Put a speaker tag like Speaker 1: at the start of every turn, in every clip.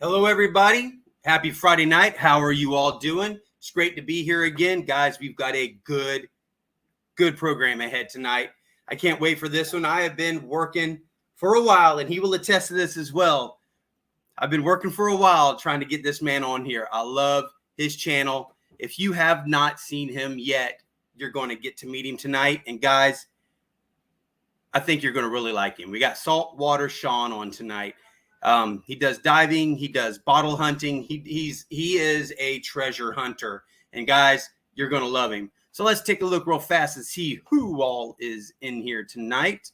Speaker 1: Hello, everybody. Happy Friday night. How are you all doing? It's great to be here again. Guys, we've got a good program ahead tonight. I can't wait for this one. I have been working for a while, and he will attest to this as well. I've been working for a while trying to get this man on here. I love his channel. If you have not seen him yet, you're going to get to meet him tonight. And guys, I think you're going to really like him. We got Saltwater Sean on tonight. He does diving. He does bottle hunting. He is a treasure hunter. And guys, you're going to love him. So let's take a look real fast and see who all is in here tonight.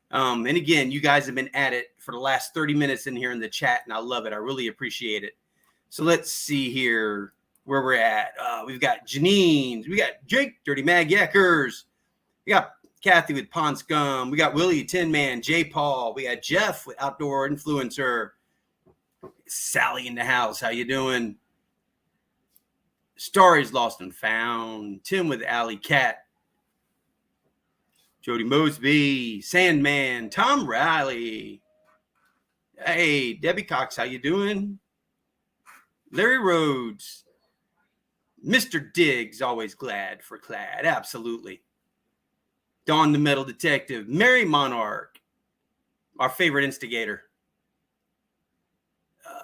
Speaker 1: And again, you guys have been at it for the last 30 minutes in here in the chat, and I love it. I really appreciate it. So let's see here where we're at. We've got Janine. We got Jake, Dirty Mag Yackers. We got Kathy with Pond Scum. We got Willie, Tin Man, J. Paul. We got Jeff with Outdoor Influencer. Sally in the house. How you doing? Stories Lost and Found. Tim with Alley Cat. Jody Mosby. Sandman. Tom Riley. Hey, Debbie Cox. How you doing? Larry Rhodes. Mr. Diggs. Always glad for Clad. Absolutely. Dawn the Metal Detective, Mary Monarch, our favorite instigator.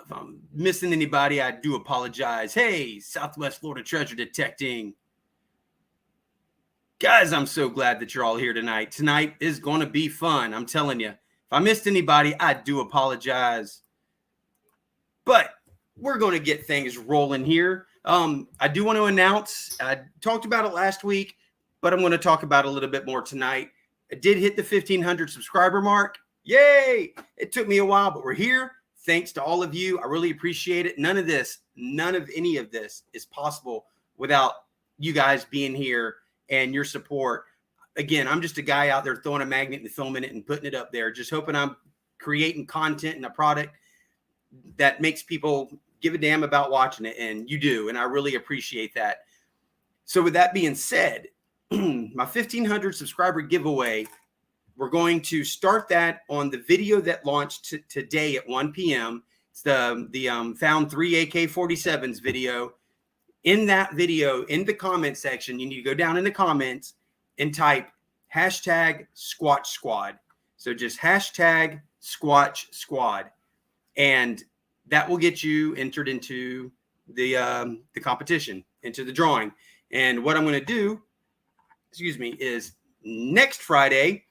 Speaker 1: If I'm missing anybody, I do apologize. Hey, Southwest Florida Treasure Detecting. Guys, I'm so glad that you're all here tonight. Tonight is going to be fun. I'm telling you. If I missed anybody, I do apologize. But we're going to get things rolling here. I do want to announce, I talked about it last week, but I'm going to talk about it a little bit more tonight. I did hit the 1,500 subscriber mark. Yay! It took me a while, but we're here. Thanks to all of you. I really appreciate it. None of any of this is possible without you guys being here and your support. Again, I'm just a guy out there throwing a magnet and filming it and putting it up there, just hoping I'm creating content and a product that makes people give a damn about watching it, and you do, and I really appreciate that. So with that being said, my 1,500 subscriber giveaway, we're going to start that on the video that launched today at 1 p.m. It's the found 3 AK-47s video. In that video, in the comment section, you need to go down in the comments and type hashtag Squatch Squad. So just hashtag Squatch Squad. And that will get you entered into the competition, into the drawing. And what I'm going to do, is next Friday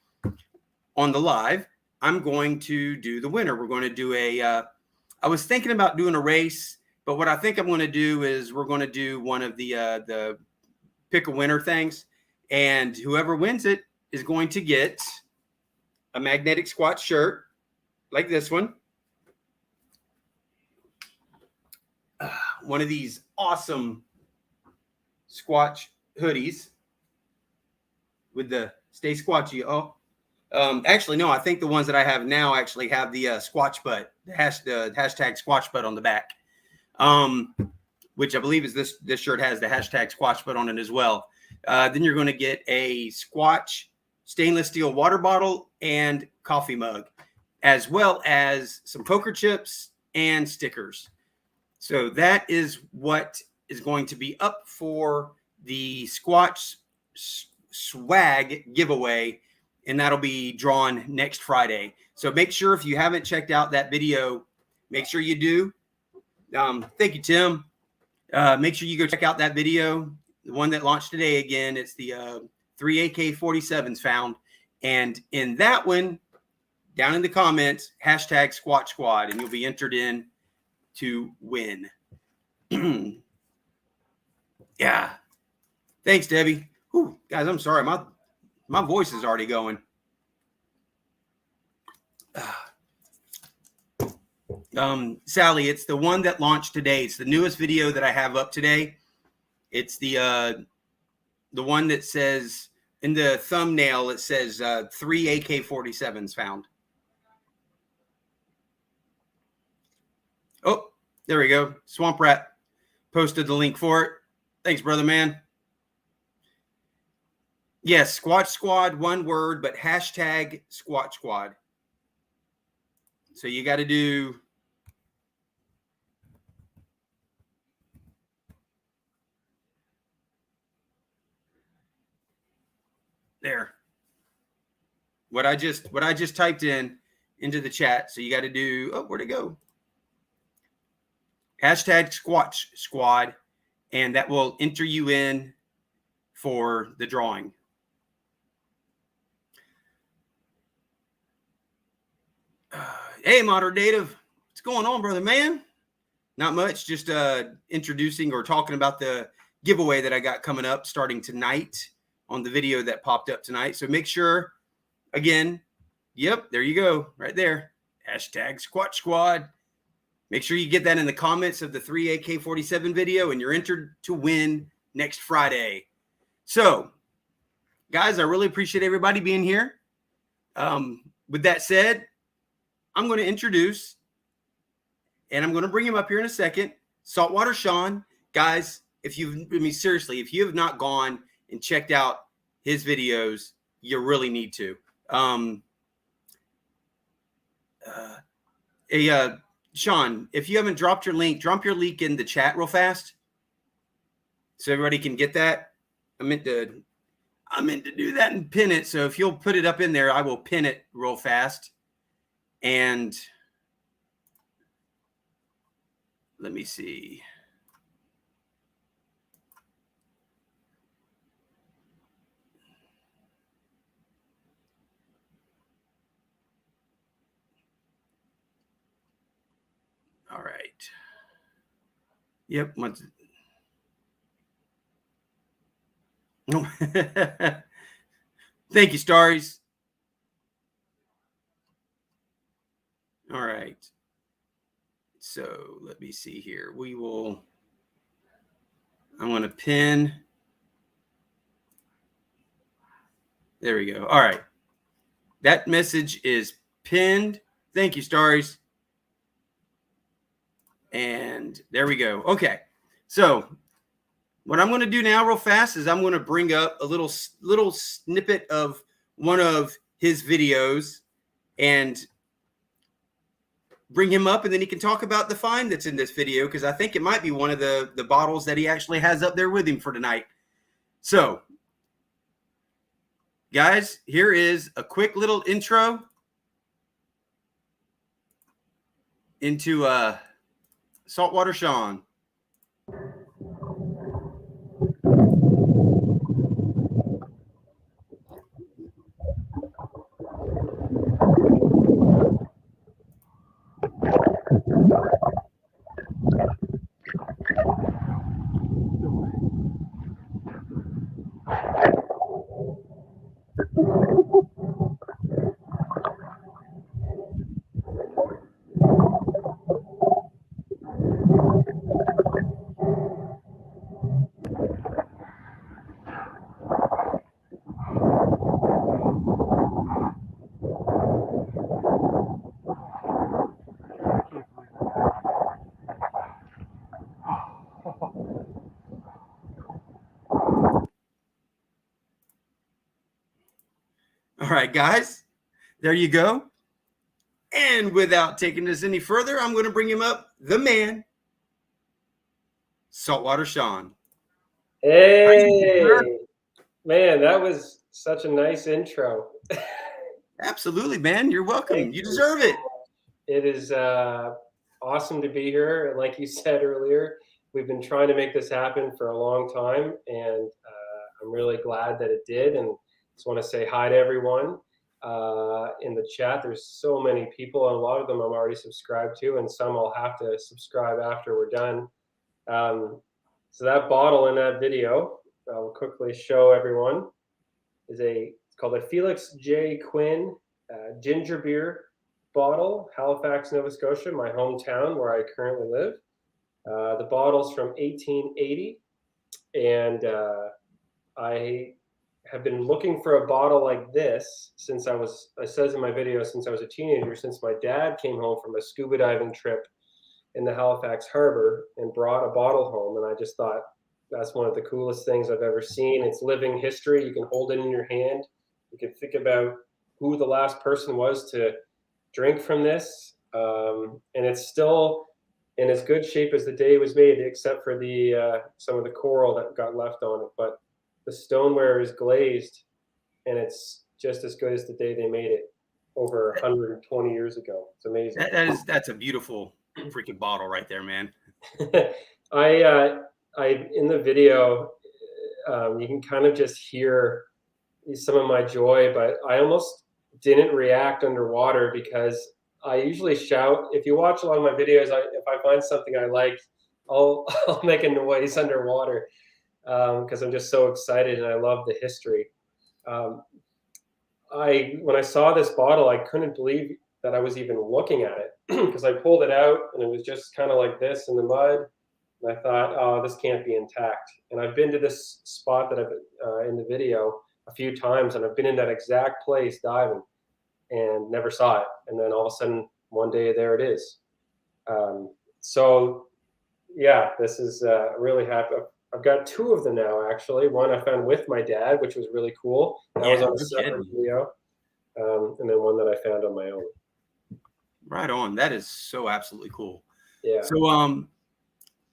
Speaker 1: on the live, I'm going to do the winner. We're going to do I was thinking about doing a race, but what I think I'm going to do is we're going to do one of the pick a winner things, and whoever wins it is going to get a magnetic Squatch shirt like this one. One of these awesome Squatch hoodies with the Stay Squatchy. Actually, no, I think the ones that I have now actually have the Squatch butt, the hashtag Squatch butt on the back, which I believe is this shirt has the hashtag Squatch butt on it as well. Then you're going to get a Squatch stainless steel water bottle and coffee mug, as well as some poker chips and stickers. So that is what is going to be up for the Squatch swag giveaway, and that'll be drawn next Friday. So make sure, if you haven't checked out that video, make sure you do. Thank you, Tim. Make sure you go check out that video, the one that launched today. Again, it's the 3 AK-47s found, and in that one, down in the comments, hashtag Squatch Squad, and you'll be entered in to win. Yeah. Thanks, Debbie. Whew, guys, I'm sorry. My voice is already going. Sally, it's the one that launched today. It's the newest video that I have up today. It's the one that says in the thumbnail, it says 3 AK-47s found. Oh, there we go. Swamp Rat posted the link for it. Thanks, brother, man. Yes, Squatch Squad, one word, but hashtag Squatch Squad. So you got to do There. What I just typed into the chat. So you got to do, oh, where'd it go? Hashtag Squatch Squad, and that will enter you in for the drawing. Hey, Modern Native, what's going on, brother, man? Not much, just introducing or talking about the giveaway that I got coming up starting tonight on the video that popped up tonight. So make sure, again, yep, there you go, right there. Hashtag Squatch Squad. Make sure you get that in the comments of the 3 AK-47 video, and you're entered to win next Friday. So, guys, I really appreciate everybody being here. With that said, I'm going to introduce, and I'm going to bring him up here in a second, Saltwater Sean. Guys, seriously, if you have not gone and checked out his videos, you really need to. Sean, if you haven't dropped your link, drop your link in the chat real fast so everybody can get that. I meant to do that and pin it. So if you'll put it up in there, I will pin it real fast. And let me see. All right. Yep. Thank you, Starries. All right. So let me see here. I'm going to pin. There we go. All right. That message is pinned. Thank you, Starries. And there we go. Okay. So what I'm going to do now real fast is I'm going to bring up a little snippet of one of his videos and bring him up, and then he can talk about the find that's in this video, because I think it might be one of the bottles that he actually has up there with him for tonight. So, guys, here is a quick little intro into Saltwater Sean. All right, guys, there you go. And without taking this any further, I'm going to bring him up, the man, Saltwater Sean.
Speaker 2: Hey, man, that was such a nice intro.
Speaker 1: Absolutely, man. You're welcome. You deserve it.
Speaker 2: It is awesome to be here. And like you said earlier, we've been trying to make this happen for a long time, and I'm really glad that it did. And just want to say hi to everyone in the chat. There's so many people, and a lot of them I'm already subscribed to, and some I'll have to subscribe after we're done. So that bottle in that video, I'll quickly show everyone, it's called a Felix J. Quinn ginger beer bottle, Halifax, Nova Scotia, my hometown where I currently live. The bottle's from 1880, and I have been looking for a bottle like this since it says in my video, since I was a teenager, since my dad came home from a scuba diving trip in the Halifax harbor and brought a bottle home. And I just thought that's one of the coolest things I've ever seen. It's living history. You can hold it in your hand. You can think about who the last person was to drink from this. And it's still in as good shape as the day it was made, except for some of the coral that got left on it. But the stoneware is glazed and it's just as good as the day they made it over 120 years ago. It's amazing.
Speaker 1: That's a beautiful freaking bottle right there, man.
Speaker 2: I in the video, you can kind of just hear some of my joy, but I almost didn't react underwater because I usually shout. If you watch a lot of my videos, if I find something I like, I'll make a noise underwater because I'm just so excited and I love the history. Um, when I saw this bottle, I couldn't believe that I was even looking at it because I pulled it out and it was just kind of like this in the mud. And I thought, oh, this can't be intact. And I've been to this spot that I've in the video a few times, and I've been in that exact place diving and never saw it. And then all of a sudden, one day, there it is. So, yeah, this is really happy. I've got two of them now, actually. One I found with my dad, which was really cool. That was on a separate video. And then one that I found on my own.
Speaker 1: Right on. That is so absolutely cool.
Speaker 2: Yeah.
Speaker 1: So,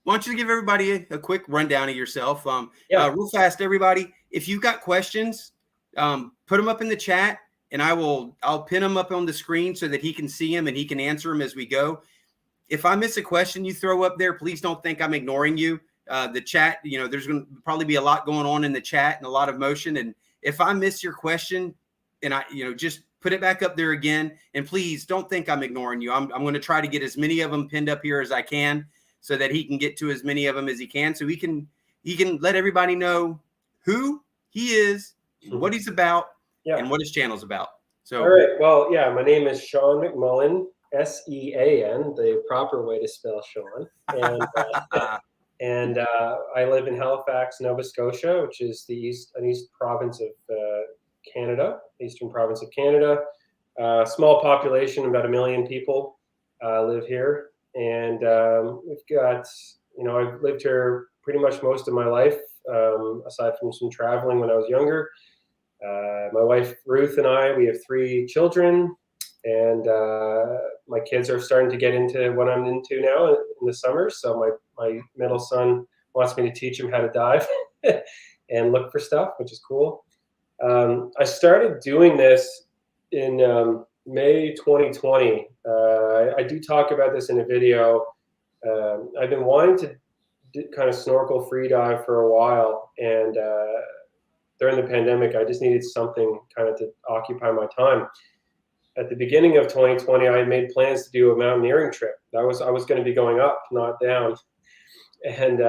Speaker 1: why don't you give everybody a quick rundown of yourself? Real fast, everybody. If you've got questions, put them up in the chat, and I'll pin them up on the screen so that he can see them and he can answer them as we go. If I miss a question you throw up there, please don't think I'm ignoring you. The chat, there's going to probably be a lot going on in the chat and a lot of motion. And if I miss your question, and just put it back up there again. And please don't think I'm ignoring you. I'm going to try to get as many of them pinned up here as I can, so that he can get to as many of them as he can, so he can let everybody know who he is, what he's about, and what his channel's about. So,
Speaker 2: all right. Well, yeah, my name is Sean McMullen, SEAN, the proper way to spell Sean, and I live in Halifax, Nova Scotia, which is an east province of Canada, eastern province of Canada. Small population, about 1 million people live here. And we've got, I've lived here pretty much most of my life, aside from some traveling when I was younger. My wife, Ruth, and we have 3 children. And my kids are starting to get into what I'm into now in the summer. So my middle son wants me to teach him how to dive and look for stuff, which is cool. I started doing this in May 2020. I do talk about this in a video. I've been wanting to kind of snorkel free dive for a while, and during the pandemic, I just needed something kind of to occupy my time. At the beginning of 2020, I had made plans to do a mountaineering trip. I was going to be going up, not down, and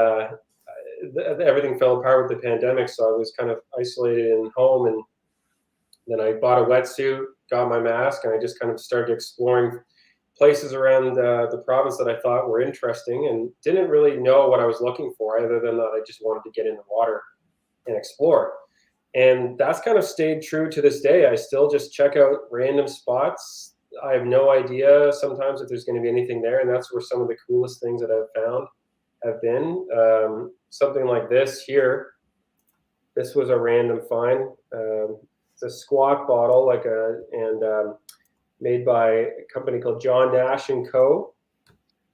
Speaker 2: everything fell apart with the pandemic, so I was kind of isolated in home. And then I bought a wetsuit, got my mask, and I just kind of started exploring places around the province that I thought were interesting, and didn't really know what I was looking for, other than that I just wanted to get in the water and explore. And that's kind of stayed true to this day. I still just check out random spots. I have no idea sometimes if there's going to be anything there, and that's where some of the coolest things that I've found have been. Something like this here. This was a random find. It's a squat bottle, made by a company called John Nash & Co.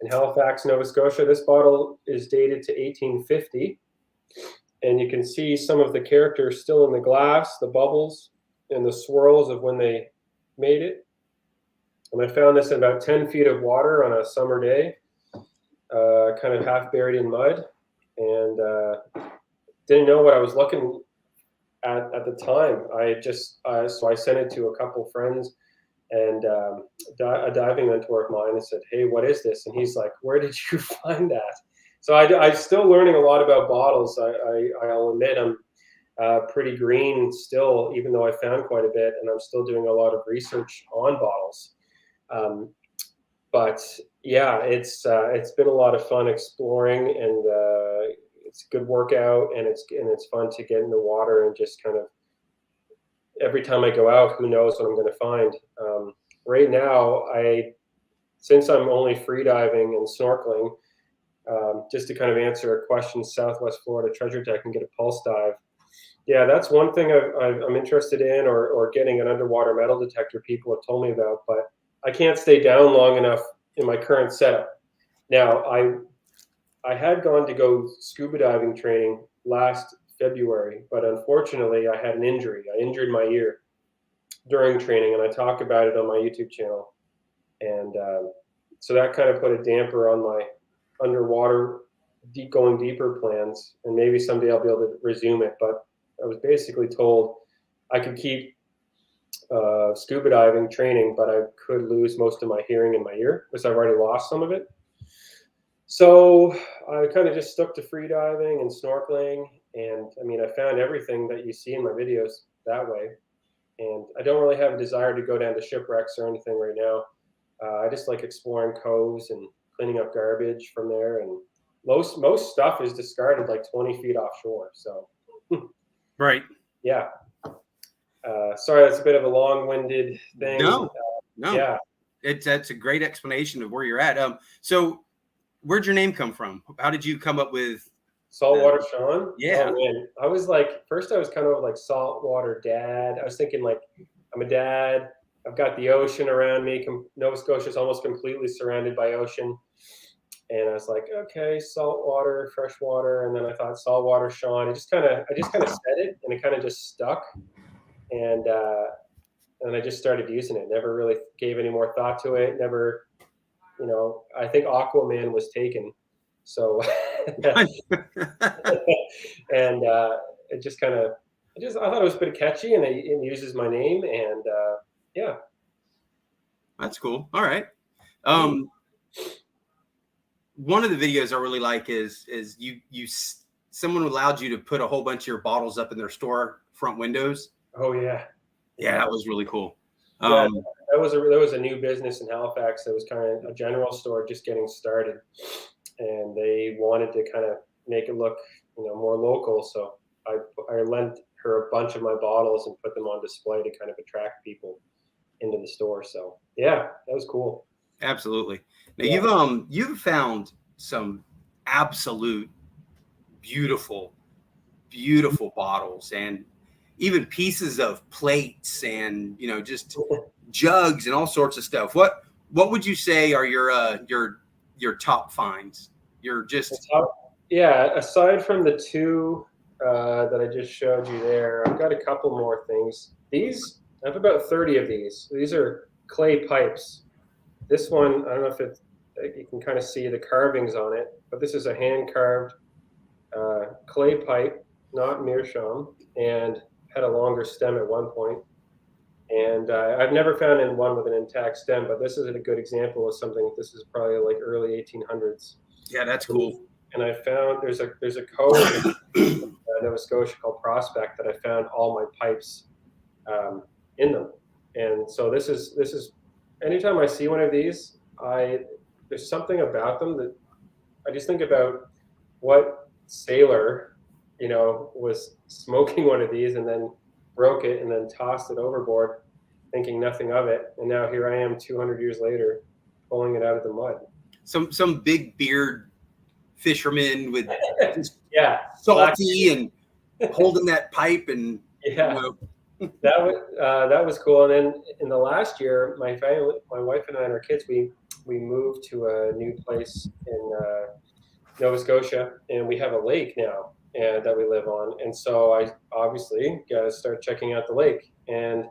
Speaker 2: in Halifax, Nova Scotia. This bottle is dated to 1850. And you can see some of the characters still in the glass, the bubbles and the swirls of when they made it. And I found this in about 10 feet of water on a summer day, kind of half buried in mud, and didn't know what I was looking at the time. So I sent it to a couple friends, and a diving mentor of mine, and said, "Hey, what is this?" And he's like, "Where did you find that?" So I'm still learning a lot about bottles. I'll admit I'm pretty green still, even though I found quite a bit, and I'm still doing a lot of research on bottles. But yeah, it's been a lot of fun exploring, and it's a good workout, and it's fun to get in the water and just kind of, every time I go out, who knows what I'm going to find. Right now, since I'm only free diving and snorkeling, just to kind of answer a question, Southwest Florida Treasure Deck and get a pulse dive. Yeah, that's one thing I'm interested in, or getting an underwater metal detector people have told me about, but I can't stay down long enough in my current setup. Now, I had gone to go scuba diving training last February, but unfortunately I had an injury. I injured my ear during training, and I talk about it on my YouTube channel. And so that kind of put a damper on my underwater going deeper plans, and maybe someday I'll be able to resume it. But I was basically told I could keep scuba diving training, but I could lose most of my hearing in my ear because I've already lost some of it. So I kind of just stuck to free diving and snorkeling. And I mean, I found everything that you see in my videos that way. And I don't really have a desire to go down to shipwrecks or anything right now. I just like exploring coves and cleaning up garbage from there. And most stuff is discarded like 20 feet offshore. So,
Speaker 1: Right.
Speaker 2: yeah. Sorry, that's a bit of a long-winded thing.
Speaker 1: No.
Speaker 2: Yeah.
Speaker 1: That's a great explanation of where you're at. So where'd your name come from? How did you come up with
Speaker 2: Saltwater Sean?
Speaker 1: Yeah.
Speaker 2: Oh, man. I was like, first I was kind of like saltwater dad. I was thinking like, I'm a dad. I've got the ocean around me. Nova Scotia is almost completely surrounded by ocean. And I was like, okay, saltwater, freshwater. And then I thought saltwater Sean. I just kind of said it, and it kind of just stuck. And I just started using it. Never really gave any more thought to it. Never, I think Aquaman was taken. So, and it just kind of, I thought it was a bit catchy, and it uses my name, and yeah.
Speaker 1: That's cool. All right. One of the videos I really like is someone allowed you to put a whole bunch of your bottles up in their store front windows.
Speaker 2: Oh yeah.
Speaker 1: Yeah, that was really cool.
Speaker 2: Yeah, that was a new business in Halifax. That was kind of a general store just getting started, and they wanted to kind of make it look, more local. So I lent her a bunch of my bottles and put them on display to kind of attract people into the store. So yeah, that was cool.
Speaker 1: Absolutely. Now you've found some absolute beautiful bottles, and even pieces of plates, and just jugs and all sorts of stuff. What would you say are your top finds?
Speaker 2: Aside from the two that I just showed you there, I've got a couple more things. I have about 30 of these. These are clay pipes. This one, I don't know if you can kind of see the carvings on it, but this is a hand carved clay pipe, not meerschaum, and had a longer stem at one point. And I've never found one with an intact stem, but this is a good example of something. This is probably like early 1800s.
Speaker 1: Yeah, that's cool.
Speaker 2: And I found there's a cove in Nova Scotia called Prospect that I found all my pipes in them. And so this is anytime I see one of these, there's something about them that I just think about what sailor, was smoking one of these and then broke it and then tossed it overboard, thinking nothing of it. And now here I am 200 years later, pulling it out of the mud.
Speaker 1: Some big beard fisherman with
Speaker 2: salty
Speaker 1: and holding that pipe, and
Speaker 2: that was cool. And then in the last year, my wife and I and our kids, we moved to a new place in Nova Scotia, and we have a lake now that we live on. And so I obviously got to start checking out the lake. And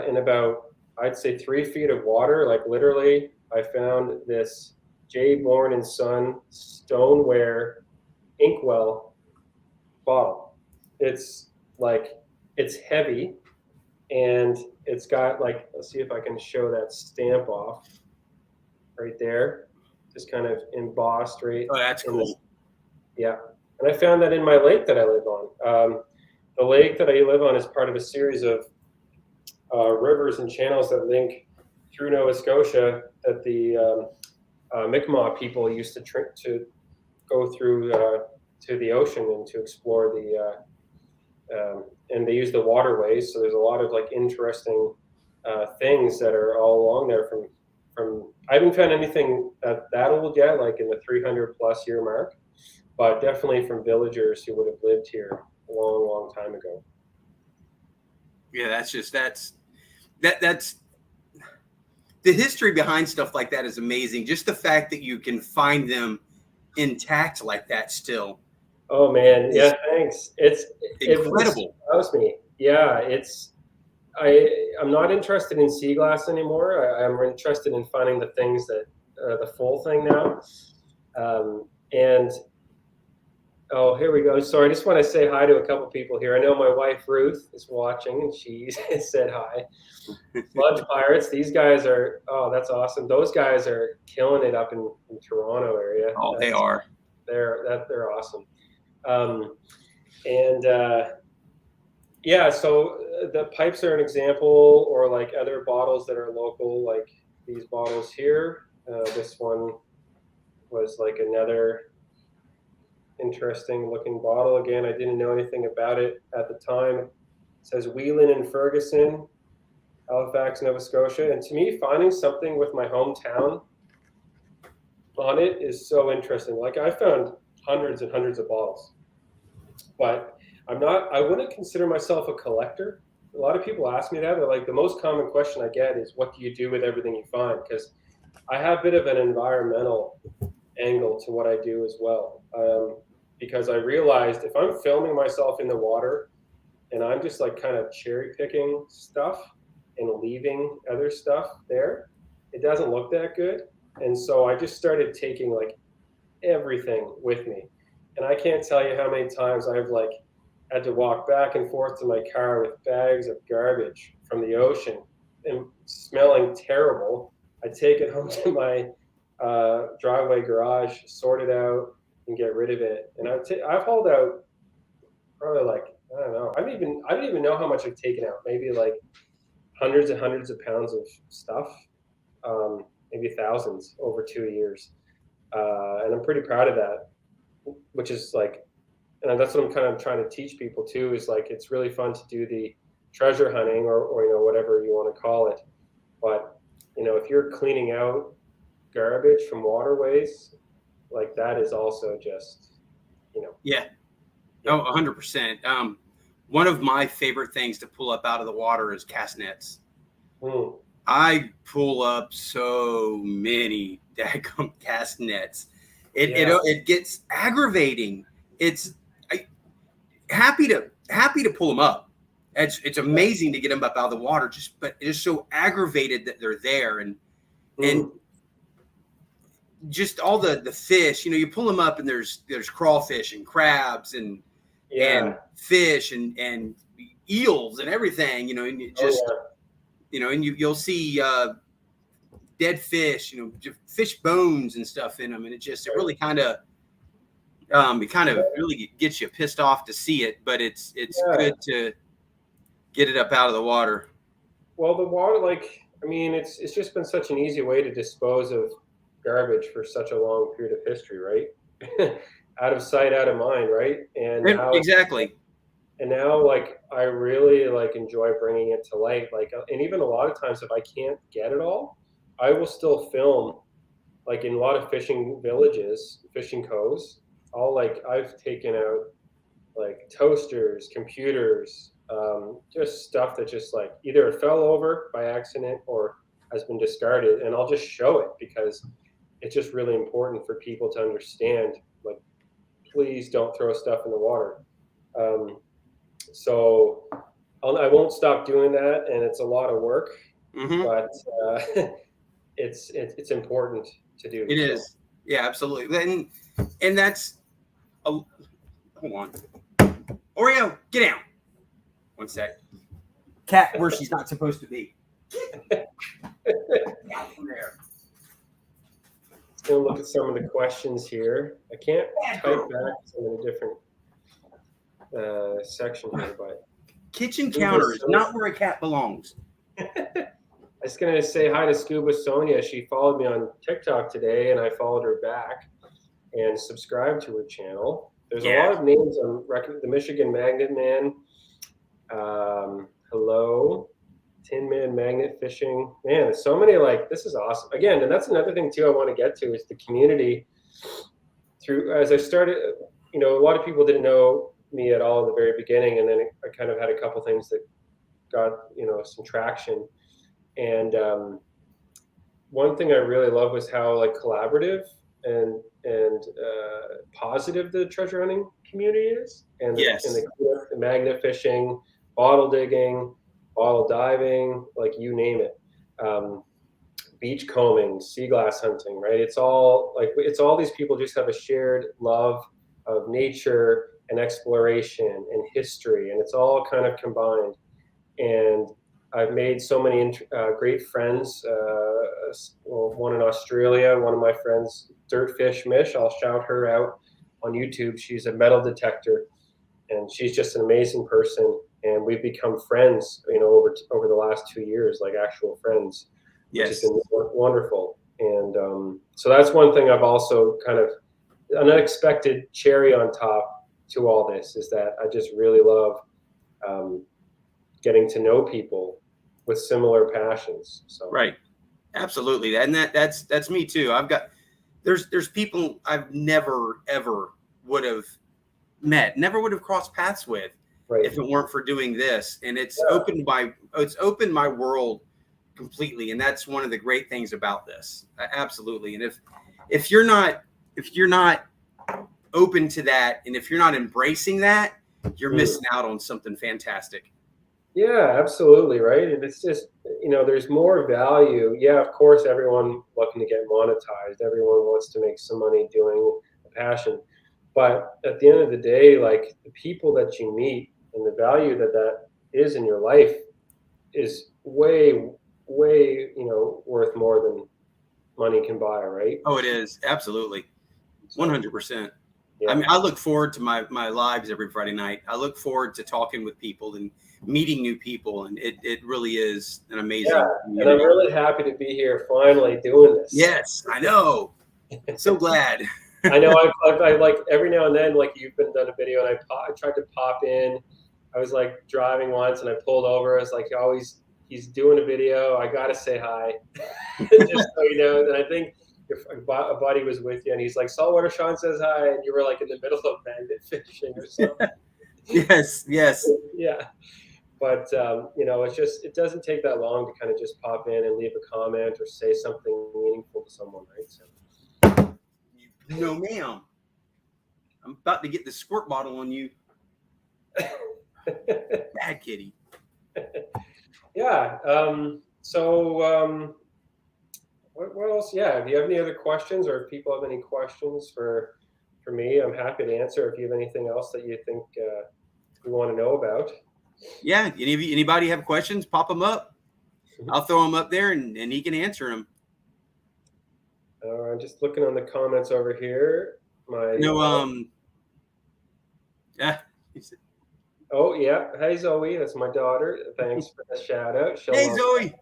Speaker 2: in about, I'd say 3 feet of water, like literally, I found this J. Bourne and Son stoneware inkwell bottle. It's heavy, and it's got let's see if I can show that stamp off right there, just kind of embossed right.
Speaker 1: Oh, that's cool.
Speaker 2: Yeah. And I found that in my lake that I live on. The lake that I live on is part of a series of rivers and channels that link through Nova Scotia that the Mi'kmaq people used to go through to the ocean and to explore and they use the waterways. So there's a lot of interesting things that are all along there from I haven't found anything that old yet, like in the 300 plus year mark, but definitely from villagers who would have lived here a long, long time ago.
Speaker 1: Yeah, that's the history behind stuff like that is amazing. Just the fact that you can find them intact like that still
Speaker 2: Oh man,
Speaker 1: It's
Speaker 2: yeah, thanks. It really
Speaker 1: incredible.
Speaker 2: surprised me. Yeah, I'm not interested in sea glass anymore. I'm interested in finding the things that the full thing now. And oh, here we go. Sorry, I just want to say hi to a couple people here. I know my wife Ruth is watching, and she said hi. Sludge Pirates. These guys are. Oh, that's awesome. Those guys are killing it up in Toronto area.
Speaker 1: Oh, they are.
Speaker 2: They're awesome. Um, and yeah, so the pipes are an example, or like other bottles that are local, like these bottles here. This one was like another interesting looking bottle. Again, I didn't know anything about it at the time. It says Whelan and Ferguson, Halifax, Nova Scotia. And to me, finding something with my hometown on it is so interesting. Like I found hundreds and hundreds of bottles, but I wouldn't consider myself a collector. A lot of people ask me that. They're like, the most common question I get is, what do you do with everything you find? Because I have a bit of an environmental angle to what I do as well. Because I realized if I'm filming myself in the water and I'm just like kind of cherry picking stuff and leaving other stuff there, it doesn't look that good. And so I just started taking like everything with me. And I can't tell you how many times I've like had to walk back and forth to my car with bags of garbage from the ocean and smelling terrible. I take it home to my driveway garage, sort it out, and get rid of it. And I've hauled out probably like, I don't know. I don't even know how much I've taken out. Maybe like hundreds and hundreds of pounds of stuff, maybe thousands over 2 years. And I'm pretty proud of that, which is like, and that's what I'm kind of trying to teach people too, is like, it's really fun to do the treasure hunting, or whatever you want to call it. But, if you're cleaning out garbage from waterways, like that is also just,
Speaker 1: Yeah. Oh, 100%. One of my favorite things to pull up out of the water is cast nets.
Speaker 2: mm,
Speaker 1: I pull up so many daggum cast nets.
Speaker 2: yeah,
Speaker 1: It gets aggravating. Happy to pull them up. It's amazing to get them up out of the water. But it is so aggravated that they're there, and
Speaker 2: mm,
Speaker 1: just all the fish. You pull them up, and there's crawfish and crabs and
Speaker 2: yeah,
Speaker 1: fish and eels and everything. And you just
Speaker 2: oh
Speaker 1: and you'll see dead fish, fish bones and stuff in them, and it really kind of really gets you pissed off to see it, but it's
Speaker 2: yeah.
Speaker 1: good to get it up out of the water.
Speaker 2: Well, the water, like, I mean, it's just been such an easy way to dispose of garbage for such a long period of history, right? Out of sight, out of mind, right?
Speaker 1: Exactly.
Speaker 2: And now, like, I really like enjoy bringing it to light. Like, and even a lot of times, if I can't get it all, I will still film. Like in a lot of fishing villages, fishing coves, I've taken out like toasters, computers, just stuff that just like either it fell over by accident or has been discarded, and I'll just show it because it's just really important for people to understand. Like, please don't throw stuff in the water. Um, so I won't stop doing that, and it's a lot of work,
Speaker 1: Mm-hmm.
Speaker 2: but it's important to do.
Speaker 1: It is. Yeah, absolutely. And that's hold on. Oreo, get down. One sec. Cat where she's not supposed to be. Get out from there.
Speaker 2: Let's go look at some of the questions here. I can't type back some in a different section here, but
Speaker 1: Kitchen counter is not where a cat belongs.
Speaker 2: I was going to say hi to Scuba Sonia. She followed me on TikTok today, and I followed her back and subscribed to her channel. There's a lot of names on record. The Michigan Magnet Man. Hello. Tin Man Magnet Fishing. Man, there's so many, like, this is awesome. Again, and that's another thing, too, I want to get to is the community. As I started, a lot of people didn't know me at all in the very beginning, and then I kind of had a couple things that got, some traction. And one thing I really love was how like collaborative and positive the treasure hunting community is, and
Speaker 1: Yes.
Speaker 2: the magnet fishing, bottle digging, bottle diving, like you name it. Beach combing, sea glass hunting, right? It's all these people just have a shared love of nature and exploration and history, and it's all kind of combined. And I've made so many great friends. One in Australia, one of my friends, Dirtfish Mish. I'll shout her out on YouTube. She's a metal detector, and she's just an amazing person. And we've become friends, over the last 2 years, like actual friends, which has
Speaker 1: Yes.
Speaker 2: been wonderful. And so that's one thing I've also kind of an unexpected cherry on top to all this is that I just really love getting to know people with similar passions. So
Speaker 1: Right. Absolutely. And that's me too. There's people I've never ever would have met, never would have crossed paths with
Speaker 2: right.
Speaker 1: if it weren't for doing this. And it's
Speaker 2: Yeah.
Speaker 1: opened my world completely. And that's one of the great things about this. Absolutely. And if you're not open to that, and if you're not embracing that, you're missing out on something fantastic.
Speaker 2: Yeah, absolutely. Right. And it's just, there's more value. Yeah, of course, everyone looking to get monetized. Everyone wants to make some money doing a passion. But at the end of the day, like the people that you meet and the value that is in your life is way, way, worth more than money can buy. Right.
Speaker 1: Oh, it is. Absolutely. 100%.
Speaker 2: Yeah.
Speaker 1: I mean, I look forward to my lives every Friday night. I look forward to talking with people and meeting new people. And it really is an amazing
Speaker 2: community. And I'm really happy to be here finally doing this.
Speaker 1: Yes, I know. So glad.
Speaker 2: I know I like every now and then, like you've been done a video and I tried to pop in. I was like driving once and I pulled over. I was like, he's doing a video. I got to say hi. Just so you know. And I think a buddy was with you and he's like, Saltwater Sean says hi. And you were like in the middle of magnet fishing or something.
Speaker 1: Yes.
Speaker 2: Yeah. But, it doesn't take that long to kind of just pop in and leave a comment or say something meaningful to someone, right? So.
Speaker 1: No, ma'am. I'm about to get the squirt bottle on you. Bad kitty.
Speaker 2: Yeah. What else? Yeah. Do you have any other questions, or if people have any questions for me, I'm happy to answer. If you have anything else that you think we want to know about.
Speaker 1: Yeah. Anybody have questions? Pop them up. I'll throw them up there and he can answer them.
Speaker 2: I'm just looking on the comments over here.
Speaker 1: Yeah.
Speaker 2: Oh yeah. Hey Zoe, that's my daughter. Thanks for the shout out.
Speaker 1: Hey Zoe.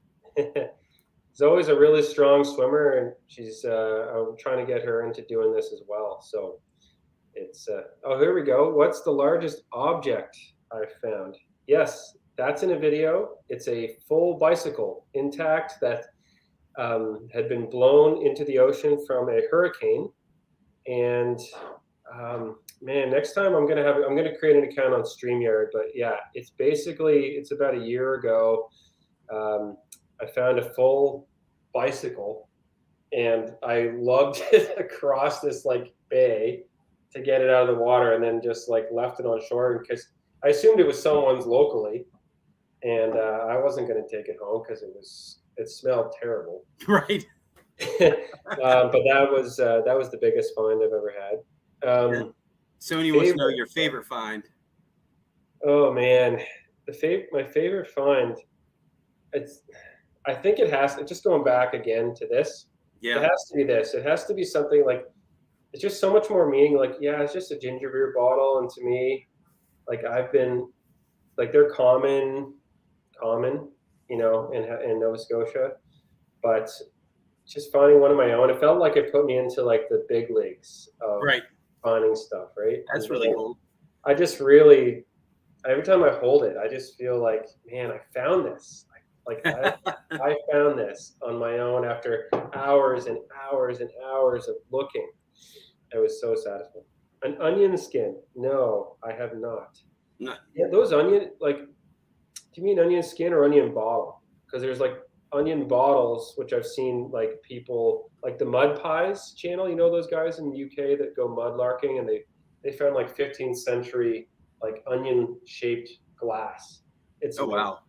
Speaker 2: Zoe's a really strong swimmer, and she's. I'm trying to get her into doing this as well. So it's. Oh, here we go. What's the largest object I've found? Yes, that's in a video. It's a full bicycle, intact, that had been blown into the ocean from a hurricane. And man, next time I'm gonna create an account on StreamYard. But yeah, it's about a year ago. I found a full bicycle and I lugged it across this like bay to get it out of the water, and then just like left it on shore because I assumed it was someone's locally, and I wasn't going to take it home because it smelled terrible.
Speaker 1: Right.
Speaker 2: But that was the biggest find I've ever had.
Speaker 1: Sony wants to know your favorite find.
Speaker 2: Oh man, my favorite find. I think it has to, just going back again to this.
Speaker 1: Yeah.
Speaker 2: It has to be this. It has to be something like, it's just so much more meaning. Like, yeah, it's just a ginger beer bottle. And to me, like they're common, in Nova Scotia, but just finding one of my own, it felt like it put me into like the big leagues of finding stuff. Right.
Speaker 1: That's really cool.
Speaker 2: I just really, every time I hold it, I just feel like, man, I found this. I found this on my own after hours and hours and hours of looking. It was so satisfying. An onion skin? No, I have not.
Speaker 1: No.
Speaker 2: Yeah, those onion, like, do you mean onion skin or onion bottle? Because there's like onion bottles, which I've seen like people, like the Mud Pies channel. You know those guys in the UK that go mud larking and they they found like 15th century like onion shaped glass. It's
Speaker 1: Oh
Speaker 2: amazing.
Speaker 1: wow.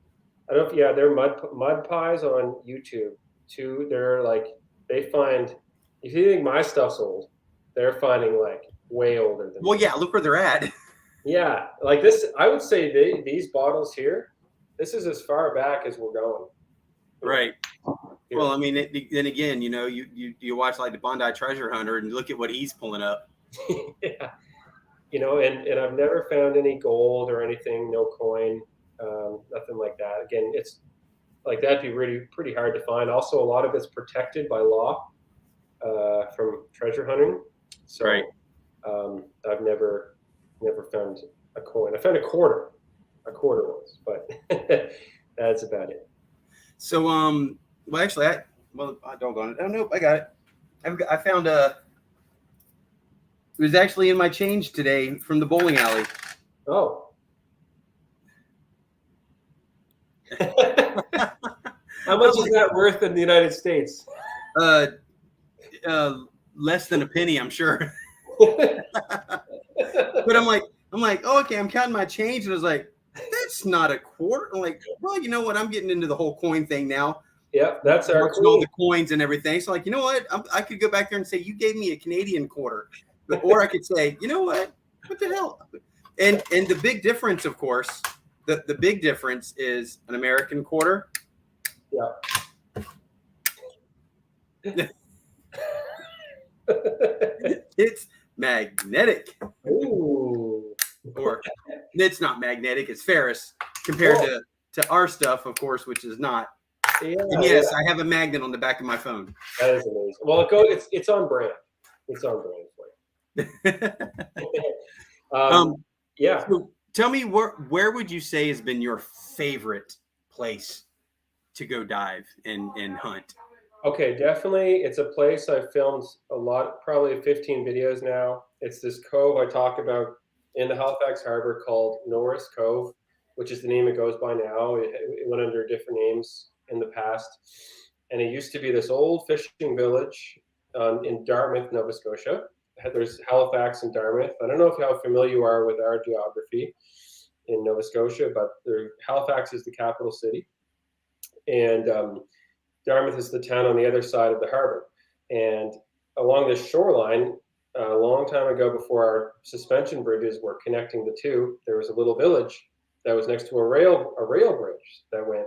Speaker 2: I don't know if yeah, they're mud pies on YouTube too. They're like they find if you think my stuff's old, they're finding like way older than
Speaker 1: Well,
Speaker 2: me.
Speaker 1: yeah. Look where they're at.
Speaker 2: Yeah, like this, I would say these bottles here, this is as far back as we're going.
Speaker 1: Right.
Speaker 2: Here.
Speaker 1: Well, I mean, then again, you watch like the Bondi Treasure Hunter and look at what he's pulling up.
Speaker 2: Yeah, and I've never found any gold or anything, no coin, nothing like that. Again, it's like that'd be really pretty hard to find. Also, a lot of it's protected by law from treasure hunting. So
Speaker 1: Right.
Speaker 2: I've never found a coin. I found a quarter once, but that's about it.
Speaker 1: So, well, actually, I doggone it. Oh nope, I got it. I found it was actually in my change today from the bowling alley.
Speaker 2: Oh. How much is that worth in the United States?
Speaker 1: Less than a penny, I'm sure. But I'm like, oh, okay, I'm counting my change, and I was like, that's not a quarter. I'm like, well, you know what? I'm getting into the whole coin thing now.
Speaker 2: Yep, that's our
Speaker 1: watching all the coins and everything. So, like, you know what? I could go back there and say, you gave me a Canadian quarter, or I could say, you know what? What the hell? And the big difference, of course, the big difference is an American quarter.
Speaker 2: Yeah.
Speaker 1: It's magnetic.
Speaker 2: Ooh.
Speaker 1: Or it's not magnetic, it's ferrous compared to our stuff, of course, which is not.
Speaker 2: Yeah,
Speaker 1: and yes, I have a magnet on the back of my phone.
Speaker 2: That is amazing. Well, it's on brand. It's on brand for you. Yeah.
Speaker 1: So tell me, where would you say has been your favorite place to go dive and hunt?
Speaker 2: Okay, definitely. It's a place I've filmed a lot, probably 15 videos now. It's this cove I talk about in the Halifax Harbor called Norris Cove, which is the name it goes by now. It went under different names in the past. And it used to be this old fishing village in Dartmouth, Nova Scotia. There's Halifax and Dartmouth. I don't know how familiar you are with our geography in Nova Scotia, but Halifax is the capital city. And Dartmouth is the town on the other side of the harbor. And along this shoreline, a long time ago, before our suspension bridges were connecting the two, there was a little village that was next to a rail bridge that went.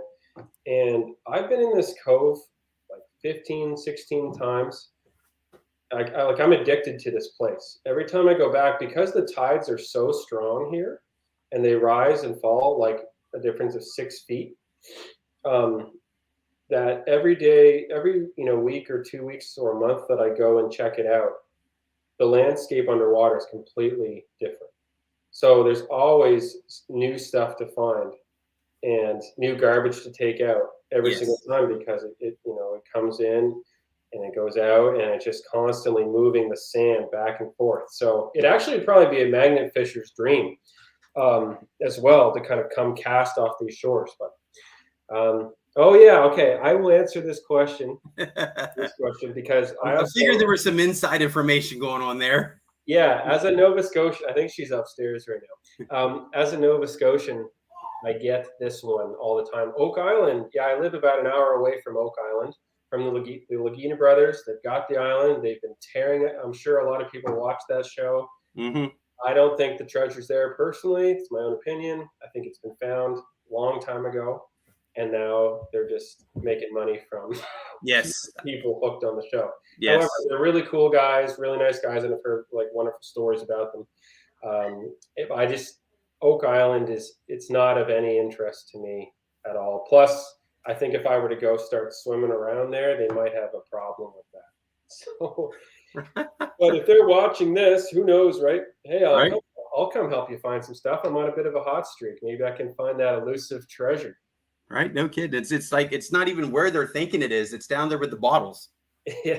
Speaker 2: And I've been in this cove like 15, 16 times. I'm addicted to this place. Every time I go back, because the tides are so strong here, and they rise and fall like a difference of 6 feet. That every day, every week or 2 weeks or a month that I go and check it out, the landscape underwater is completely different. So there's always new stuff to find and new garbage to take out every single time, because it comes in and it goes out, and it's just constantly moving the sand back and forth. So it actually would probably be a magnet fisher's dream as well, to kind of come cast off these shores. But oh yeah, okay. I will answer this question. Because
Speaker 1: I figured there was some inside information going on there.
Speaker 2: Yeah, as a Nova Scotian, I think she's upstairs right now. As a Nova Scotian, I get this one all the time. Oak Island. Yeah, I live about an hour away from Oak Island, from the Lagina brothers. They've got the island. They've been tearing it. I'm sure a lot of people watch that show.
Speaker 1: Mm-hmm.
Speaker 2: I don't think the treasure's there personally. It's my own opinion. I think it's been found a long time ago, and now they're just making money from people hooked on the show.
Speaker 1: Yes.
Speaker 2: However, they're really cool guys, really nice guys, and I've heard like wonderful stories about them. Oak Island it's not of any interest to me at all. Plus, I think if I were to go start swimming around there, they might have a problem with that. So, but if they're watching this, who knows, right? Hey, I'll come help you find some stuff. I'm on a bit of a hot streak. Maybe I can find that elusive treasure.
Speaker 1: Right? No kidding. It's like it's not even where they're thinking it is. It's down there with the bottles.
Speaker 2: Yeah.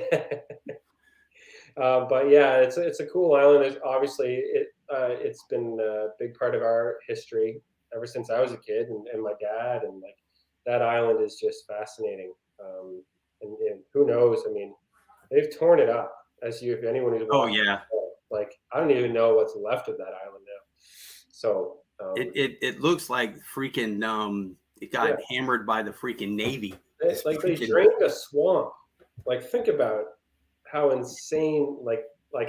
Speaker 2: But yeah, it's a cool island. There's obviously it's been a big part of our history ever since I was a kid, and my dad, and like that island is just fascinating. And who knows? I mean, they've torn it up. If anyone who's watched, Like I don't even know what's left of that island now. So
Speaker 1: It looks like freaking it got
Speaker 2: yeah,
Speaker 1: hammered by the freaking Navy.
Speaker 2: they,
Speaker 1: It's
Speaker 2: like they
Speaker 1: freaking
Speaker 2: drained a swamp. Like think about how insane, like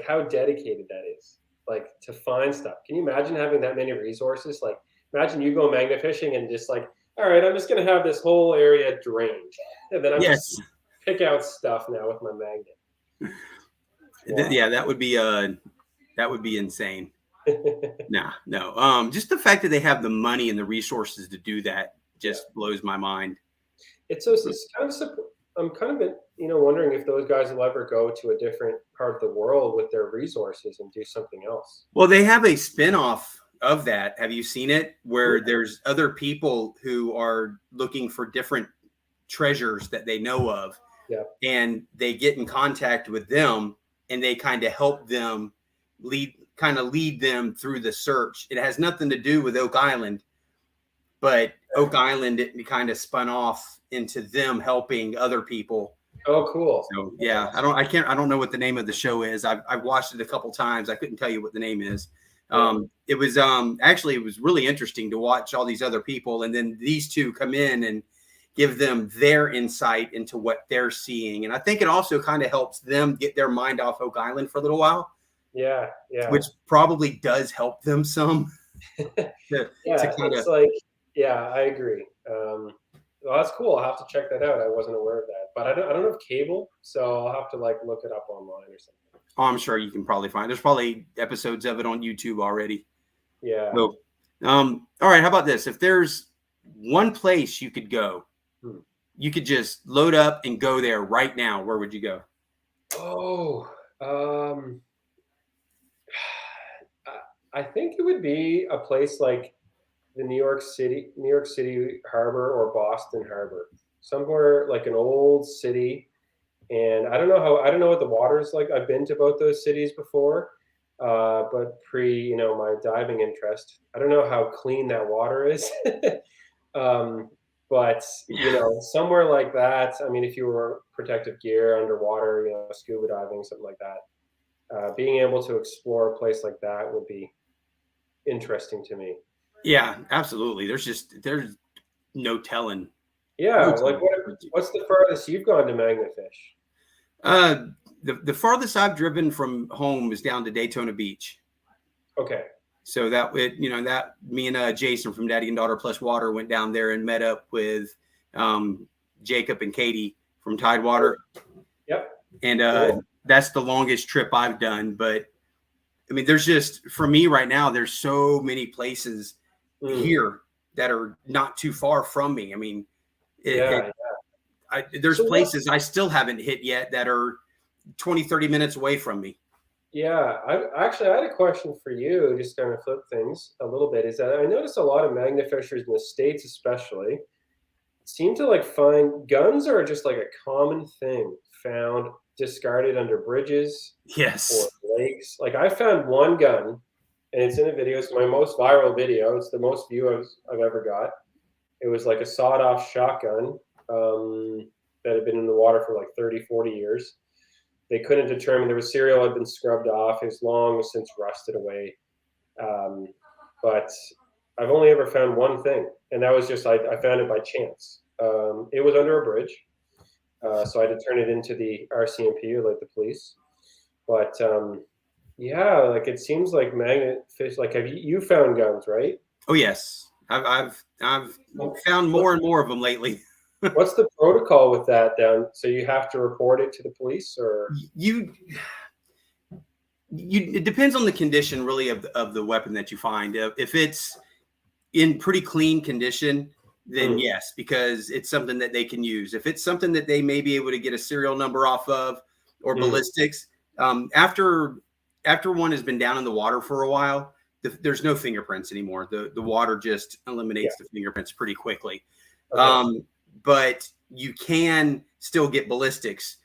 Speaker 2: how dedicated that is. Like to find stuff. Can you imagine having that many resources? Like imagine you go magnet fishing and just like, all right, I'm just gonna have this whole area drained, and then I'm just
Speaker 1: yes.
Speaker 2: pick out stuff now with my magnet. Wow.
Speaker 1: Yeah, that would be insane. Nah, no. Just the fact that they have the money and the resources to do that
Speaker 2: Yeah.
Speaker 1: just blows my mind.
Speaker 2: It's kind of I'm kind of wondering if those guys will ever go to a different part of the world with their resources and do something else.
Speaker 1: Well, they have a spin-off of that. Have you seen it? Where
Speaker 2: Yeah.
Speaker 1: there's other people who are looking for different treasures that they know of,
Speaker 2: Yeah.
Speaker 1: and they get in contact with them and they kind of help them lead them through the search. It has nothing to do with Oak Island, but Oak Island, it kind of spun off into them helping other people.
Speaker 2: Oh, cool.
Speaker 1: So yeah, I don't know what the name of the show is. I've watched it a couple times. I couldn't tell you what the name is. It was actually, it was really interesting to watch all these other people, and then these two come in and give them their insight into what they're seeing. And I think it also kind of helps them get their mind off Oak Island for a little while.
Speaker 2: Yeah. Yeah.
Speaker 1: Which probably does help them some.
Speaker 2: Yeah. It's like, yeah, I agree. Well, that's cool. I'll have to check that out. I wasn't aware of that, but I don't have cable, so I'll have to like look it up online or something.
Speaker 1: Oh, I'm sure you can probably find. There's probably episodes of it on YouTube already.
Speaker 2: Yeah.
Speaker 1: So, all right. How about this? If there's one place you could go, you could just load up and go there right now, where would you go?
Speaker 2: Oh, I think it would be a place like the New York City Harbor or Boston Harbor, somewhere like an old city. And I don't know what the water is like. I've been to both those cities before, but my diving interest, I don't know how clean that water is. But somewhere like that. I mean, if you were protective gear underwater, scuba diving, something like that, being able to explore a place like that would be interesting to me.
Speaker 1: Yeah, absolutely. There's no telling.
Speaker 2: Yeah,
Speaker 1: No
Speaker 2: like
Speaker 1: telling.
Speaker 2: what's the furthest you've gone to magnet fish?
Speaker 1: The farthest I've driven from home is down to Daytona Beach.
Speaker 2: Okay.
Speaker 1: So that that me and Jason from Daddy and Daughter Plus Water went down there and met up with Jacob and Katie from Tidewater.
Speaker 2: Yep.
Speaker 1: And
Speaker 2: Cool.
Speaker 1: that's the longest trip I've done. But I mean, there's just, for me right now, there's so many places here that are not too far from me. I mean, there's places I still haven't hit yet that are 20, 30 minutes away from me.
Speaker 2: Yeah, I had a question for you, just kind of flip things a little bit, is that I notice a lot of magnet fishers in the States especially seem to like find guns are just like a common thing found discarded under bridges
Speaker 1: Yes.
Speaker 2: or lakes. Like I found one gun and it's in a video. It's my most viral video. It's the most views I've ever got. It was like a sawed-off shotgun that had been in the water for like 30, 40 years. They couldn't determine, the serial had been scrubbed off. His long was since rusted away. But I've only ever found one thing, and that was just I found it by chance. It was under a bridge, so I had to turn it into the RCMP, or like the police. But yeah, like it seems like magnet fish. Like, have you found guns, right?
Speaker 1: Oh yes, I've found more and more of them lately.
Speaker 2: What's the protocol with that then? So you have to report it to the police, or
Speaker 1: it depends on the condition really of the weapon that you find. If it's in pretty clean condition, then yes, because it's something that they can use. If it's something that they may be able to get a serial number off of, or ballistics, after one has been down in the water for a while, there's no fingerprints anymore. The water just eliminates the fingerprints pretty quickly. Okay. But you can still get ballistics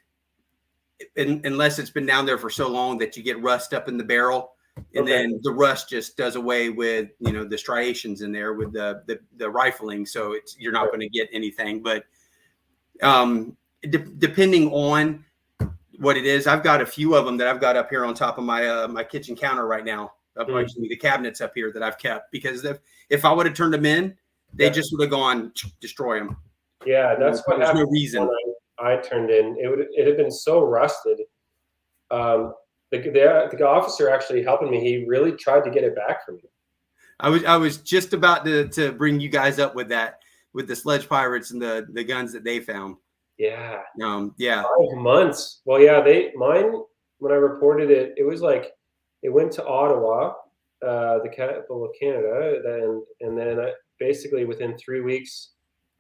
Speaker 1: unless it's been down there for so long that you get rust up in the barrel, and then the rust just does away with the striations in there with the rifling. So you're not going to get anything. But depending on what it is. I've got a few of them that I've got up here on top of my my kitchen counter right now. Actually, the cabinets up here that I've kept, because if I would have turned them in, they just would have gone destroy them.
Speaker 2: Yeah, that's what
Speaker 1: There's
Speaker 2: happened.
Speaker 1: no reason.
Speaker 2: When I turned in, it had been so rusted. The officer actually helping me, he really tried to get it back from me.
Speaker 1: I was just about to bring you guys up with that, with the sledge pirates and the guns that they found.
Speaker 2: Yeah.
Speaker 1: Yeah.
Speaker 2: 5 months. Well, yeah, mine, when I reported it, it was like it went to Ottawa, the capital of Canada, and then basically within 3 weeks,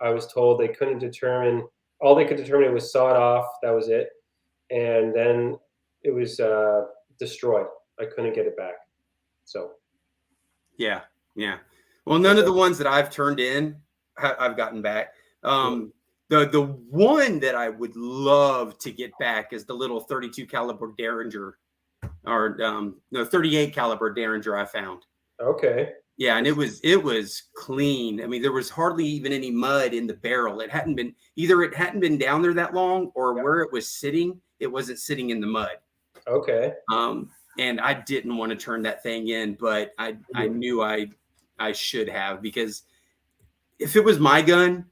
Speaker 2: I was told they couldn't determine. All they could determine, it was sawed off. That was it, and then it was destroyed. I couldn't get it back. So.
Speaker 1: Yeah. Well, none of the ones that I've turned in, I've gotten back. The one that I would love to get back is the little 32 caliber Derringer, or 38 caliber Derringer I found.
Speaker 2: Okay.
Speaker 1: Yeah, and it was clean. I mean, there was hardly even any mud in the barrel. It hadn't been down there that long, or where it was sitting, it wasn't sitting in the mud.
Speaker 2: Okay.
Speaker 1: And I didn't want to turn that thing in, but I knew I should have, because if it was my gun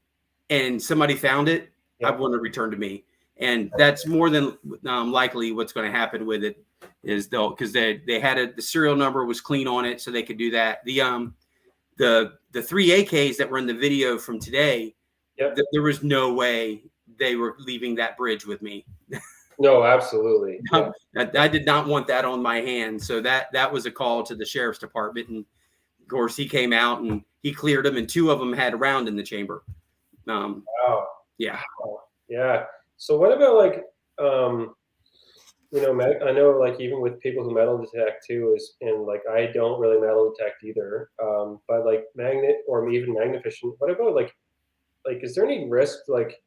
Speaker 1: and somebody found it, I want to return to me. And that's more than likely what's going to happen with it, is because they had the serial number was clean on it, so they could do that. The 3 AKs that were in the video from today, there was no way they were leaving that bridge with me.
Speaker 2: No, absolutely. Yeah.
Speaker 1: I did not want that on my hands. So that was a call to the sheriff's department. And of course, he came out and he cleared them, and 2 of them had a round in the chamber.
Speaker 2: Wow.
Speaker 1: Yeah.
Speaker 2: Yeah. So what about, like, I know, like, even with people who metal detect too, and like, I don't really metal detect either. But like magnet or even magnifishing, what about like, is there any risk, like,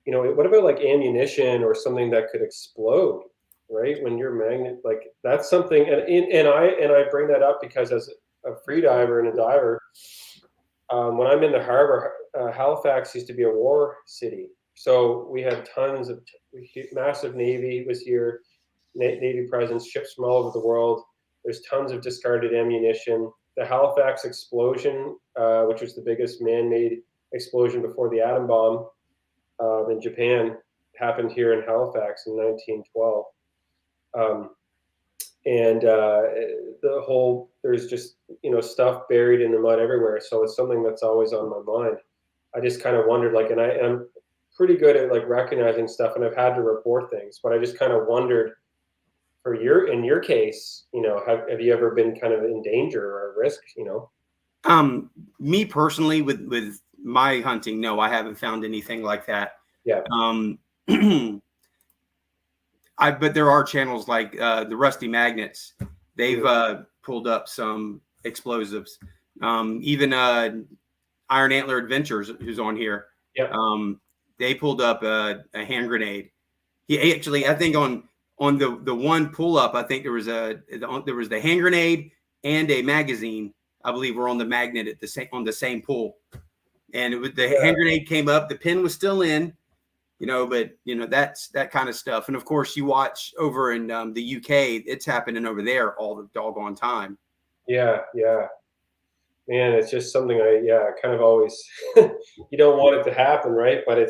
Speaker 2: what about like ammunition or something that could explode, right? When you're magnet, like, that's something, and I bring that up because as a free diver and a diver, when I'm in the harbor, Halifax used to be a war city. So we had tons of massive Navy was here, Navy presence, ships from all over the world. There's tons of discarded ammunition. The Halifax explosion, which was the biggest man-made explosion before the atom bomb in Japan, happened here in Halifax in 1912. There's just, stuff buried in the mud everywhere. So it's something that's always on my mind. I just kind of wondered, like, and I'm pretty good at like recognizing stuff, and I've had to report things, but I just kind of wondered, in your case, have you ever been kind of in danger or at risk,
Speaker 1: Me personally, with my hunting, no, I haven't found anything like that.
Speaker 2: Yeah.
Speaker 1: But there are channels like the Rusty Magnets. They've pulled up some explosives. Even Iron Antler Adventures, who's on here, they pulled up a hand grenade. He actually, I think on the one pull up, I think there was the hand grenade and a magazine, I believe, were on the magnet on the same pull. And the hand grenade came up, the pin was still in, but that's that kind of stuff. And of course, you watch over in the UK, it's happening over there all the doggone time.
Speaker 2: Yeah. Man, it's just something I kind of always, you don't want it to happen, right? But on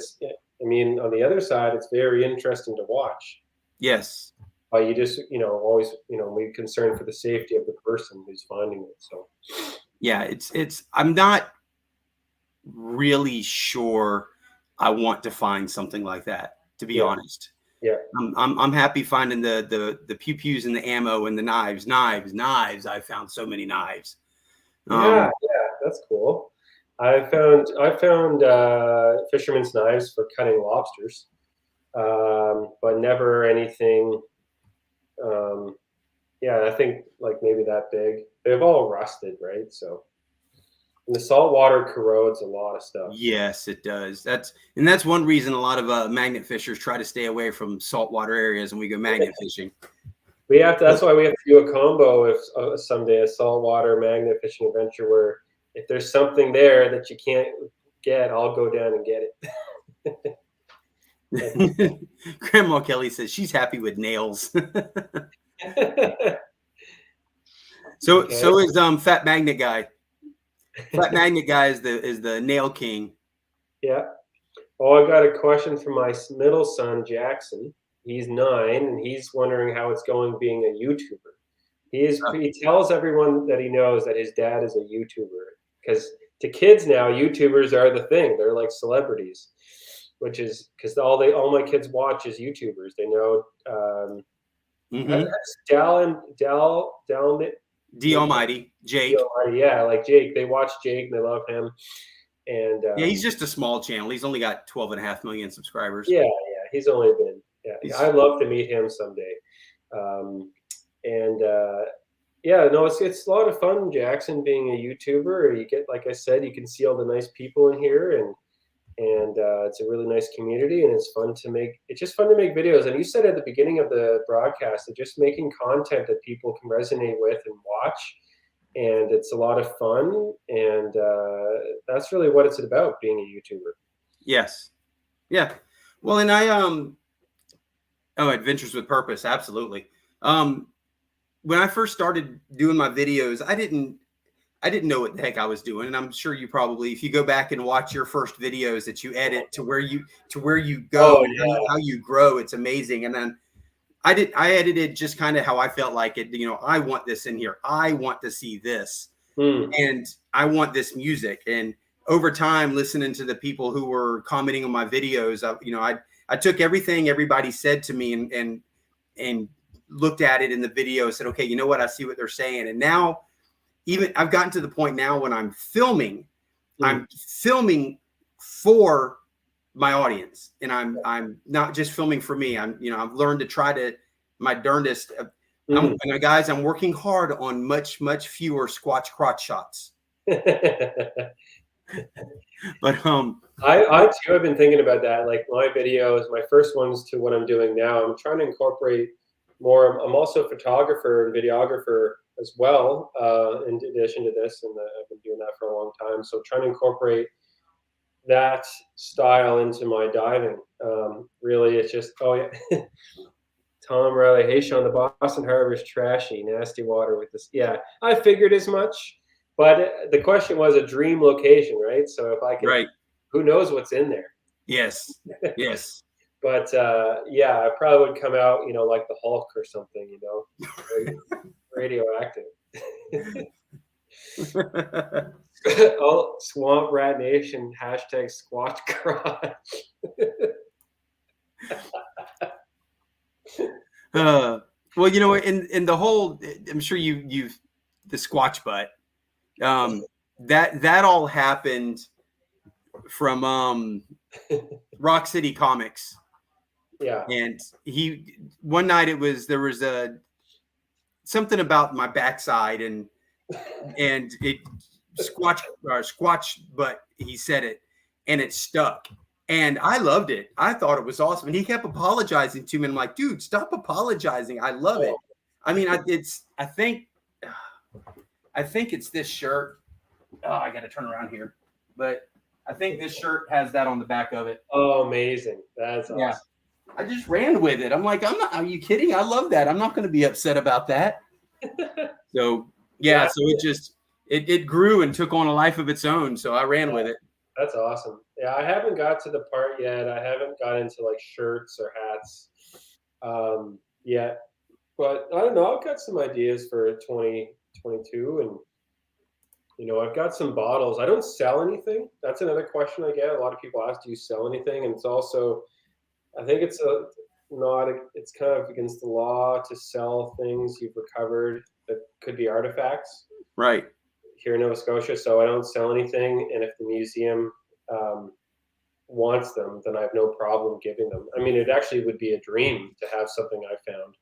Speaker 2: the other side, it's very interesting to watch.
Speaker 1: Yes.
Speaker 2: But you just, always, we're concerned for the safety of the person who's finding it. So.
Speaker 1: Yeah, I'm not really sure I want to find something like that, to be honest.
Speaker 2: Yeah.
Speaker 1: I'm happy finding the pew-pews and the ammo and the knives. I found so many knives.
Speaker 2: Yeah, that's cool. I found fisherman's knives for cutting lobsters, but never anything. I think like maybe that big. They've all rusted, right? So, and the salt water corrodes a lot of stuff.
Speaker 1: Yes, it does. That's one reason a lot of magnet fishers try to stay away from saltwater areas when we go magnet fishing.
Speaker 2: That's why we have to do a combo if someday, a saltwater magnet fishing adventure, where if there's something there that you can't get, I'll go down and get it.
Speaker 1: Grandma Kelly says she's happy with nails. So
Speaker 2: Okay.
Speaker 1: so is Fat Magnet Guy. Fat Magnet Guy is the nail king.
Speaker 2: Yeah. Oh, I got a question from my middle son, Jackson. He's 9, and he's wondering how it's going being a YouTuber. He tells everyone that he knows that his dad is a YouTuber because to kids now, YouTubers are the thing. They're like celebrities, which is because all my kids watch is YouTubers. They know
Speaker 1: Mm-hmm.
Speaker 2: Dal
Speaker 1: D Almighty, Jake.
Speaker 2: yeah, like Jake. They watch Jake and they love him. And
Speaker 1: Yeah, he's just a small channel. He's only got 12.5 million subscribers.
Speaker 2: yeah, he's only been I'd love to meet him someday. And yeah, no, it's a lot of fun, Jackson, being a YouTuber. You get, like I said, you can see all the nice people in here, and it's a really nice community, and it's just fun to make videos. And you said at the beginning of the broadcast that just making content that people can resonate with and watch, and it's a lot of fun, and that's really what it's about, being a YouTuber.
Speaker 1: Yes. Yeah. Well, and Adventures with Purpose, absolutely. When I first started doing my videos, I didn't know what the heck I was doing. And I'm sure you probably, if you go back and watch your first videos that you edit to where you go, how you grow, it's amazing. And then I edited just kind of how I felt like it. I want this in here. I want to see this. And I want this music. And over time, listening to the people who were commenting on my videos, I took everything everybody said to me and looked at it in the video and said, okay, you know what? I see what they're saying. And now even I've gotten to the point now when I'm filming for my audience, and I'm not just filming for me. I've learned to try to my darndest. And guys, I'm working hard on much fewer Squatch crotch shots. But
Speaker 2: I too have been thinking about that. Like my videos, my first ones to what I'm doing now, I'm trying to incorporate more. I'm also a photographer and videographer as well, in addition to this, and I've been doing that for a long time. So trying to incorporate that style into my diving. Really, it's just, oh yeah. Tom Riley, hey Sean, the Boston Harbor is trashy, nasty water with this. Yeah, I figured as much, but the question was a dream location, right? So if I could,
Speaker 1: right,
Speaker 2: who knows what's in there?
Speaker 1: Yes, yes.
Speaker 2: But yeah, I probably would come out, like the Hulk or something, radioactive. Oh, Swamp Rat Nation, hashtag Squatch Garage.
Speaker 1: Well, in the whole, I'm sure you've the Squatch butt. That all happened from Rock City Comics.
Speaker 2: Yeah.
Speaker 1: And one night there was something about my backside and it Squatch butt, he said it, and it stuck. And I loved it. I thought it was awesome. And he kept apologizing to me. And I'm like, dude, stop apologizing. I love it. I mean, I think it's this shirt. Oh, I got to turn around here. But I think this shirt has that on the back of it.
Speaker 2: Oh, amazing. That's awesome.
Speaker 1: Yeah. I just ran with it. I'm like, are you kidding? I love that. I'm not going to be upset about that. So, yeah. So it grew and took on a life of its own. So I ran with it.
Speaker 2: That's awesome. Yeah, I haven't got to the part yet. I haven't got into like shirts or hats yet. But I don't know. I've got some ideas for 2022, and I've got some bottles. I don't sell anything. That's another question I get. A lot of people ask, do you sell anything? And it's also, I think it's it's kind of against the law to sell things you've recovered that could be artifacts.
Speaker 1: Right.
Speaker 2: Here in Nova Scotia, so I don't sell anything, and if the museum wants them, then I have no problem giving them. I mean, it actually would be a dream to have something I found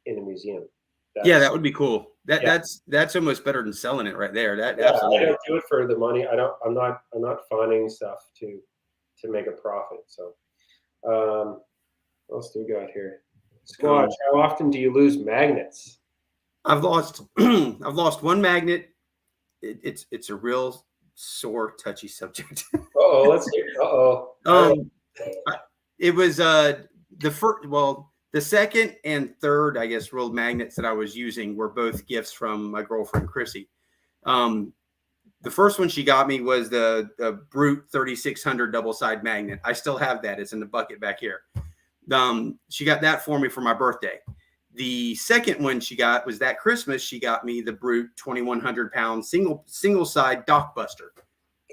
Speaker 2: in a museum.
Speaker 1: That would be cool. That's almost better than selling it right there. That
Speaker 2: absolutely. I don't do it for the money. I'm not finding stuff to make a profit. So, what else do we got here? Squatch, how often do you lose magnets?
Speaker 1: I've lost one magnet. It's a real sore, touchy subject.
Speaker 2: Let's hear.
Speaker 1: It was the first, well, the second and third, I guess, real magnets that I was using were both gifts from my girlfriend Chrissy. The first one she got me was the Brute 3600 double side magnet. I still have that. It's in the bucket back here. She got that for me for my birthday. The second one she got was that Christmas. She got me the Brute 2100 pound single side dock buster,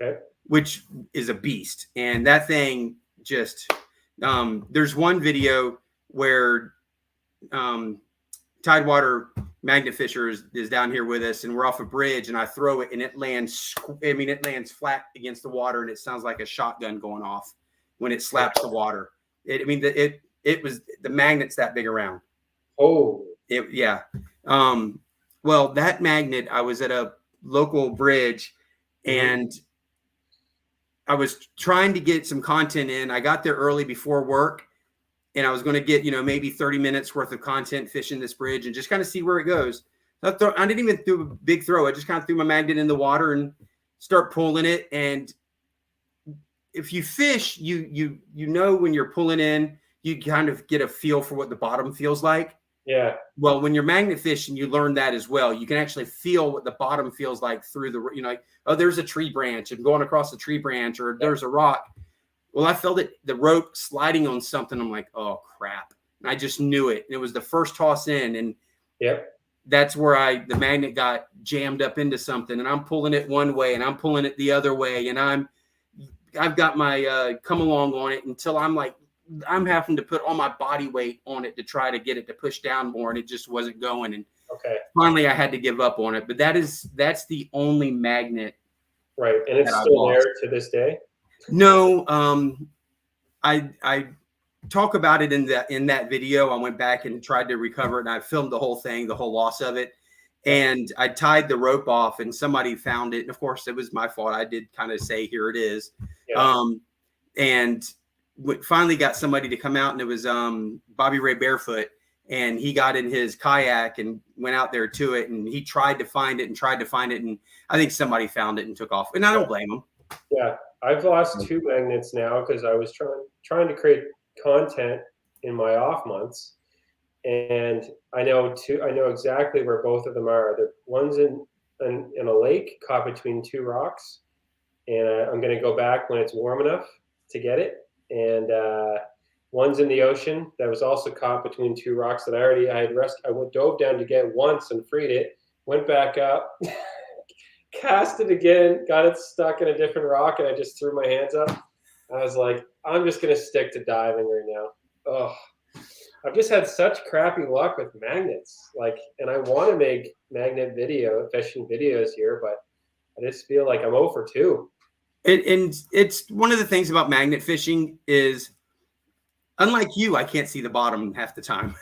Speaker 2: Okay.
Speaker 1: which is a beast. And that thing just, there's one video where Tidewater Magnet Fisher is down here with us, and we're off a bridge, and I throw it, and it lands. I mean, it lands flat against the water, and it sounds like a shotgun going off when it slaps the water. It was the magnet's that big around.
Speaker 2: Oh,
Speaker 1: Yeah. Well, that magnet, I was at a local bridge, and I was trying to get some content in. I got there early before work, and I was going to get, maybe 30 minutes worth of content fishing this bridge and just kind of see where it goes. I didn't even do a big throw. I just kind of threw my magnet in the water and start pulling it. And if you fish, you know when you're pulling in, you kind of get a feel for what the bottom feels like.
Speaker 2: yeah.
Speaker 1: Well, when you're magnet fishing, you learn that as well. You can actually feel what the bottom feels like through the, like, oh, there's a tree branch and going across the tree branch, or there's a rock. Well, I felt the rope sliding on something. I'm like, oh, crap. And I just knew it. And it was the first toss in. And that's where the magnet got jammed up into something. And I'm pulling it one way and I'm pulling it the other way. And I've got my come along on it until I'm having to put all my body weight on it to try to get it to push down more. And it just wasn't going. And finally I had to give up on it. But that's the only magnet.
Speaker 2: Right. And it's still there to this day?
Speaker 1: No, I talk about it in that video. I went back and tried to recover it, and I filmed the whole thing, the whole loss of it. And I tied the rope off, and somebody found it. And of course, it was my fault. I did kind of say, "Here it is." Yeah. And finally got somebody to come out, and it was Bobby Ray Barefoot, and he got in his kayak and went out there to it, and he tried to find it, and I think somebody found it and took off. And I don't blame him.
Speaker 2: Yeah. I've lost 2 magnets now because I was trying to create content in my off months, and I know exactly where both of them are. The one's in a lake caught between 2 rocks, and I'm going to go back when it's warm enough to get it. And one's in the ocean that was also caught between 2 rocks that I dove down to get once and freed it, went back up. Cast it again, got it stuck in a different rock, and I just threw my hands up. I was like, I'm just going to stick to diving right now. Oh, I've just had such crappy luck with magnets. And I want to make magnet fishing videos here, but I just feel like I'm 0 for 2.
Speaker 1: And it's one of the things about magnet fishing is, unlike you, I can't see the bottom half the time.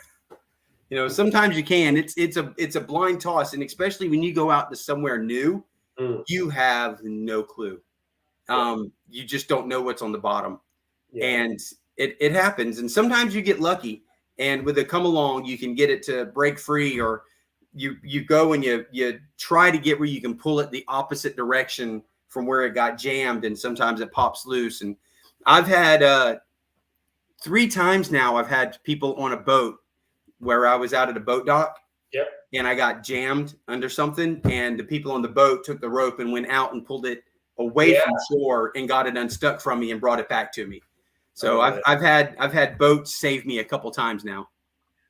Speaker 1: Sometimes you can. It's a blind toss, and especially when you go out to somewhere new, you have no clue. You just don't know what's on the bottom. Yeah. And it happens. And sometimes you get lucky, and with a come along, you can get it to break free, or you go and you try to get where you can pull it the opposite direction from where it got jammed, and sometimes it pops loose. And I've had 3 times now, I've had people on a boat where I was out at a boat dock.
Speaker 2: Yep.
Speaker 1: And I got jammed under something, and the people on the boat took the rope and went out and pulled it away from shore and got it unstuck from me and brought it back to me. So I've had boats save me a couple times now.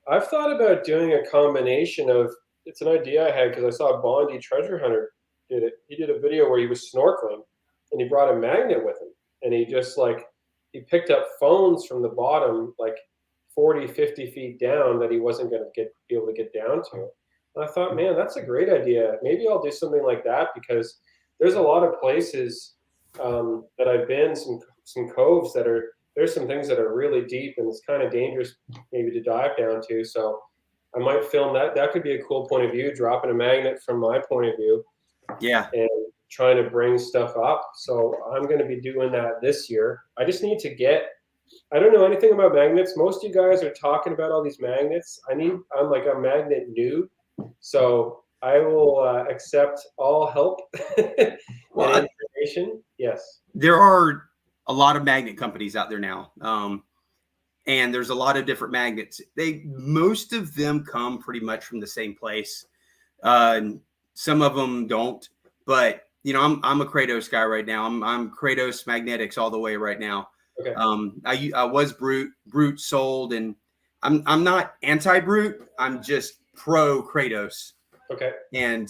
Speaker 2: I've thought about doing a combination of, it's an idea I had because I saw Bondi Treasure Hunter did it. He did a video where he was snorkeling, and he brought a magnet with him, and he just he picked up phones from the bottom 40, 50 feet down that he wasn't going to be able to get down to. And I thought, man, that's a great idea. Maybe I'll do something like that, because there's a lot of places that I've been, some coves there's some things that are really deep, and it's kind of dangerous maybe to dive down to. So I might film that. That could be a cool point of view, dropping a magnet from my point of view.
Speaker 1: Yeah.
Speaker 2: And trying to bring stuff up. So I'm going to be doing that this year. I just need to I don't know anything about magnets. Most of you guys are talking about all these magnets. I'm a magnet noob. So I will accept all help and information. Yes.
Speaker 1: There are a lot of magnet companies out there now. and there's a lot of different magnets. Most of them come pretty much from the same place. Some of them don't, but you know, I'm a Kratos guy right now. I'm Kratos Magnetics all the way right now.
Speaker 2: Okay.
Speaker 1: I was Brute sold, and I'm not anti-Brute. I'm just pro Kratos.
Speaker 2: Okay.
Speaker 1: And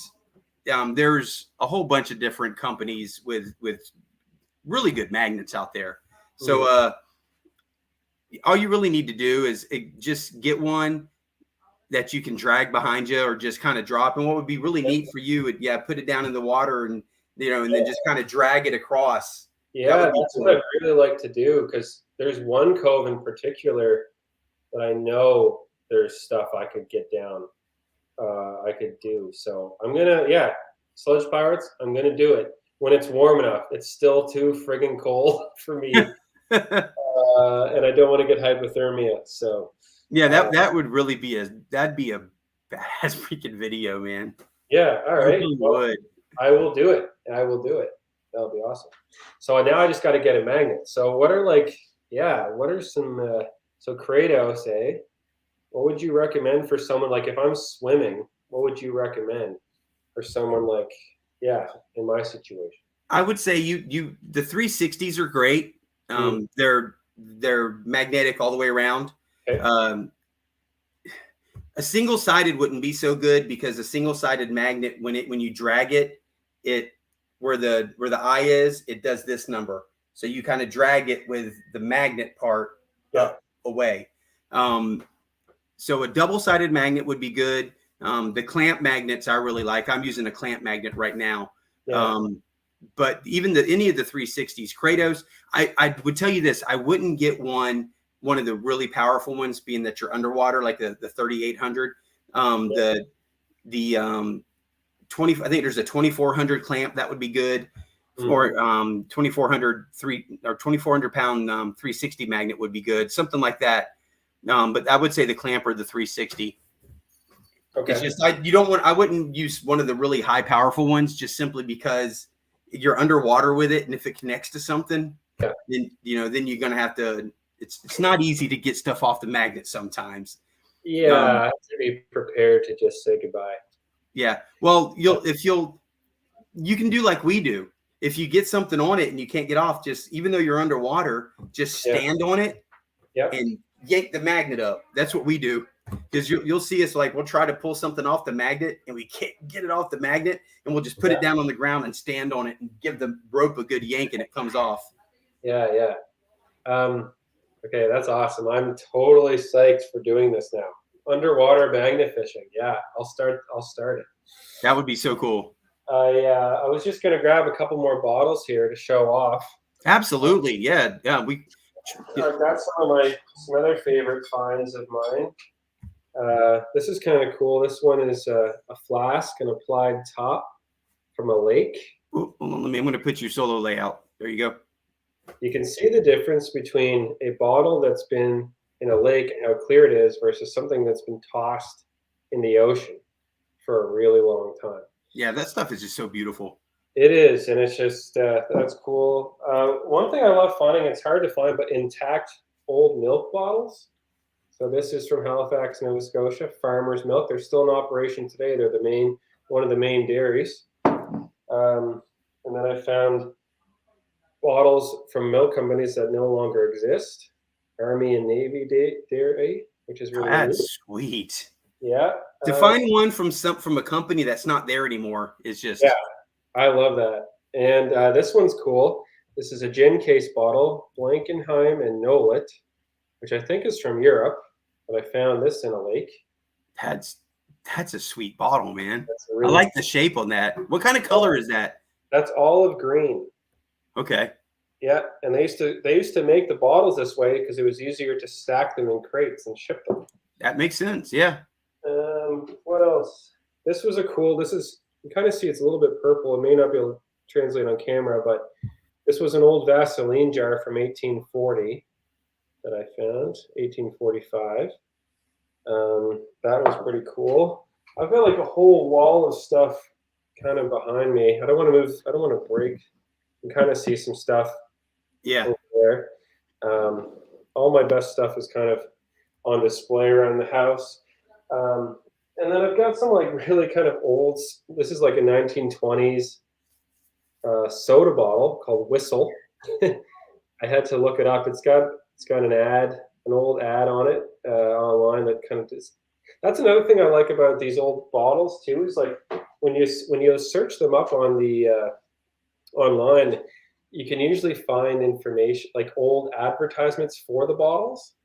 Speaker 1: there's a whole bunch of different companies with really good magnets out there. So all you really need to do is just get one that you can drag behind you or just kind of drop. And what would be really neat for you would, put it down in the water and, you know, and then just kind of drag it across.
Speaker 2: Yeah, that's what I'd really like to do, because there's one cove in particular that I know there's stuff I could get down. I could do. So I'm gonna, Sludge Pirates, I'm gonna do it when it's warm enough. It's still too friggin' cold for me, and I don't want to get hypothermia. So
Speaker 1: yeah, that would really be that'd be a badass freaking video, man.
Speaker 2: Yeah, all right.
Speaker 1: Really would.
Speaker 2: I will do it. I will do it. That'll be awesome. So now I just got to get a magnet. So what are some so Kratos, what would you recommend for someone, like if I'm swimming, what would you recommend for someone like, in my situation?
Speaker 1: I would say the 360s are great. They're magnetic all the way around.
Speaker 2: Okay.
Speaker 1: A single-sided wouldn't be so good, because a single-sided magnet, when you drag it where the eye is, it does this number. So you kind of drag it with the magnet part away. So a double-sided magnet would be good. The clamp magnets I really like. I'm using a clamp magnet right now. Yeah. But even any of the 360s, Kratos, I would tell you this: I wouldn't get one of the really powerful ones, being that you're underwater, like the 3800. The 20, I think there's a 2400 clamp that would be good, or 2400 pound 360 magnet would be good, something like that. But I would say the clamp or the 360. Okay. It's just I wouldn't use one of the really high powerful ones, just simply because you're underwater with it, and if it connects to something, then you're gonna have to. It's not easy to get stuff off the magnet sometimes.
Speaker 2: Yeah, to be prepared to just say goodbye.
Speaker 1: Yeah. Well, you can do like we do. If you get something on it and you can't get off, just, even though you're underwater, just stand on it and yank the magnet up. That's what we do. Because you'll see us, like, we'll try to pull something off the magnet and we can't get it off the magnet, and we'll just put it down on the ground and stand on it and give the rope a good yank, and it comes off.
Speaker 2: Yeah. Okay, that's awesome. I'm totally psyched for doing this now. Underwater magnet fishing. Yeah, I'll start it.
Speaker 1: That would be so cool.
Speaker 2: I was just gonna grab a couple more bottles here to show off.
Speaker 1: Absolutely, yeah.
Speaker 2: I've got some other favorite finds of mine. This is kind of cool. This one is a flask, an applied top from a lake.
Speaker 1: Ooh, hold on, I'm going to put your solo layout. There you go.
Speaker 2: You can see the difference between a bottle that's been in a lake and how clear it is versus something that's been tossed in the ocean for a really long time.
Speaker 1: Yeah, that stuff is just so beautiful.
Speaker 2: It is, and it's just that's cool. One thing I love finding, it's hard to find, but intact old milk bottles. So this is from Halifax, Nova Scotia, Farmers Milk. They're still in operation today. They're one of the main dairies. And then I found bottles from milk companies that no longer exist. Army and Navy dairy, which is really neat.
Speaker 1: Sweet.
Speaker 2: Yeah.
Speaker 1: To find one from a company that's not there anymore is just.
Speaker 2: Yeah, I love that. And this one's cool. This is a gin case bottle, Blankenheim and Nolet, which I think is from Europe, but I found this in a lake.
Speaker 1: That's a sweet bottle, man. I like the shape on that. What kind of color is that?
Speaker 2: That's olive green. Okay. Yeah, and they used to make the bottles this way because it was easier to stack them in crates and ship them.
Speaker 1: That makes sense. Yeah.
Speaker 2: What else? This was you kind of see it's a little bit purple. It may not be able to translate on camera, but this was an old Vaseline jar from 1840 that I found, 1845. That was pretty cool. I've got like a whole wall of stuff kind of behind me. I don't want to move. I don't want to break. You can kind of see some stuff.
Speaker 1: Yeah.
Speaker 2: Over there. all my best stuff is kind of on display around the house. And then I've got some like really kind of old. This is like a 1920s soda bottle called Whistle. I had to look it up. It's got an old ad on it online that kind of just. That's another thing I like about these old bottles too. Is like when you search them up on the online, you can usually find information like old advertisements for the bottles,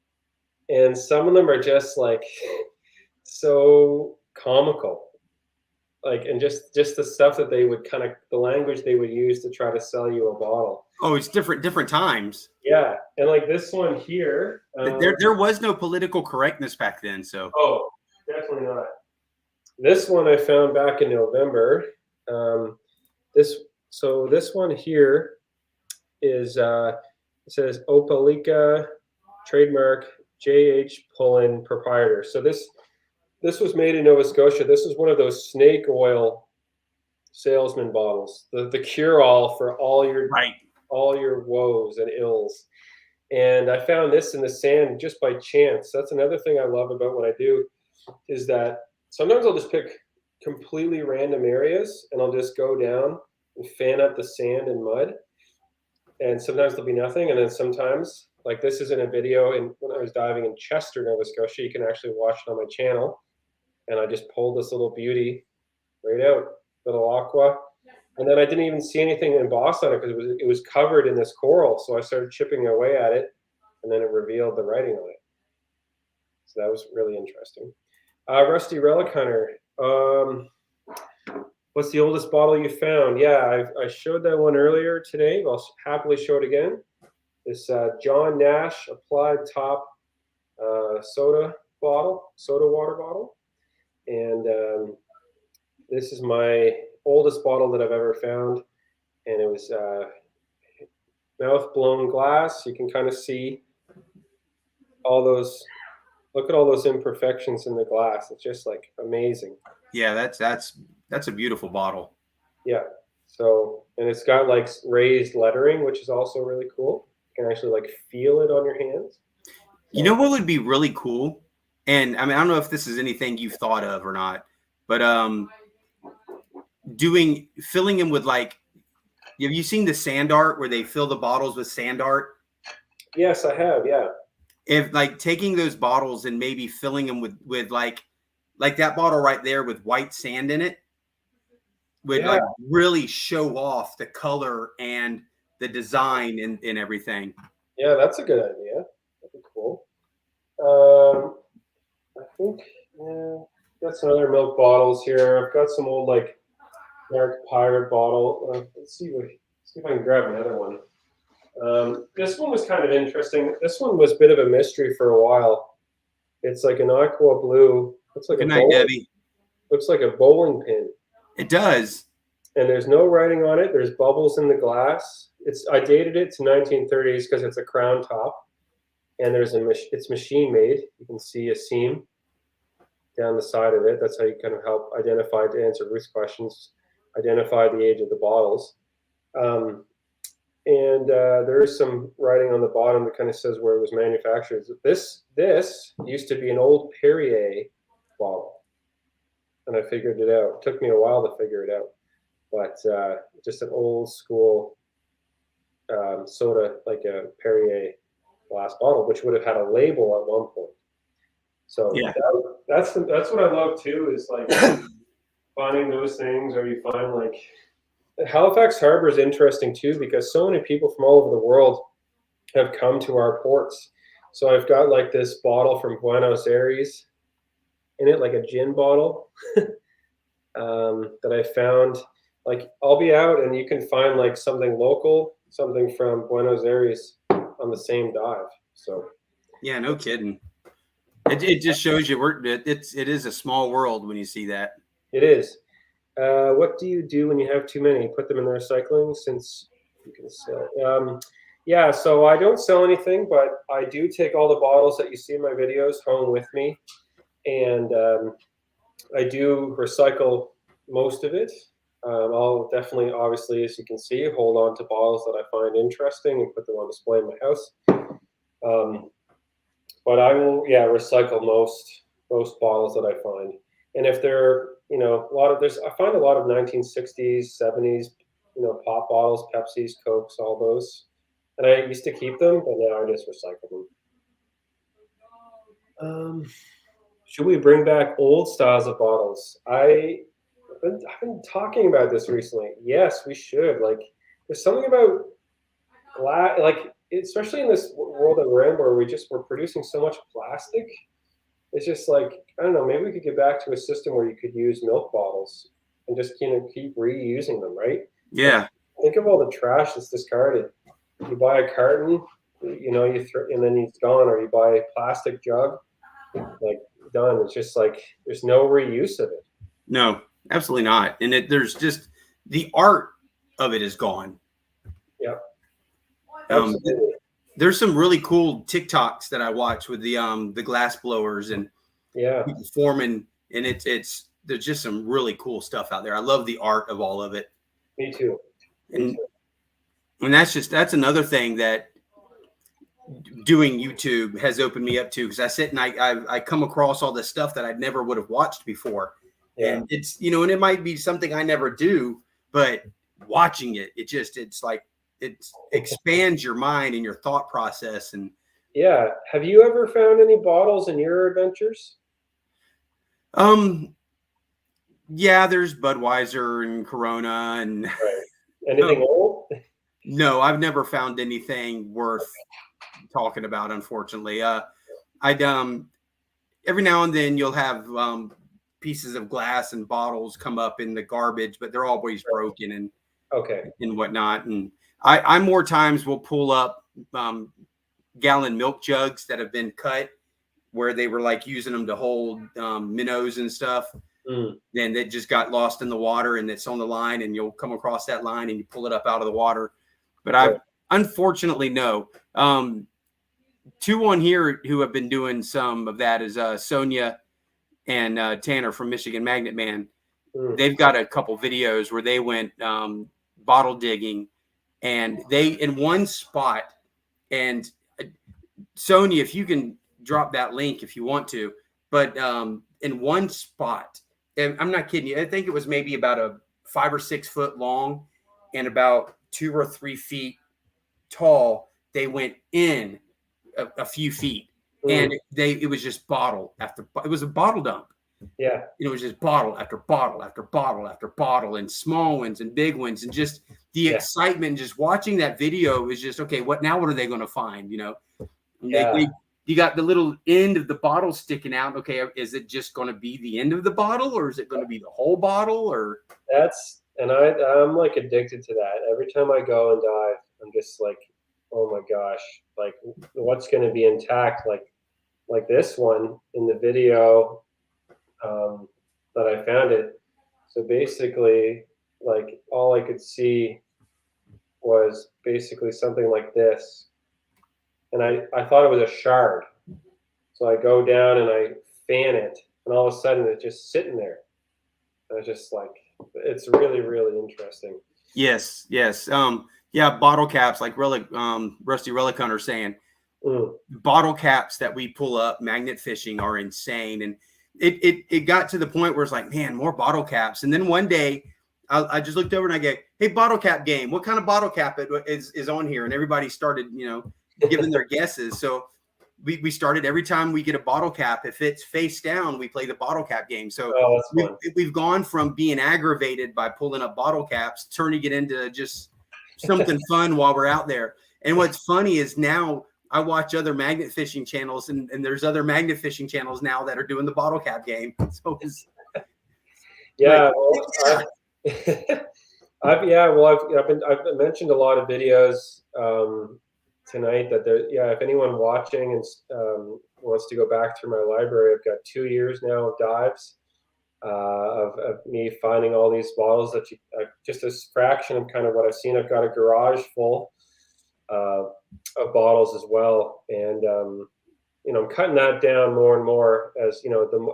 Speaker 2: and some of them are just like so comical, like, and just the stuff that they would kind of the language they would use to try to sell you a bottle.
Speaker 1: Oh, it's different times.
Speaker 2: Yeah, and like this one here,
Speaker 1: There was no political correctness back then, so.
Speaker 2: oh, definitely not. This one I found back in November. This one here is it says Opelika trademark J.H. Pullen proprietor. So this was made in Nova Scotia. This is one of those snake oil salesman bottles, the cure-all for all your woes and ills. And I found this in the sand just by chance. That's another thing I love about what I do, is that sometimes I'll just pick completely random areas and I'll just go down and fan up the sand and mud. And sometimes there'll be nothing. And then sometimes, like this is in a video when I was diving in Chester, Nova Scotia. You can actually watch it on my channel. And I just pulled this little beauty right out, little aqua. And then I didn't even see anything embossed on it because it was covered in this coral. So I started chipping away at it, and then it revealed the writing on it. So that was really interesting. Rusty Relic Hunter. What's the oldest bottle you found? Yeah, I showed that one earlier today. I'll happily show it again. This John Nash Applied Top soda water bottle. And this is my oldest bottle that I've ever found. And it was mouth blown glass. You can kind of see all those, look at all those imperfections in the glass. It's just like amazing.
Speaker 1: Yeah, that's a beautiful bottle.
Speaker 2: Yeah. So, and it's got like raised lettering, which is also really cool. You can actually like feel it on your hands.
Speaker 1: You know what would be really cool? And I mean, I don't know if this is anything you've thought of or not, but filling them with like, have you seen the sand art where they fill the bottles with sand art?
Speaker 2: Yes, I have. Yeah.
Speaker 1: If like taking those bottles and maybe filling them with like that bottle right there with white sand in it would like really show off the color and the design and everything.
Speaker 2: Yeah, that's a good idea. That'd be cool. I think got some other milk bottles here. I've got some old like dark pirate bottle. Let's see if I can grab another one. This one was kind of interesting. This one was a bit of a mystery for a while. It's like an aqua blue. Looks like
Speaker 1: Good night, Debbie.
Speaker 2: Looks like a bowling pin.
Speaker 1: It does.
Speaker 2: And there's no writing on it. There's bubbles in the glass. I dated it to 1930s because it's a crown top. And it's machine made. You can see a seam down the side of it. That's how you kind of help identify, to answer Ruth's questions, identify the age of the bottles. And there is some writing on the bottom that kind of says where it was manufactured. This used to be an old Perrier bottle. And I figured it out. It took me a while to figure it out. But just an old school soda, like a Perrier glass bottle, which would have had a label at one point. So yeah, that's what I love too, is like finding those things, or you find like Halifax Harbor is interesting too, because so many people from all over the world have come to our ports. So I've got like this bottle from Buenos Aires in it, like a gin bottle that I found. Like I'll be out and you can find like something local, something from Buenos Aires on the same dive. So
Speaker 1: yeah, no kidding. It just shows you it is a small world when you see that.
Speaker 2: It is. What do you do when you have too many? Put them in the recycling, since you can sell. Yeah, so I don't sell anything, but I do take all the bottles that you see in my videos home with me, and I do recycle most of it. I'll definitely, obviously, as you can see, hold on to bottles that I find interesting and put them on display in my house. but I will, yeah, recycle most bottles that I find. And if they're, a lot of I find a lot of 1960s, 70s, pop bottles, Pepsis, Cokes, all those. And I used to keep them, but now I just recycle them. Should we bring back old styles of bottles? I've been talking about this recently. Yes, we should. Like, there's something about glass, like especially in this world that we're in, where we're producing so much plastic. It's just like, I don't know. Maybe we could get back to a system where you could use milk bottles and just keep reusing them, right? Like,
Speaker 1: Yeah.
Speaker 2: think of all the trash that's discarded. You buy a carton, you throw, and then it's gone, or you buy a plastic jug, like done. It's just like there's no reuse of it.
Speaker 1: No, absolutely not. And there's just the art of it is gone.
Speaker 2: Yeah.
Speaker 1: There's some really cool TikToks that I watch with the glass blowers and people forming, and there's just some really cool stuff out there. I love the art of all of it.
Speaker 2: Me too.
Speaker 1: And that's another thing that doing YouTube has opened me up to, because I sit and I come across all this stuff that I never would have watched before. Yeah. And it's, and it might be something I never do, but watching it's like, it expands your mind and your thought process. And
Speaker 2: yeah. Have you ever found any bottles in your adventures?
Speaker 1: Yeah, there's Budweiser and Corona and
Speaker 2: right. Anything old?
Speaker 1: No, I've never found anything worth talking about, unfortunately. I'd every now and then you'll have pieces of glass and bottles come up in the garbage, but they're always broken and and whatnot. And I more times will pull up gallon milk jugs that have been cut where they were like using them to hold minnows and stuff. Then it just got lost in the water and it's on the line, and you'll come across that line and you pull it up out of the water. But I unfortunately no. Two on here who have been doing some of that is Sonia and Tanner from Michigan Magnet Man. They've got a couple videos where they went bottle digging, and they in one spot. And Sonia, if you can drop that link if you want to, but in one spot, and I'm not kidding you, I think it was maybe about a 5 or 6 foot long and about 2 or 3 feet tall. They went in a few feet, and it was just bottle after it was a bottle dump.
Speaker 2: Yeah,
Speaker 1: it was just bottle after bottle after bottle after bottle, and small ones and big ones, and just the excitement. Just watching that video is just okay. What are they going to find? You got the little end of the bottle sticking out. Okay, is it just going to be the end of the bottle, or is it going to be the whole bottle? Or
Speaker 2: I'm like addicted to that. Every time I go and dive, I'm just like, oh my gosh, like what's going to be intact? Like this one in the video that I found it. So basically, like all I could see was basically something like this. And I thought it was a shard. So I go down and I fan it, and all of a sudden it's just sitting there. I was just like, it's really, really interesting.
Speaker 1: Yes. Yeah, bottle caps, like Rusty Relic Hunter saying, bottle caps that we pull up magnet fishing are insane. And it got to the point where it's like, man, more bottle caps. And then one day I just looked over and I go, hey, bottle cap game, what kind of bottle cap is on here? And everybody started, giving their guesses. So we started, every time we get a bottle cap, if it's face down, we play the bottle cap game. So we've gone from being aggravated by pulling up bottle caps, turning it into just something fun while we're out there. And what's funny is now I watch other magnet fishing channels, and there's other magnet fishing channels now that are doing the bottle cap game. So it's
Speaker 2: I've mentioned a lot of videos tonight that if anyone watching and wants to go back through my library, I've got 2 years now of dives of me finding all these bottles that just a fraction of kind of what I've seen. I've got a garage full of bottles as well, and I'm cutting that down more and more as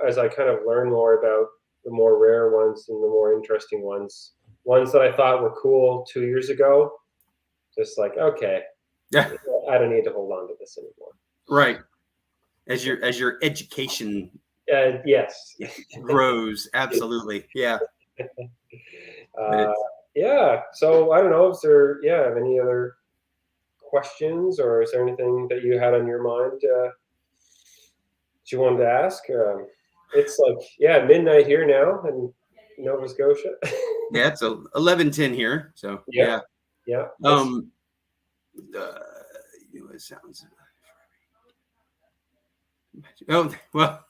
Speaker 2: as I kind of learn more about the more rare ones and the more interesting ones that I thought were cool 2 years ago. Just like, okay, I don't need to hold on to this anymore.
Speaker 1: Right. as your education
Speaker 2: Yes.
Speaker 1: grows. Absolutely. Yeah. But
Speaker 2: Uh, yeah. So I don't know. Is there any other questions, or is there anything that you had on your mind that you wanted to ask? It's like midnight here now in Nova Scotia.
Speaker 1: yeah, it's 11:10 here. So
Speaker 2: Yeah.
Speaker 1: yeah.
Speaker 2: Yeah.
Speaker 1: Um it sounds oh well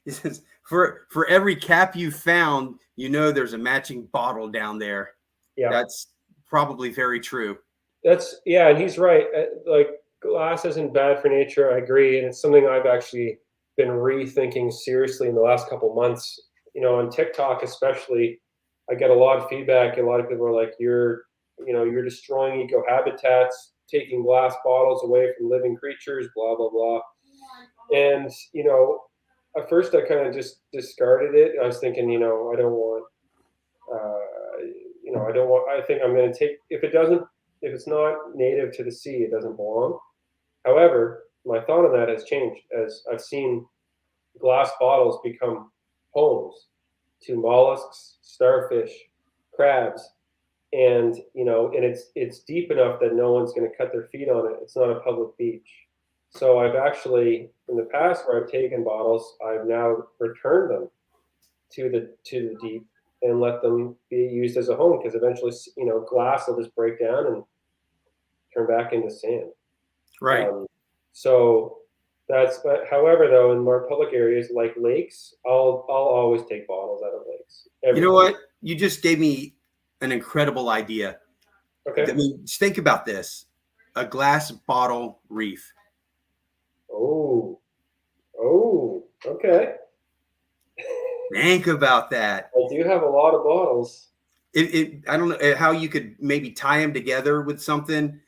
Speaker 1: he says for every cap you found, there's a matching bottle down there.
Speaker 2: Yeah.
Speaker 1: That's probably very true.
Speaker 2: And he's right. Like glass isn't bad for nature. I agree, and it's something I've actually been rethinking seriously in the last couple months. On TikTok especially, I get a lot of feedback. A lot of people are like, you're destroying eco habitats, taking glass bottles away from living creatures, blah blah blah. And at first I kind of just discarded it. I was thinking, I don't want I don't want. I think I'm going to take if it's not native to the sea, it doesn't belong. However, my thought on that has changed as I've seen glass bottles become homes to mollusks, starfish, crabs, and it's deep enough that no one's going to cut their feet on it. It's not a public beach. So I've actually, in the past, where I've taken bottles, I've now returned them to the deep and let them be used as a home, because eventually, glass will just break down and turn back into sand.
Speaker 1: Right.
Speaker 2: So that's. But however, though, in more public areas like lakes, I'll always take bottles out of lakes.
Speaker 1: You know what? You just gave me an incredible idea.
Speaker 2: Okay.
Speaker 1: I mean, just think about this: a glass bottle reef.
Speaker 2: Oh. Okay.
Speaker 1: Think about that.
Speaker 2: I do have a lot of bottles.
Speaker 1: I don't know how you could maybe tie them together with something.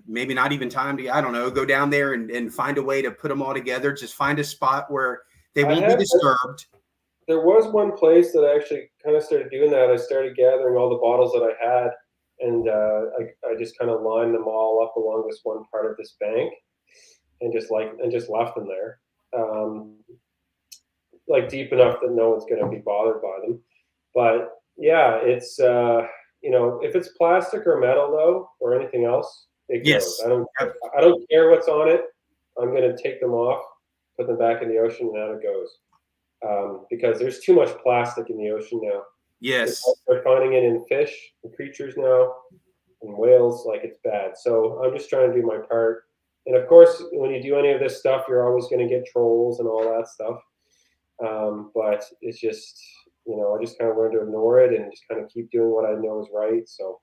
Speaker 1: Maybe not even tie them together. I don't know. Go down there and find a way to put them all together. Just find a spot where they won't be disturbed.
Speaker 2: There was one place that I actually kind of started doing that. I started gathering all the bottles that I had, and I just kind of lined them all up along this one part of this bank, and just left them there. Like deep enough that no one's going to be bothered by them. But yeah, it's if it's plastic or metal though, or anything else, it goes. I don't care what's on it. I'm going to take them off, put them back in the ocean, and out it goes. Because there's too much plastic in the ocean now.
Speaker 1: Yes,
Speaker 2: they're finding it in fish and creatures now, and whales. Like, it's bad. So I'm just trying to do my part. And of course, when you do any of this stuff, you're always going to get trolls and all that stuff. But it's just, I just kind of learned to ignore it and just kind of keep doing what I know is right. So,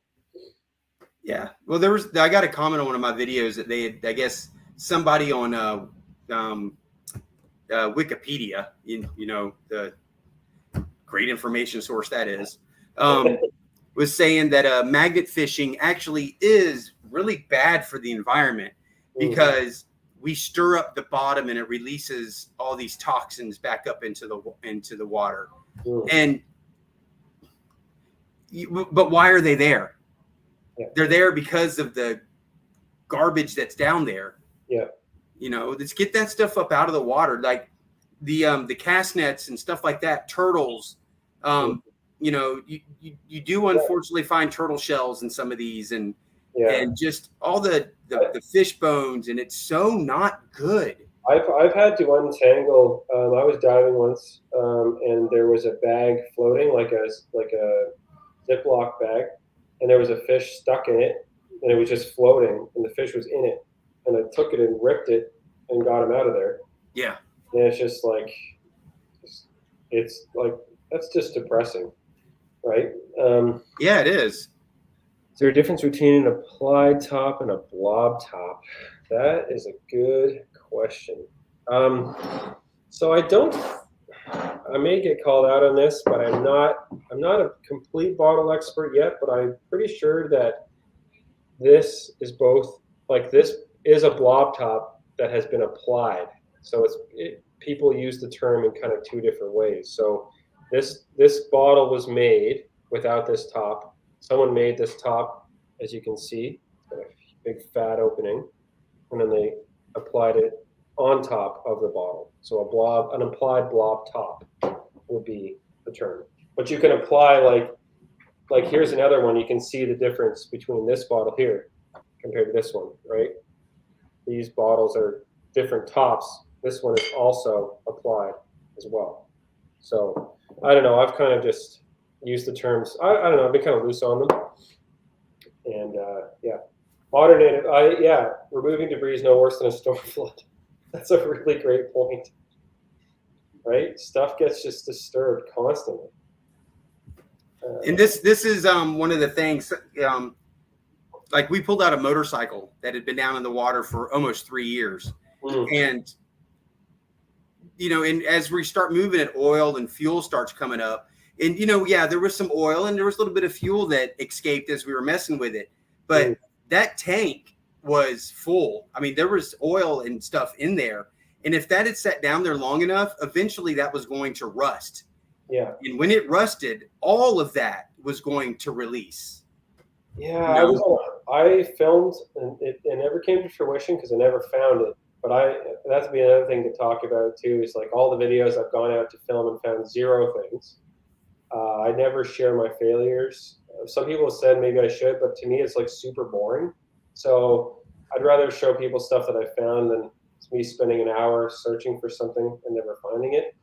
Speaker 1: yeah. Well, I got a comment on one of my videos that I guess somebody on Wikipedia, the great information source that is, was saying that magnet fishing actually is really bad for the environment because we stir up the bottom and it releases all these toxins back up into the water. And but why are they there?
Speaker 2: Yeah.
Speaker 1: They're there because of the garbage that's down there.
Speaker 2: Yeah.
Speaker 1: Let's get that stuff up out of the water, like the cast nets and stuff like that, turtles. You do unfortunately find turtle shells in some of these, and just all the fish bones, and it's so not good.
Speaker 2: I've had to untangle. I was diving once, and there was a bag floating, like a Ziploc bag, and there was a fish stuck in it, and it was just floating, and the fish was in it, and I took it and ripped it and got him out of there.
Speaker 1: Yeah,
Speaker 2: and it's just like, that's just depressing, right?
Speaker 1: Yeah, it is.
Speaker 2: Is there a difference between an applied top and a blob top? That is a good question. So I may get called out on this, but I'm not a complete bottle expert yet, but I'm pretty sure that this is both, like, this is a blob top that has been applied. So people use the term in kind of two different ways. So this bottle was made without this top. Someone made this top, as you can see, got a big fat opening. and then they applied it on top of the bottle. So an applied blob top would be the term. But you can apply like here's another one. You can see the difference between this bottle here compared to this one, right? These bottles are different tops. This one is also applied as well. So I don't know. I've kind of just used the terms. I don't know. I've been kind of loose on them. And yeah, modern native. Removing debris is no worse than a storm flood. That's a really great point. Right? Stuff gets just disturbed constantly.
Speaker 1: And this is one of the things. Like we pulled out a motorcycle that had been down in the water for almost 3 years, and and as we start moving it, oil and fuel starts coming up, and there was some oil and there was a little bit of fuel that escaped as we were messing with it, but that tank was full. I mean, there was oil and stuff in there, and if that had sat down there long enough, eventually that was going to rust.
Speaker 2: Yeah,
Speaker 1: and when it rusted, all of that was going to release.
Speaker 2: Yeah, I filmed, and it never came to fruition because I never found it. But that'd be another thing to talk about too. Is like all the videos I've gone out to film and found zero things. I never share my failures. Some people said maybe I should, but to me it's like super boring. So I'd rather show people stuff that I found than me spending an hour searching for something and never finding it.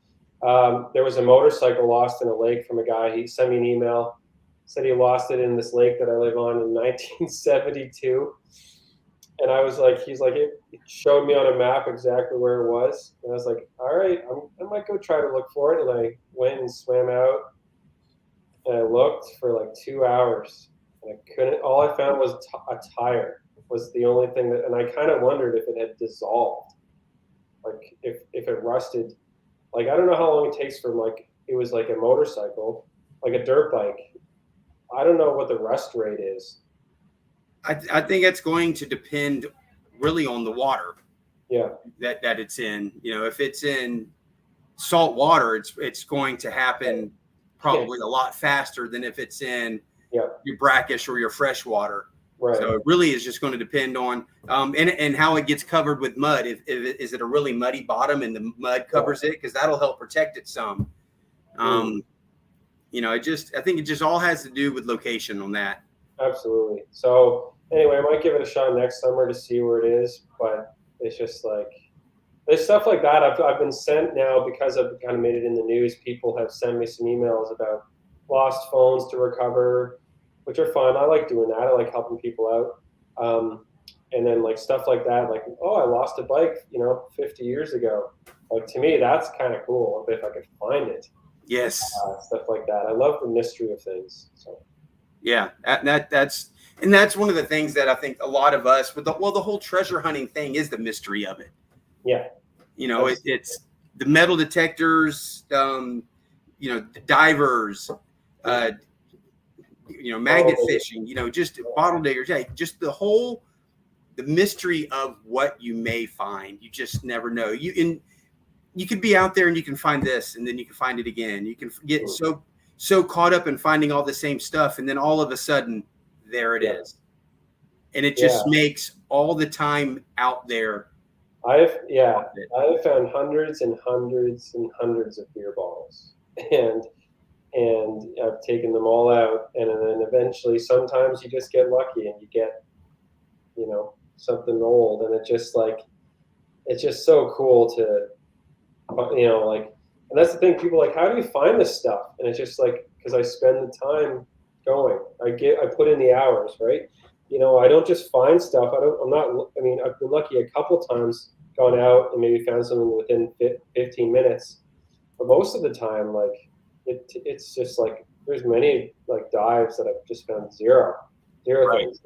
Speaker 2: There was a motorcycle lost in a lake from a guy. He sent me an email. Said he lost it in this lake that I live on in 1972. And I was like, he's like, it showed me on a map exactly where it was. And I was like, all right, I might go try to look for it. And I went and swam out and I looked for like 2 hours and I couldn't, all I found was a tire was the only thing that, and I kind of wondered if it had dissolved. Like if it rusted, like, I don't know how long it takes from like, it was like a motorcycle, like a dirt bike. I don't know what the rust rate is.
Speaker 1: I think it's going to depend really on the water.
Speaker 2: Yeah.
Speaker 1: That it's in. If it's in salt water, it's going to happen probably a lot faster than if it's in your brackish or your fresh water.
Speaker 2: Right.
Speaker 1: So it really is just going to depend on and how it gets covered with mud. Is it a really muddy bottom and the mud covers it? Because that'll help protect it some. I think it just all has to do with location on that.
Speaker 2: Absolutely. So anyway, I might give it a shot next summer to see where it is, but it's just like, there's stuff like that. I've been sent now because I've kind of made it in the news. People have sent me some emails about lost phones to recover, which are fun. I like doing that. I like helping people out. And then like stuff like that, like, oh, I lost a bike, 50 years ago. Like to me, that's kind of cool if I could find it.
Speaker 1: Yes.
Speaker 2: Stuff like that. I love the mystery of things. So.
Speaker 1: Yeah, that's one of the things that I think a lot of us with the whole treasure hunting thing is the mystery of it.
Speaker 2: Yeah.
Speaker 1: It's the metal detectors, the divers, magnet fishing, just bottle diggers. Yeah, just the mystery of what you may find. You just never know. You could be out there and you can find this and then you can find it again. You can get so caught up in finding all the same stuff. And then all of a sudden there it is. And it just makes all the time out there.
Speaker 2: I've found hundreds and hundreds and hundreds of beer bottles and I've taken them all out. And then eventually sometimes you just get lucky and you get, something old. And it's just so cool to, and that's the thing. People are like, how do you find this stuff? And it's just like, because I spend the time going. I put in the hours, right? I don't just find stuff. I've been lucky a couple of times, gone out and maybe found something within 15 minutes. But most of the time, like it's just like there's many like dives that I've just found zero things.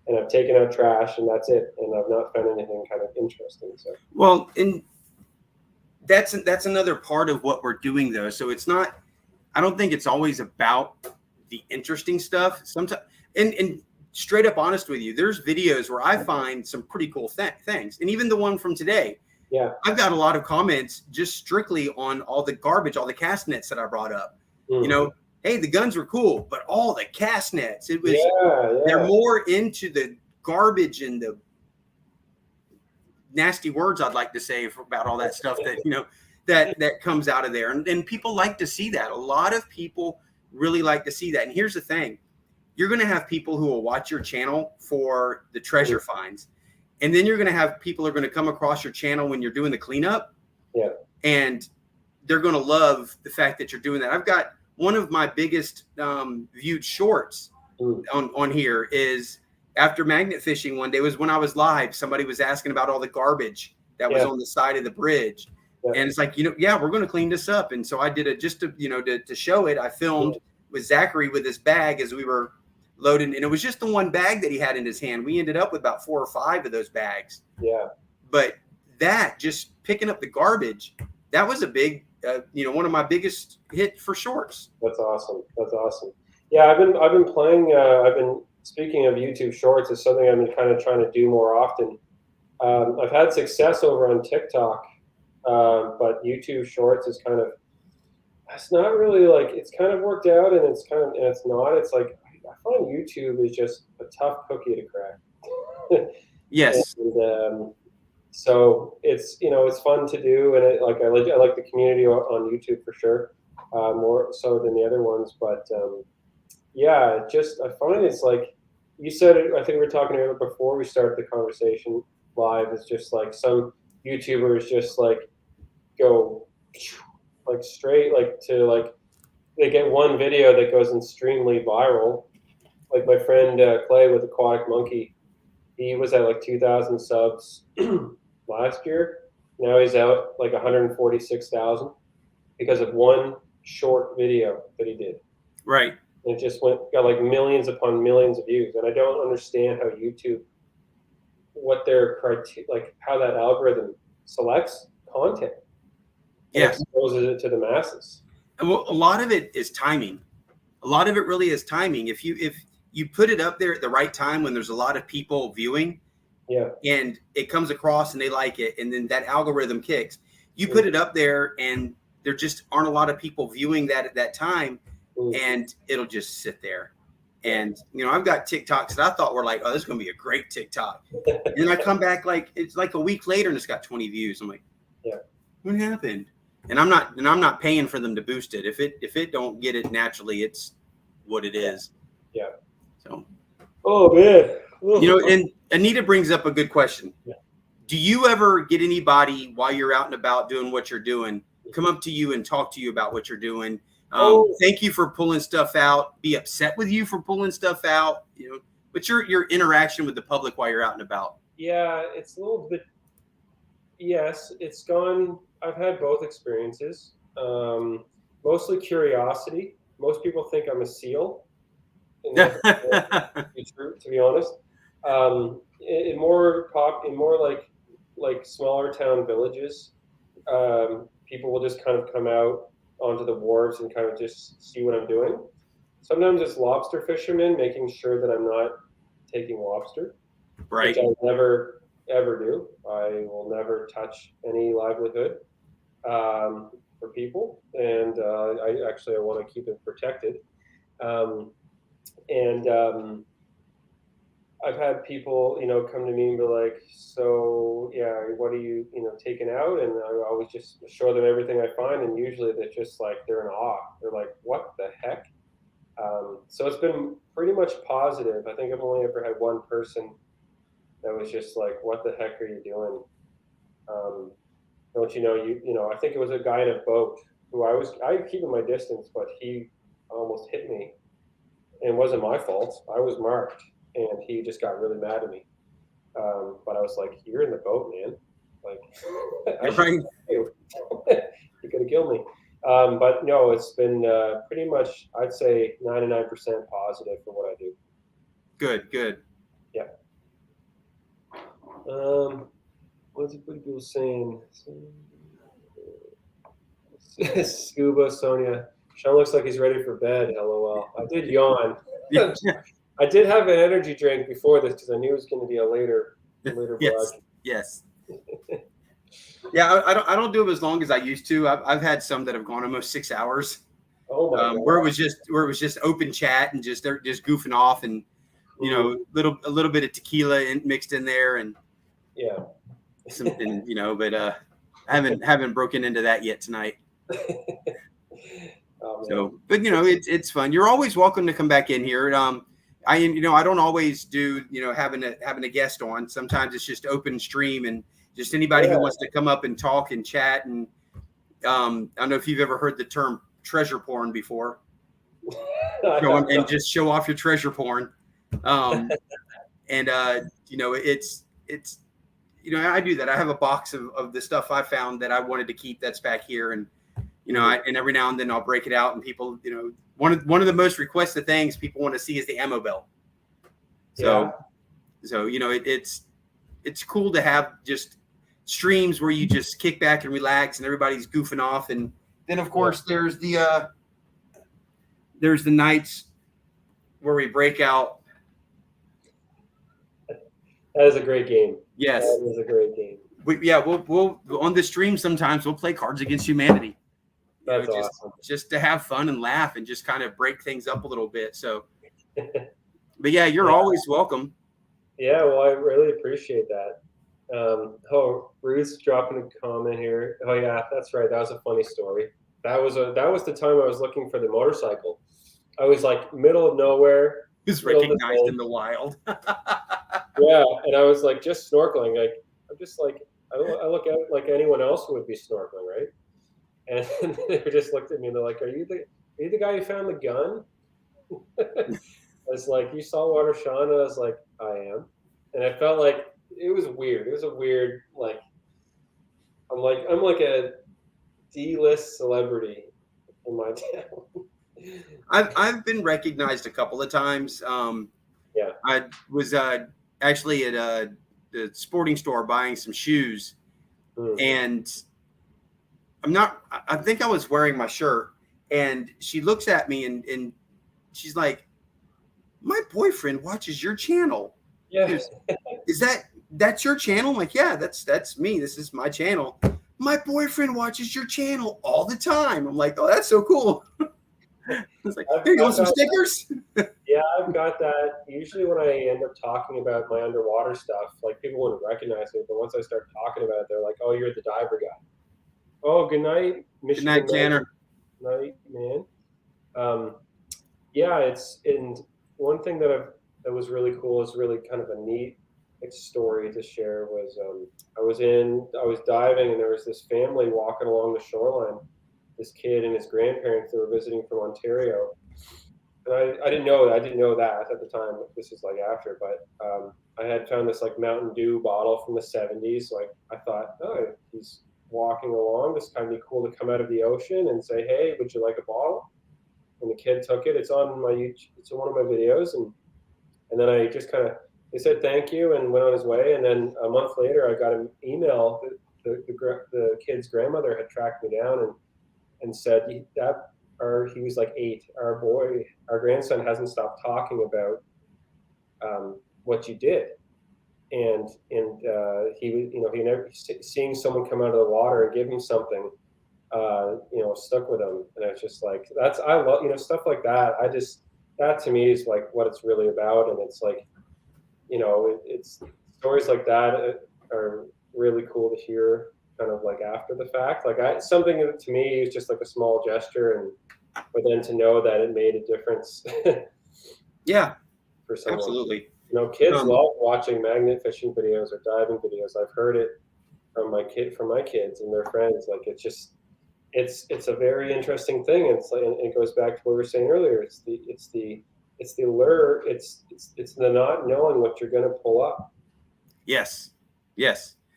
Speaker 2: And I've taken out trash and that's it. And I've not found anything kind of interesting. So
Speaker 1: well, and that's another part of what we're doing though. So it's not, I don't think it's always about the interesting stuff. Sometimes, and straight up honest with you, there's videos where I find some pretty cool things. And even the one from today, I've got a lot of comments just strictly on all the garbage, all the cast nets that I brought up. Hey, the guns were cool, but all the cast nets, it was, they're more into the garbage and nasty words I'd like to say about all that stuff that, you know, that comes out of there. And people like to see that. A lot of people really like to see that. And here's the thing. You're going to have people who will watch your channel for the treasure finds. And then you're going to have people who are going to come across your channel when you're doing the cleanup.
Speaker 2: Yeah.
Speaker 1: And they're going to love the fact that you're doing that. I've got one of my biggest viewed shorts on here is after magnet fishing one day. It was when I was live. Somebody was asking about all the garbage that was on the side of the bridge. Yeah. And it's like, you know, yeah, we're going to clean this up. And so I did it just to, you know, to show it. I filmed with Zachary with his bag as we were loading. And it was just the one bag that he had in his hand. We ended up with about 4 or 5 of those bags.
Speaker 2: Yeah.
Speaker 1: But that, just picking up the garbage, that was a big, you know, one of my biggest hit for shorts.
Speaker 2: That's awesome. That's awesome. Yeah, I've been playing. Speaking of YouTube Shorts, is something I've been kind of trying to do more often. I've had success over on TikTok, but YouTube Shorts is kind of, it's not really like, it's kind of worked out, and it's kind of, and it's not. It's like, I find YouTube is just a tough cookie to crack.
Speaker 1: Yes.
Speaker 2: And, so it's, you know, it's fun to do, and I like the community on YouTube for sure, more so than the other ones. But yeah, just I find it's like you said it. I think we were talking about it before we started the conversation live. It's just like some YouTubers just like go like straight like to like they get one video that goes extremely viral. Like my friend Clay with Aquatic Monkey, he was at like 2,000 subs last year. Now he's out like 146,000 because of one short video that he did.
Speaker 1: Right.
Speaker 2: And it just got like millions upon millions of views. And I don't understand how YouTube, what their criteria, like how that algorithm selects content.
Speaker 1: Yes.
Speaker 2: And exposes it to the masses.
Speaker 1: And well, a lot of it is timing. A lot of it really is timing. If you put it up there at the right time when there's a lot of people viewing,
Speaker 2: yeah, and
Speaker 1: it comes across and they like it, and then that algorithm kicks. You put it up there and there just aren't a lot of people viewing that at that time, and it'll just sit there. And, you know, I've got TikToks that I thought were like, oh, this is going to be a great TikTok. And then I come back like, it's like a week later and it's got 20 views. I'm like,
Speaker 2: yeah,
Speaker 1: what happened? And I'm not paying for them to boost it. If it don't get it naturally, it's what it is.
Speaker 2: Yeah.
Speaker 1: So,
Speaker 2: oh man.
Speaker 1: You know, and Anita brings up a good question.
Speaker 2: Yeah.
Speaker 1: Do you ever get anybody while you're out and about doing what you're doing, come up to you and talk to you about what you're doing? Thank you for pulling stuff out, be upset with you for pulling stuff out, you know, but your interaction with the public while you're out and about.
Speaker 2: Yeah, it's a little bit, yes, it's gone. I've had both experiences, mostly curiosity. Most people think I'm a SEAL. To be honest, in more like smaller town villages, people will just kind of come out onto the wharves and kind of just see what I'm doing. Sometimes it's lobster fishermen making sure that I'm not taking lobster,
Speaker 1: right?
Speaker 2: Which I never ever do. I will never touch any livelihood for people, and I want to keep it protected. I've had people, you know, come to me and be like, so, yeah, what are you, you know, taking out? And I always just show them everything I find. And usually they're just like, they're in awe. They're like, what the heck? So it's been pretty much positive. I think I've only ever had one person that was just like, what the heck are you doing? Don't you know, you know, I think it was a guy in a boat who I keep my distance, but he almost hit me. And it wasn't my fault. I was marked. And he just got really mad at me. But I was like, you're in the boat, man. Like, you could have killed me. But no, it's been pretty much, I'd say 99% positive for what I do.
Speaker 1: Good.
Speaker 2: Yeah. What's people saying? Scuba, Sonia. Sean looks like he's ready for bed. LOL. I did yawn.
Speaker 1: Yeah.
Speaker 2: I did have an energy drink before this because I knew it was going to be a later
Speaker 1: Yes. Yeah, I don't do them as long as I used to. I've had some that have gone almost 6 hours.
Speaker 2: Oh my God.
Speaker 1: Where it was just open chat and they're just goofing off and, you know, a little bit of tequila mixed in there, and
Speaker 2: yeah.
Speaker 1: something, but I haven't broken into that yet tonight.
Speaker 2: Oh,
Speaker 1: So, but it's fun. You're always welcome to come back in here. I don't always do having a guest on. Sometimes it's just open stream and just anybody who wants to come up and talk and chat. And I don't know if you've ever heard the term treasure porn before. And just show off your treasure porn. And it's I do that. I have a box of the stuff I found that I wanted to keep that's back here, and and every now and then I'll break it out, and people, one of the most requested things people want to see is the ammo belt. So it's cool to have just streams where you just kick back and relax and everybody's goofing off, and then of course there's the nights where we break out.
Speaker 2: That is a great game.
Speaker 1: Yes,
Speaker 2: that is a great game.
Speaker 1: We'll on the stream sometimes we'll play Cards Against Humanity.
Speaker 2: That's awesome.
Speaker 1: Just to have fun and laugh and just kind of break things up a little bit. So, but yeah, you're always welcome.
Speaker 2: Yeah, well, I really appreciate that. Ruth's dropping a comment here. Oh yeah, that's right. That was a funny story. That was the time I was looking for the motorcycle. I was like middle of nowhere.
Speaker 1: It was recognized in the wild.
Speaker 2: Yeah, and I was like just snorkeling. Like I'm just like I look at it like anyone else would be snorkeling, right? And they just looked at me and they're like, "Are you the guy who found the gun?" I was like, "You saltwater Sean?" I was like, "I am," and I felt like it was weird. It was a weird like I'm like a D-list celebrity in my town.
Speaker 1: I've been recognized a couple of times. I was actually at the sporting store buying some shoes, and I think I was wearing my shirt, and she looks at me and she's like, "My boyfriend watches your channel."
Speaker 2: Yeah.
Speaker 1: That's your channel? I'm like, yeah, that's me. This is my channel. My boyfriend watches your channel all the time. I'm like, oh, that's so cool. I was like, here, you want some stickers?
Speaker 2: Yeah, I've got that. Usually when I end up talking about my underwater stuff, like people wouldn't recognize me, but once I start talking about it, they're like, oh, you're the diver guy. Oh, good night, Michigan.
Speaker 1: Good night, Tanner.
Speaker 2: Night, man. And one thing that was really cool is really kind of a neat story to share was I was diving and there was this family walking along the shoreline, this kid and his grandparents that were visiting from Ontario. And I didn't know that at the time. This is like after, but I had found this like Mountain Dew bottle from the 70s. So I thought, oh, he's walking along. This kind of be cool to come out of the ocean and say, hey, would you like a bottle? And the kid took it. It's on one of my videos, and then I just kind of he said thank you and went on his way. And then a month later, I got an email. The kid's grandmother had tracked me down and said he was like 8. Our grandson hasn't stopped talking about what you did, and he never seeing someone come out of the water and give him something, stuck with him. And it's just like I love stuff like that. That to me is like what it's really about, and it's like it's stories like that are really cool to hear kind of like after the fact. Like something that to me is just like a small gesture, but then to know that it made a difference.
Speaker 1: Yeah,
Speaker 2: for someone.
Speaker 1: Absolutely.
Speaker 2: Kids love watching magnet fishing videos or diving videos. I've heard it from my kids and their friends. Like it's a very interesting thing. It's like, and it goes back to what we were saying earlier. It's the allure. It's the not knowing what you're going to pull up.
Speaker 1: Yes.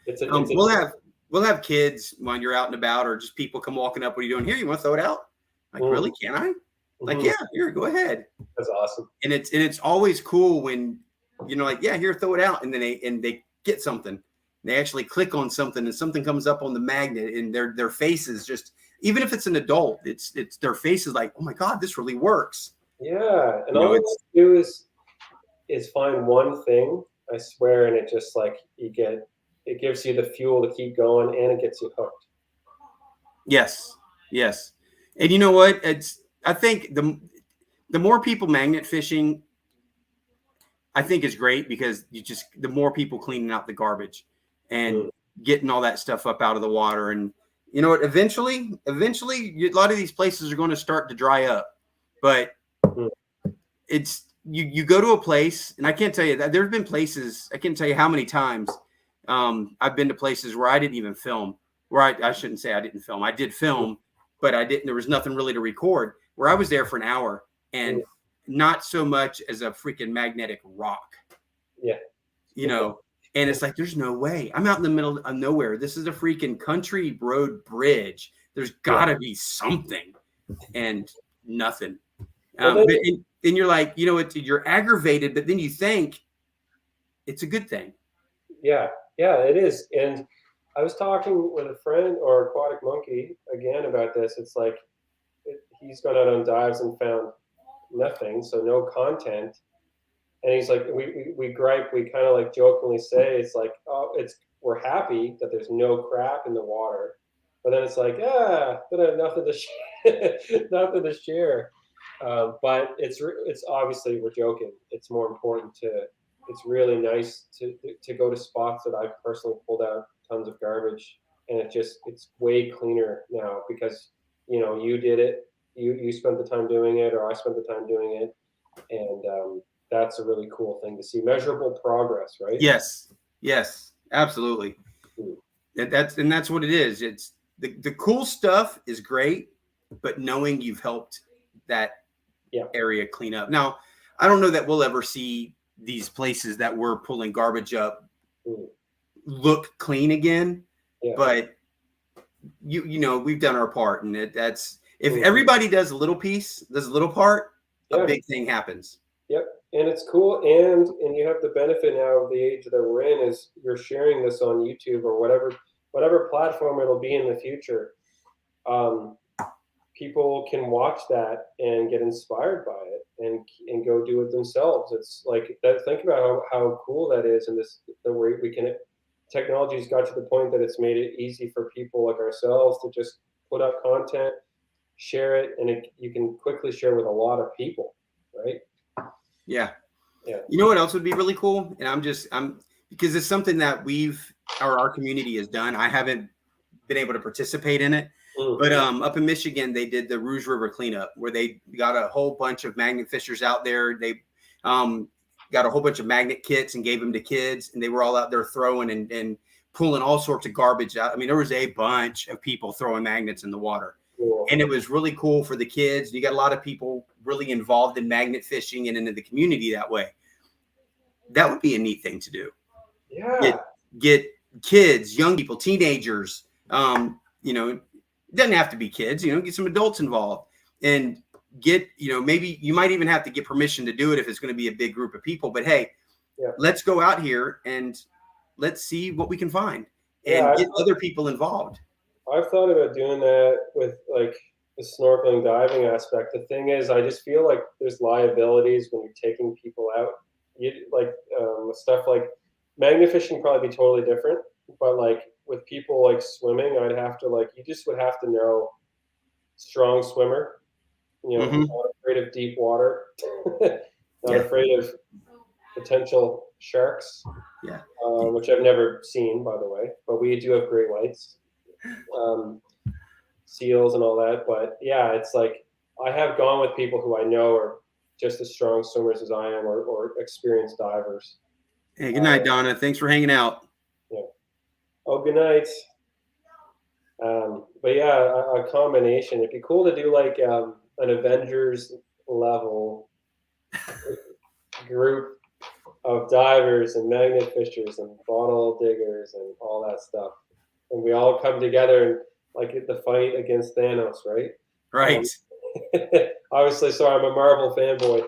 Speaker 1: We'll have kids when you're out and about, or just people come walking up. What are you doing here? You want to throw it out? Like, really? Can I? Like, yeah, here, go ahead.
Speaker 2: That's awesome.
Speaker 1: And it's always cool when like, yeah, here, throw it out, and then they get something. They actually click on something, and something comes up on the magnet, and their faces just, even if it's an adult, it's their faces like, oh my God, this really works.
Speaker 2: Yeah, and all you have to do is find one thing, I swear, and it just like it gives you the fuel to keep going, and it gets you hooked.
Speaker 1: Yes. And you know what? I think the more people magnet fishing, I think is great, because the more people cleaning out the garbage, and getting all that stuff up out of the water. And you know what? Eventually, a lot of these places are going to start to dry up. But it's you go to a place, and I can't tell you that there have been places. I can't tell you how many times I've been to places where I didn't even film. Where I shouldn't say I didn't film. I did film, but I didn't. There was nothing really to record. Where I was there for an hour and not so much as a freaking magnetic rock.
Speaker 2: Yeah.
Speaker 1: You know, and it's like, there's no way. I'm out in the middle of nowhere. This is a freaking country road bridge. There's got to be something, and nothing. And you're like, you know, you're aggravated, but then you think it's a good thing.
Speaker 2: Yeah, it is. And I was talking with a friend or Aquatic Monkey again about this. It's like he's gone out on dives and found nothing, so no content. And he's like, we gripe, we kind of like jokingly say, it's like, oh, we're happy that there's no crap in the water, but then it's like, but I have nothing to nothing to share. But it's obviously we're joking. It's more important it's really nice to go to spots that I've personally pulled out tons of garbage, and it's way cleaner now because you did it, you spent the time doing it, or I spent the time doing it, and that's a really cool thing to see. Measurable progress, right?
Speaker 1: Yes, absolutely. That's what it is. It's the cool stuff is great, but knowing you've helped that area clean up. Now, I don't know that we'll ever see these places that we're pulling garbage up look clean again, but you know, we've done our part, and that's if everybody does a little piece, does a little part, a big thing happens.
Speaker 2: Yep. And it's cool, and you have the benefit now of the age that we're in is you're sharing this on YouTube or whatever platform it'll be in the future. People can watch that and get inspired by it and go do it themselves. It's like that. Think about how cool that is, and the way technology's got to the point that it's made it easy for people like ourselves to just put up content, share it, and you can quickly share with a lot of people, right?
Speaker 1: Yeah. You know what else would be really cool? And I'm because it's something that our community has done. I haven't been able to participate in it, but up in Michigan, they did the Rouge River cleanup where they got a whole bunch of magnet fishers out there. They got a whole bunch of magnet kits and gave them to kids, and they were all out there throwing and pulling all sorts of garbage out. I mean, there was a bunch of people throwing magnets in the water. And it was really cool for the kids. You got a lot of people really involved in magnet fishing and into the community that way. That would be a neat thing to do.
Speaker 2: Yeah.
Speaker 1: Get kids, young people, teenagers. You know, it doesn't have to be kids. You know, get some adults involved and get. You know, maybe you might even have to get permission to do it if it's going to be a big group of people. But hey, let's go out here and let's see what we can find and get other people involved.
Speaker 2: I've thought about doing that with like the snorkeling diving aspect. The thing is, I just feel like there's liabilities when you're taking people out. Stuff like magnet fishing probably be totally different, but like with people like swimming, I'd have to you just would have to know strong swimmer, not afraid of deep water, not afraid of potential sharks, which I've never seen, by the way, but we do have great whites. Seals and all that, but it's like I have gone with people who I know are just as strong swimmers as I am, or experienced divers.
Speaker 1: Hey, good night, Donna. Thanks for hanging out.
Speaker 2: Good night. But a combination. It'd be cool to do like an Avengers level group of divers and magnet fishers and bottle diggers and all that stuff. And we all come together and like the fight against Thanos, right?
Speaker 1: Right.
Speaker 2: Obviously, so I'm a Marvel fanboy.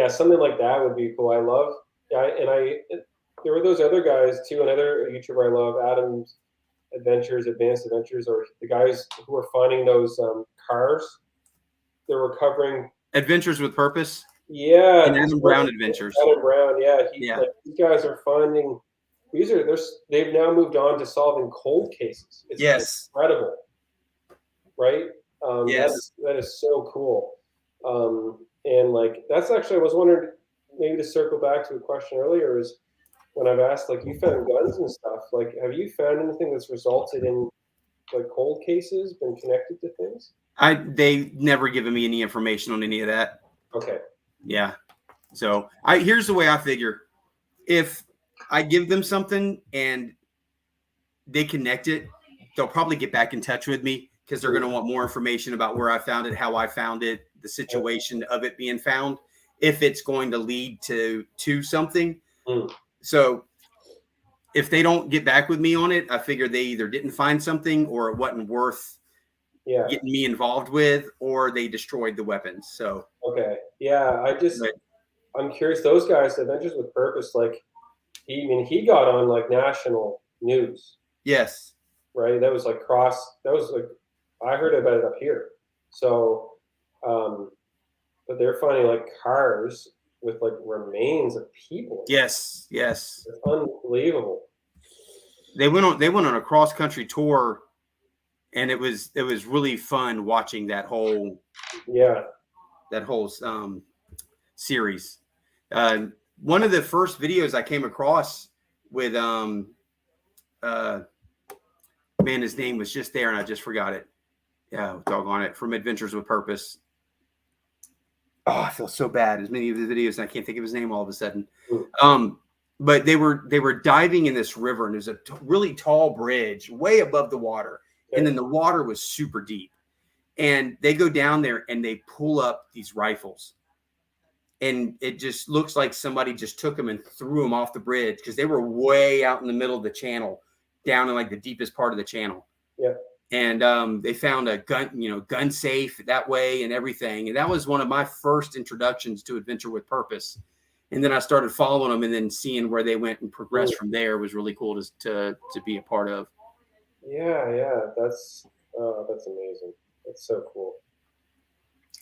Speaker 2: Something like that would be cool. I love, there were those other guys too, another YouTuber I love, Adam's Advanced Adventures, or the guys who are finding those cars. They're recovering. Adventures with Purpose. Yeah. And
Speaker 1: Adam Brown Adventures.
Speaker 2: Adam Brown, these guys are finding. They've now moved on to solving cold cases. It's incredible, right? That is so cool. And like that's actually, I was wondering, maybe to circle back to a question earlier, is when I've asked, like, you found guns and stuff, like, have you found anything that's resulted in like cold cases, been connected to things?
Speaker 1: They never given me any information on any of that.
Speaker 2: Okay.
Speaker 1: Yeah. So here's the way I figure. If I give them something and they connect it, they'll probably get back in touch with me because they're going to want more information about where I found it, how I found it, the situation of it being found, if it's going to lead to something.
Speaker 2: Mm.
Speaker 1: So if they don't get back with me on it, I figure they either didn't find something or it wasn't worth getting me involved with, or they destroyed the weapons. So
Speaker 2: okay. Yeah, I'm curious, those guys, Adventures with Purpose, like he got on like national news.
Speaker 1: Yes.
Speaker 2: Right? That was like I heard about it up here. So but they're finding like cars with like remains of people.
Speaker 1: Yes. Yes.
Speaker 2: It's unbelievable.
Speaker 1: They went on a cross country tour, and it was really fun watching that whole series. One of the first videos I came across with man, his name was just there and I just forgot it. Yeah, doggone it. From Adventures with Purpose. Oh, I feel so bad. As many of the videos, and I can't think of his name all of a sudden. But they were diving in this river, and there's a really tall bridge way above the water, and then the water was super deep. And they go down there and they pull up these rifles, and it just looks like somebody just took them and threw them off the bridge because they were way out in the middle of the channel, down in like the deepest part of the channel.
Speaker 2: Yeah.
Speaker 1: And they found a gun safe that way and everything. And that was one of my first introductions to Adventure with Purpose. And then I started following them, and then seeing where they went and progressed from there was really cool to be a part of.
Speaker 2: Yeah, that's amazing. That's so cool.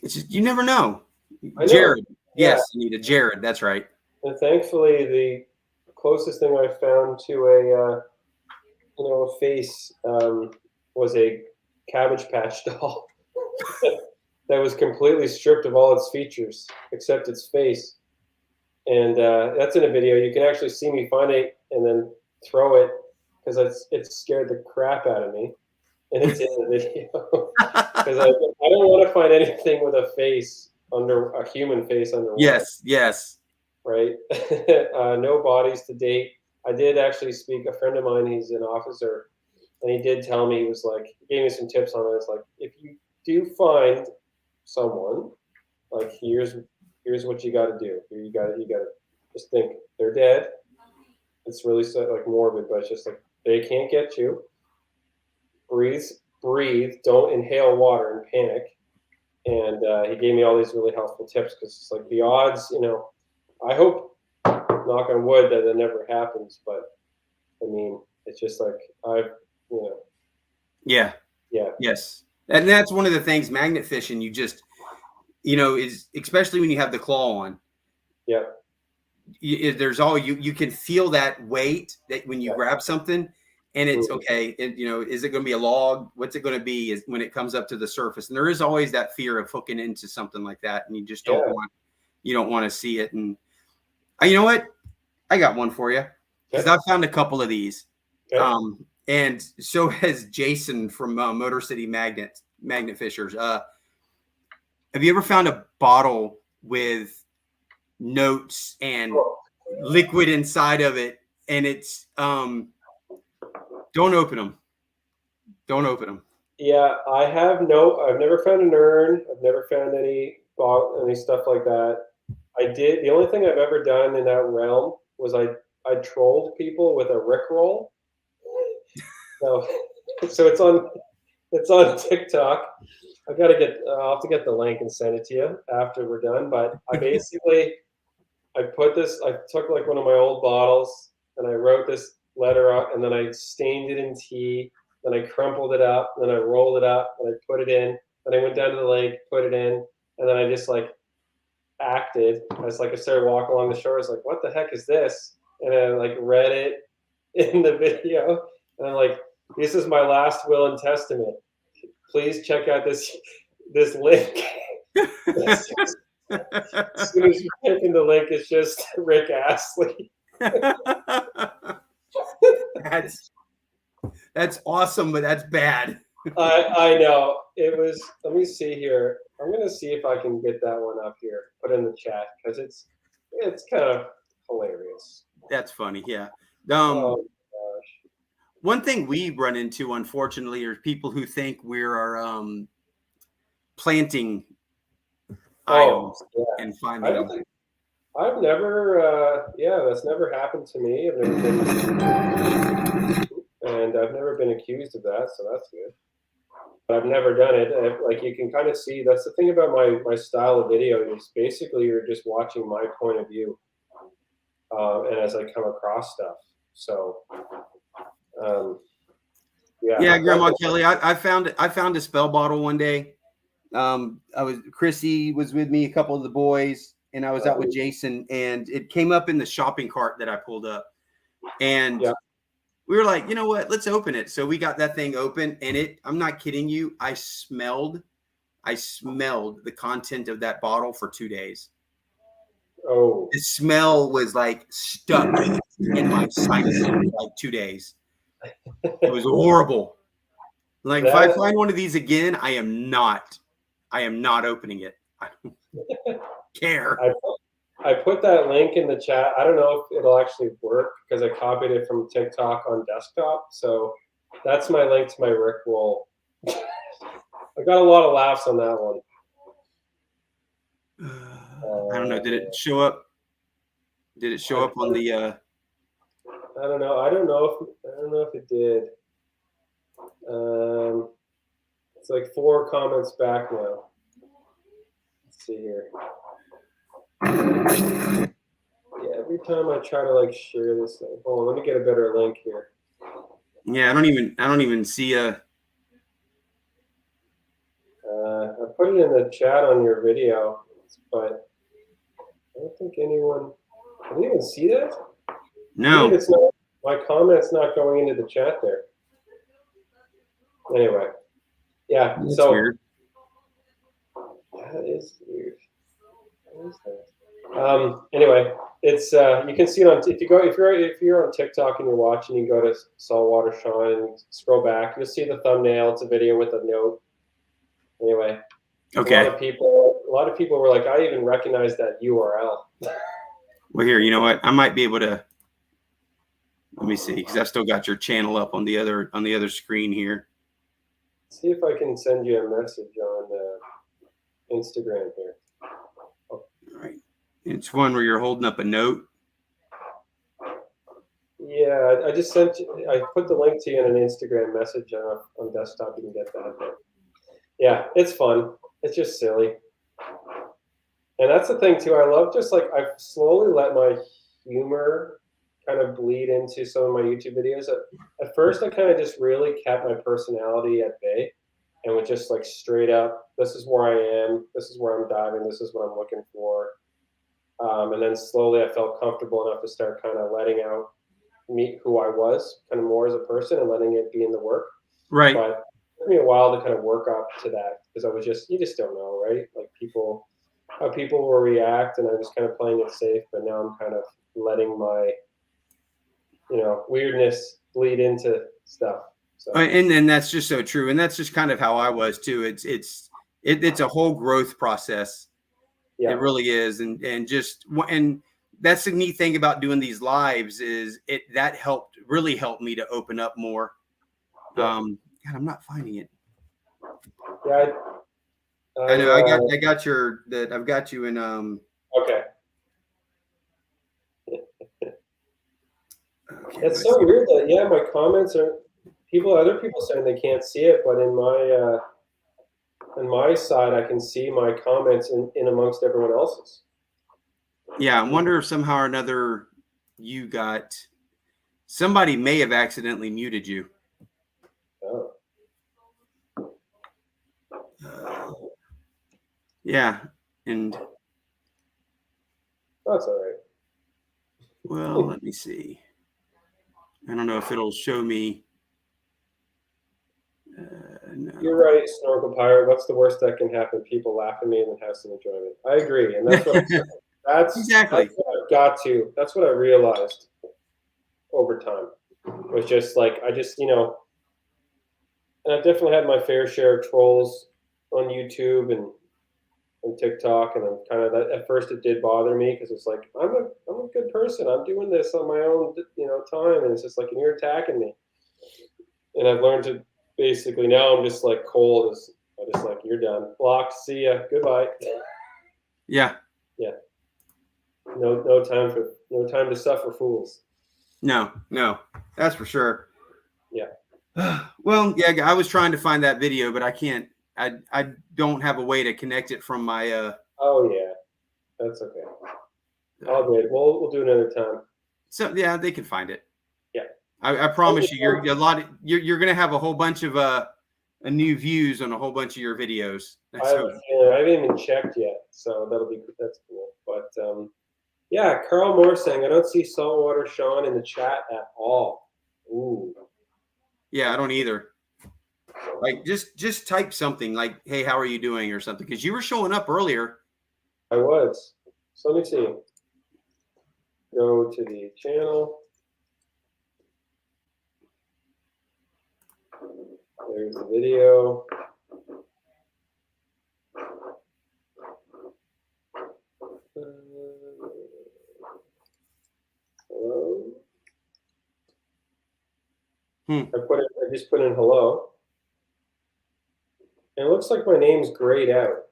Speaker 1: It's just, you never know. Jared, yes, Anita, Jared, that's right.
Speaker 2: And thankfully, the closest thing I found to a face was a Cabbage Patch doll that was completely stripped of all its features except its face. And that's in a video. You can actually see me find it and then throw it because it scared the crap out of me. And it's in the video because I don't want to find anything with a face under a human face underwater.
Speaker 1: Yes.
Speaker 2: Right. No bodies to date. I did actually speak. A friend of mine, he's an officer, and he did tell me, he gave me some tips on it. It's like, if you do find someone, like here's what you got to do. You got to just think they're dead. It's really like morbid, but it's just like they can't get you. Breathe. Don't inhale water and panic. And he gave me all these really helpful tips because it's like the odds, I hope, knock on wood, that it never happens. But I mean, it's just like
Speaker 1: Yeah. Yes. And that's one of the things, magnet fishing, you just, is especially when you have the claw on.
Speaker 2: Yeah.
Speaker 1: There's you can feel that weight that when you grab something, and it's okay. Is it going to be a log? What's it going to be is when it comes up to the surface? And there is always that fear of hooking into something like that. And you just don't want to see it. And you know what? I got one for you because I found a couple of these. Okay. And so has Jason from Motor City Magnet Fishers. Have you ever found a bottle with notes and liquid inside of it? And it's don't open them. Don't open them. Yeah,
Speaker 2: I've never found an urn. I've never found any stuff like that. The only thing I've ever done in that realm was I trolled people with a Rickroll. So it's on TikTok. I'll have to get the link and send it to you after we're done. But I took like one of my old bottles and I wrote this letter out, and then I stained it in tea, then I crumpled it up, then I rolled it up, and I put it in, then I went down to the lake, put it in, and then I just like acted. I started walking along the shore. I was like, what the heck is this? And I like read it in the video, and I'm like, this is my last will and testament. Please check out this link. As soon as you type in the link, it's just Rick Astley.
Speaker 1: That's awesome, but that's bad.
Speaker 2: I know it was. Let me see here. I'm gonna see if I can get that one up here. Put in the chat because it's kind of hilarious.
Speaker 1: That's funny. Yeah.
Speaker 2: Oh gosh.
Speaker 1: One thing we run into, unfortunately, are people who think we're planting
Speaker 2: Oh
Speaker 1: items
Speaker 2: yeah.
Speaker 1: and
Speaker 2: I
Speaker 1: finding
Speaker 2: don't
Speaker 1: them.
Speaker 2: think I've never. Yeah, that's never happened to me. I've never been, and I've never been accused of that, so that's good. But I've never done it. Like you can kind of see, that's the thing about my style of video is basically you're just watching my point of view, and as I come across stuff. So um, yeah,
Speaker 1: Yeah,
Speaker 2: that's
Speaker 1: Grandma Kelly, I found a spell bottle one day. Chrissy was with me, a couple of the boys, and I was out with Jason, and it came up in the shopping cart that I pulled up, and
Speaker 2: yeah.
Speaker 1: we were like, you know what, let's open it. So we got that thing open, and I'm not kidding you, I smelled the content of that bottle for 2 days.
Speaker 2: Oh,
Speaker 1: The smell was like stuck in my sinuses for like 2 days. It was horrible. Like if I
Speaker 2: that
Speaker 1: find one of these again, I am not opening it. I don't care.
Speaker 2: I put that link in the chat. I don't know if it'll actually work because I copied it from TikTok on desktop. So that's my link to my Rick roll. I got a lot of laughs on that one.
Speaker 1: I don't know. Did it show up? Did it show up on the?
Speaker 2: I don't know. I don't know if it did. It's like 4 comments back now. Let's see here. Yeah, every time I try to like share this thing. Hold on, let me get a better link here.
Speaker 1: Yeah, I don't even see a.
Speaker 2: I put it in the chat on your video, but I don't think anyone. Can you even see that?
Speaker 1: No.
Speaker 2: It's not. My comment's not going into the chat there. Anyway, yeah.
Speaker 1: That's
Speaker 2: So
Speaker 1: weird.
Speaker 2: that is weird. What is that? Anyway, it's you can see it on if you're on TikTok and you're watching, you go to Saltwater Sean and scroll back. You'll see the thumbnail. It's a video with a note. Anyway,
Speaker 1: Okay.
Speaker 2: a lot of people were like, I even recognize that URL.
Speaker 1: Well, here, you know what? I might be able to. Let me see, because I've still got your channel up on the other screen here.
Speaker 2: See if I can send you a message on Instagram here.
Speaker 1: All right. It's one where you're holding up a note.
Speaker 2: Yeah, I just sent you, I put the link to you in an Instagram message on desktop. You can get that. But yeah, it's fun. It's just silly. And that's the thing too. I love just like I've slowly let my humor kind of bleed into some of my YouTube videos. At first, I kind of just really kept my personality at bay and would just like straight up, this is where I am, this is where I'm diving, this is what I'm looking for. And then slowly I felt comfortable enough to start kind of letting out me who I was kind of more as a person and letting it be in the work.
Speaker 1: Right.
Speaker 2: But it took me a while to kind of work up to that because I was just, you just don't know, right? Like how people will react, and I was kind of playing it safe, but now I'm kind of letting my, weirdness bleed into stuff. So.
Speaker 1: And that's just so true. And that's just kind of how I was too. It's a whole growth process. Yeah. It really is. And that's the neat thing about doing these lives is that really helped me to open up more. Yeah. God, I'm not finding it.
Speaker 2: Yeah.
Speaker 1: I know I've got you in
Speaker 2: okay. It's so weird that my comments are other people saying they can't see it, but in my side I can see my comments in amongst everyone else's.
Speaker 1: Yeah, I wonder if somehow or another somebody may have accidentally muted you.
Speaker 2: Oh.
Speaker 1: Yeah, and
Speaker 2: that's all right.
Speaker 1: Well, let me see. I don't know if it'll show me. No.
Speaker 2: You're right, Snorkel Pirate. What's the worst that can happen? People laugh at me and then have some enjoyment. I agree, and that's what
Speaker 1: Exactly.
Speaker 2: what I've got to. That's what I realized over time. It was just like I just and I've definitely had my fair share of trolls on YouTube and TikTok, and I'm kind of that. At first, it did bother me because it's like I'm a good person. I'm doing this on my own time, and it's just like and you're attacking me. And I've learned to basically now I'm just like cold as I just like you're done. Blocked. See ya. Goodbye.
Speaker 1: Yeah.
Speaker 2: Yeah. No time to suffer fools.
Speaker 1: No, that's for sure.
Speaker 2: Yeah.
Speaker 1: Well, yeah, I was trying to find that video, but I can't. I don't have a way to connect it from my.
Speaker 2: Oh yeah, that's okay. All good. We'll do it another time.
Speaker 1: So yeah, they can find it.
Speaker 2: Yeah.
Speaker 1: I promise you, you're gonna have a whole bunch of new views on a whole bunch of your videos.
Speaker 2: I haven't even checked yet, so that's cool. But yeah, Carl Moore saying I don't see Saltwater Sean in the chat at all. Ooh.
Speaker 1: Yeah, I don't either. Like just type something like, "Hey, how are you doing?" or something, because you were showing up earlier.
Speaker 2: I was. So let me see. Go to the channel. There's the video. Hello. I just put in hello. And it looks like my name's grayed out.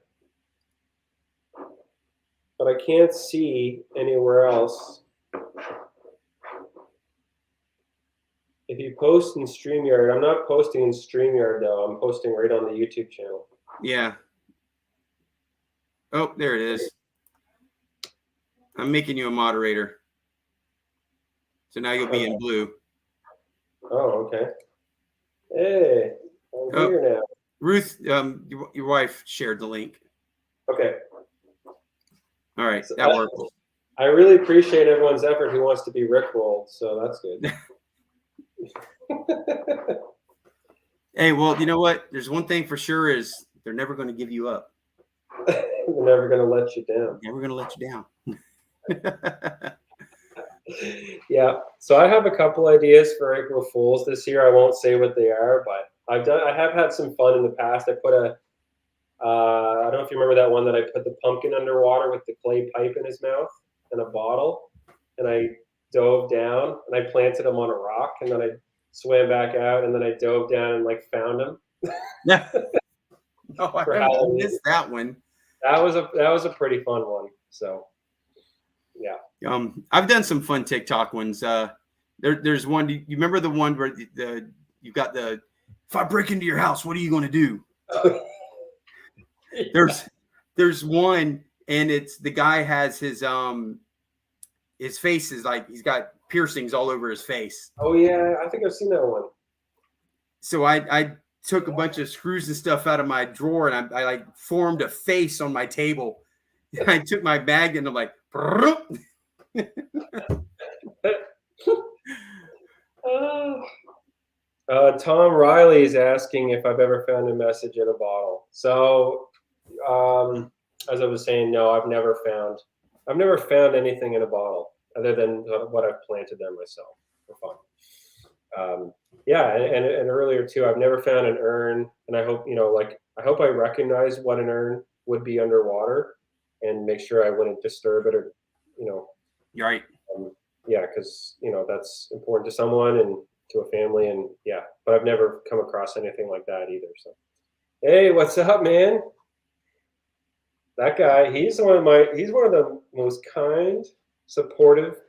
Speaker 2: But I can't see anywhere else. If you post in StreamYard, I'm not posting in StreamYard though. I'm posting right on the YouTube channel.
Speaker 1: Yeah. Oh, there it is. I'm making you a moderator. So now you'll be in blue.
Speaker 2: Oh, okay. Hey, I'm here now.
Speaker 1: Ruth, your wife shared the link.
Speaker 2: Okay.
Speaker 1: All right, that works.
Speaker 2: I really appreciate everyone's effort who wants to be Rickrolled, so that's good.
Speaker 1: Hey, well, you know what? There's one thing for sure is they're never going to give you up.
Speaker 2: They're never going to let you down.
Speaker 1: Never going to let you down.
Speaker 2: Yeah. So I have a couple ideas for April Fools this year. I won't say what they are, but I have had some fun in the past. I put I don't know if you remember that one that I put the pumpkin underwater with the clay pipe in his mouth and a bottle, and I dove down and I planted him on a rock, and then I swam back out, and then I dove down and like found him.
Speaker 1: Yeah. Oh, I missed that one.
Speaker 2: That was a pretty fun one. So, yeah.
Speaker 1: I've done some fun TikTok ones. There's one. You remember the one where you got the if I break into your house, what are you going to do? Yeah. There's one, and it's the guy has his face is like he's got piercings all over his face.
Speaker 2: Oh yeah, I think I've seen that one.
Speaker 1: So I took a bunch of screws and stuff out of my drawer, and I like formed a face on my table. And I took my bag and I'm like.
Speaker 2: Tom Riley is asking if I've ever found a message in a bottle. So, as I was saying, no, I've never found anything in a bottle other than what I've planted there myself for fun. Yeah, and earlier too, I've never found an urn, and I hope I hope I recognize what an urn would be underwater, and make sure I wouldn't disturb it or.
Speaker 1: You're right.
Speaker 2: Yeah, because that's important to someone and to a family, and yeah. But I've never come across anything like that either. So, hey, what's up, man? That guy, he's one of the most kind, supportive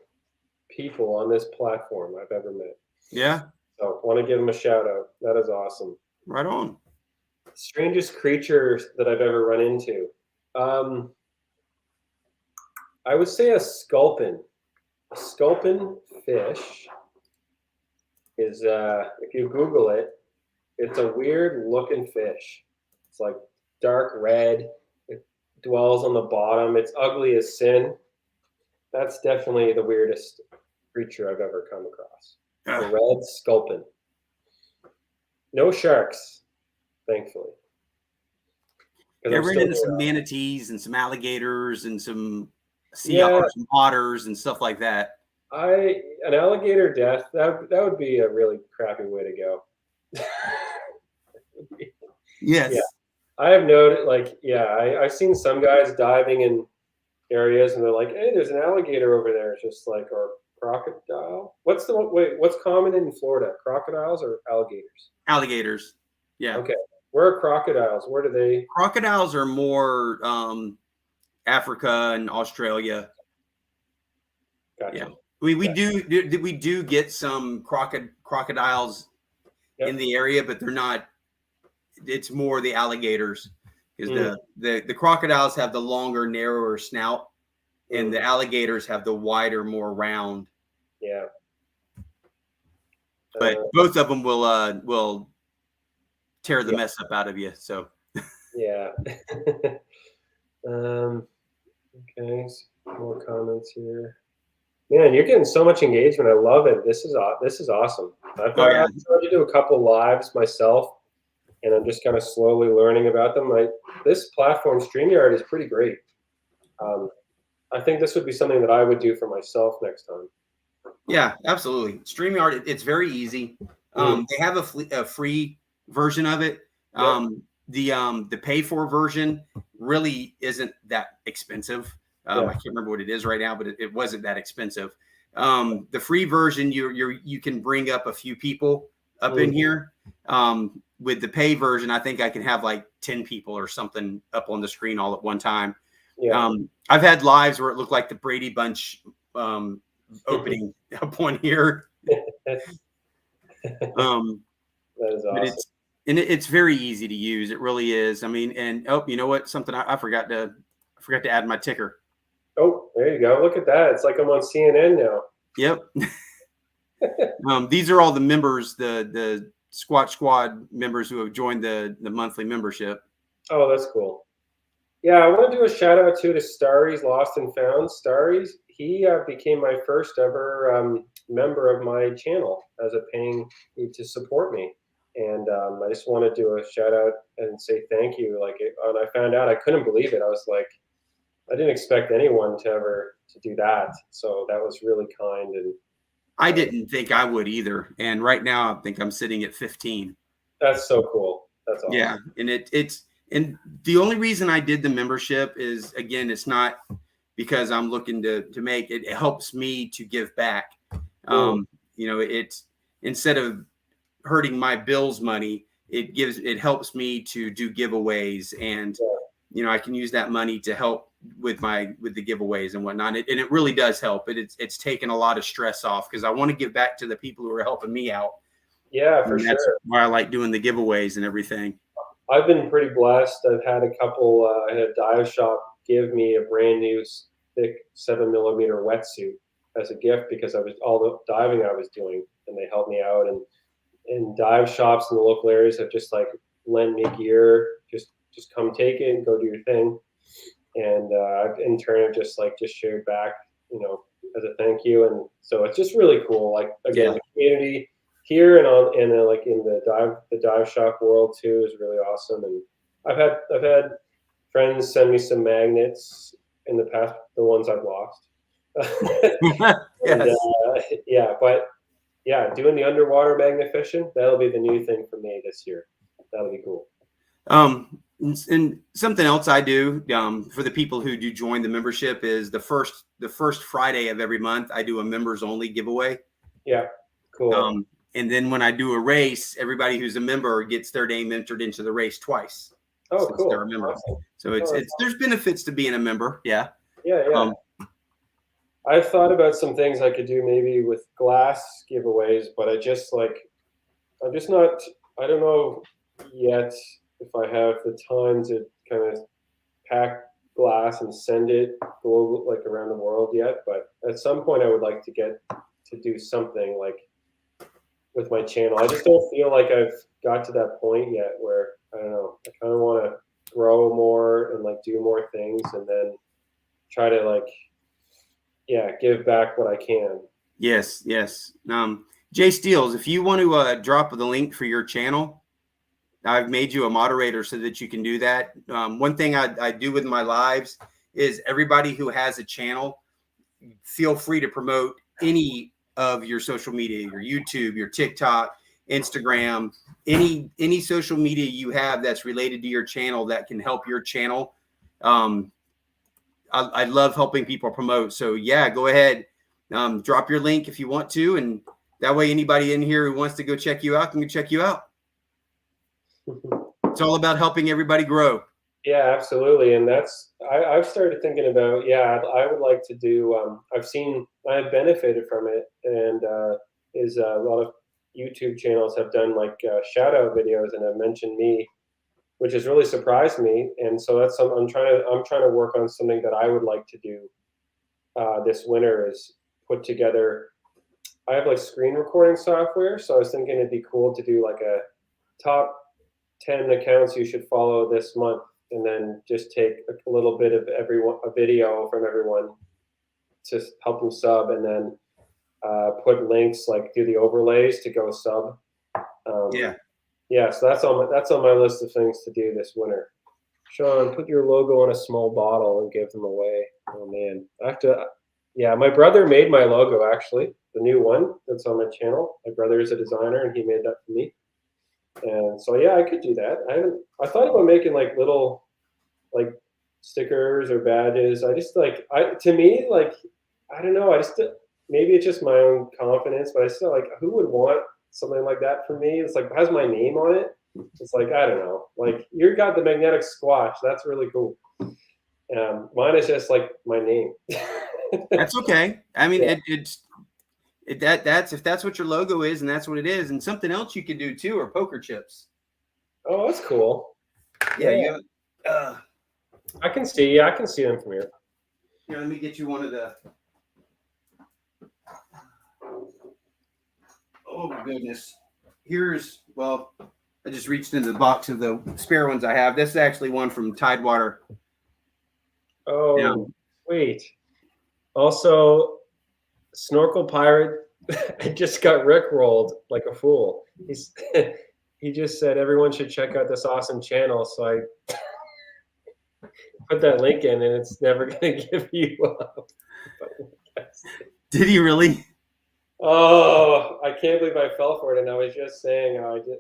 Speaker 2: people on this platform I've ever met.
Speaker 1: Yeah.
Speaker 2: So, want to give him a shout out. That is awesome.
Speaker 1: Right on.
Speaker 2: Strangest creature that I've ever run into. I would say a sculpin. A sculpin fish is, if you Google it, it's a weird looking fish. It's like dark red. It dwells on the bottom. It's ugly as sin. That's definitely the weirdest creature I've ever come across. A red sculpin. No sharks, thankfully.
Speaker 1: Yeah, I ran into some manatees and some alligators and some sea
Speaker 2: Yeah,
Speaker 1: some otters and stuff like that.
Speaker 2: an alligator death, that would be a really crappy way to go. Yeah,
Speaker 1: Yes.
Speaker 2: I have noted, like, yeah, I've seen some guys diving in areas and they're like, hey, there's an alligator over there. It's just like, or crocodile. What's common in Florida? Crocodiles or alligators?
Speaker 1: Alligators. Yeah.
Speaker 2: Okay. Where are crocodiles? Where do they?
Speaker 1: Crocodiles are more Africa and Australia.
Speaker 2: Gotcha.
Speaker 1: Yeah. We
Speaker 2: Gotcha.
Speaker 1: we do get some crocodiles
Speaker 2: Yep.
Speaker 1: in the area, but they're not. It's more the alligators because the crocodiles have the longer, narrower snout, and the alligators have the wider, more round.
Speaker 2: Yeah.
Speaker 1: But both of them will tear the mess up out of you. So
Speaker 2: Yeah. Okay. More comments here. Man, you're getting so much engagement. I love it. This is awesome. I've tried to do a couple lives myself, and I'm just kind of slowly learning about them. This platform, StreamYard, is pretty great. I think this would be something that I would do for myself next time.
Speaker 1: Yeah, absolutely. StreamYard, it's very easy. They have a free version of it. The pay for version really isn't that expensive. I can't remember what it is right now, but it wasn't that expensive. The free version, you can bring up a few people up in here. With the pay version, I think I can have like 10 people or something up on the screen all at one time.
Speaker 2: Yeah.
Speaker 1: I've had lives where it looked like the Brady Bunch opening up on here.
Speaker 2: That is awesome.
Speaker 1: It's very easy to use. It really is. I mean, and you know what? Something I forgot to add my ticker.
Speaker 2: Oh, there you go. Look at that. It's like I'm on CNN now.
Speaker 1: Yep. These are all the members, the Squatch Squad members who have joined the monthly membership.
Speaker 2: Oh, that's cool. Yeah, I want to do a shout out to Starry's Lost and Found. Starry's, he became my first ever member of my channel as a paying to support me. And I just want to do a shout out and say thank you. And I found out, I couldn't believe it. I was like, I didn't expect anyone to do that. So that was really kind. And
Speaker 1: I didn't think I would either. And right now I think I'm sitting at 15.
Speaker 2: That's so cool. That's awesome.
Speaker 1: Yeah. And the only reason I did the membership is, again, it's not because I'm looking to make it. It helps me to give back. You know, it's instead of hurting my bills money, it helps me to do giveaways, and you know, I can use that money to help with the giveaways and whatnot. And it really does help. It's taken a lot of stress off because I want to give back to the people who are helping me out.
Speaker 2: Yeah, for sure.
Speaker 1: That's why I like doing the giveaways and everything.
Speaker 2: I've been pretty blessed. I've had a couple. I had a dive shop give me a brand new thick 7mm wetsuit as a gift because I was all the diving I was doing, and they helped me out. And dive shops in the local areas have just like lent me gear. Just come take it and go do your thing. And I've in turn just shared back, you know, as a thank you. And so it's just really cool. Like again, the community here and like in the dive shop world too is really awesome. And I've had friends send me some magnets in the past, the ones I've lost. But doing the underwater magnet fishing, that'll be the new thing for me this year. That'll be cool.
Speaker 1: And something else I do for the people who do join the membership is the first Friday of every month I do a members only giveaway.
Speaker 2: Yeah, cool.
Speaker 1: And then when I do a race, everybody who's a member gets their name entered into the race twice.
Speaker 2: Oh, cool.
Speaker 1: They're a member. Awesome. So it's there's benefits to being a member. Yeah.
Speaker 2: Yeah. I've thought about some things I could do maybe with glass giveaways, but I don't know yet if I have the time to kind of pack glass and send it global, like around the world yet. But at some point I would like to get to do something like with my channel. I just don't feel like I've got to that point yet where, I don't know, I kind of want to grow more and like do more things and then try to like, give back what I can.
Speaker 1: Yes. Jay Steels, if you want to drop the link for your channel, I've made you a moderator so that you can do that. One thing I do with my lives is everybody who has a channel, feel free to promote any of your social media, your YouTube, your TikTok, Instagram, any social media you have that's related to your channel that can help your channel. I love helping people promote. So yeah, go ahead, drop your link if you want to, and that way anybody in here who wants to go check you out can go check you out. It's all about helping everybody grow.
Speaker 2: Yeah, absolutely. And I've started thinking about, I would like to do, I've benefited from it. And is a lot of YouTube channels have done like shout out videos and have mentioned me, which has really surprised me. And so that's something I'm trying to work on. Something that I would like to do this winter is put together. I have like screen recording software. So I was thinking it'd be cool to do like a top 10 accounts you should follow this month, and then just take a little bit of a video from everyone to help them sub, and then put links, like do the overlays to go sub. So that's on my list of things to do this winter. Sean, put your logo on a small bottle and give them away. Oh man, I have to. Yeah, my brother made my logo, actually, the new one that's on my channel. My brother is a designer and he made that for me. And so yeah, I could do that. I thought about making like little like stickers or badges. To me, like, I don't know, maybe it's just my own confidence, but I still, like, who would want something like that for me? It's like, it has my name on it. It's like, I don't know, like, you got the magnetic Squatch. That's really cool. Mine is just like my name.
Speaker 1: That's okay. I mean, that's if that's what your logo is, and that's what it is. And something else you can do too are poker chips.
Speaker 2: Oh, that's cool.
Speaker 1: Yeah.
Speaker 2: I can see them from here.
Speaker 1: Here, let me get you one of the. Oh my goodness. I just reached into the box of the spare ones I have. This is actually one from Tidewater.
Speaker 2: Oh, yeah. Sweet. Also, Snorkel Pirate, I just got rickrolled like a fool. He just said everyone should check out this awesome channel. So I put that link in, and it's never going to give you up.
Speaker 1: Did he really?
Speaker 2: Oh, I can't believe I fell for it. And I was just saying how I did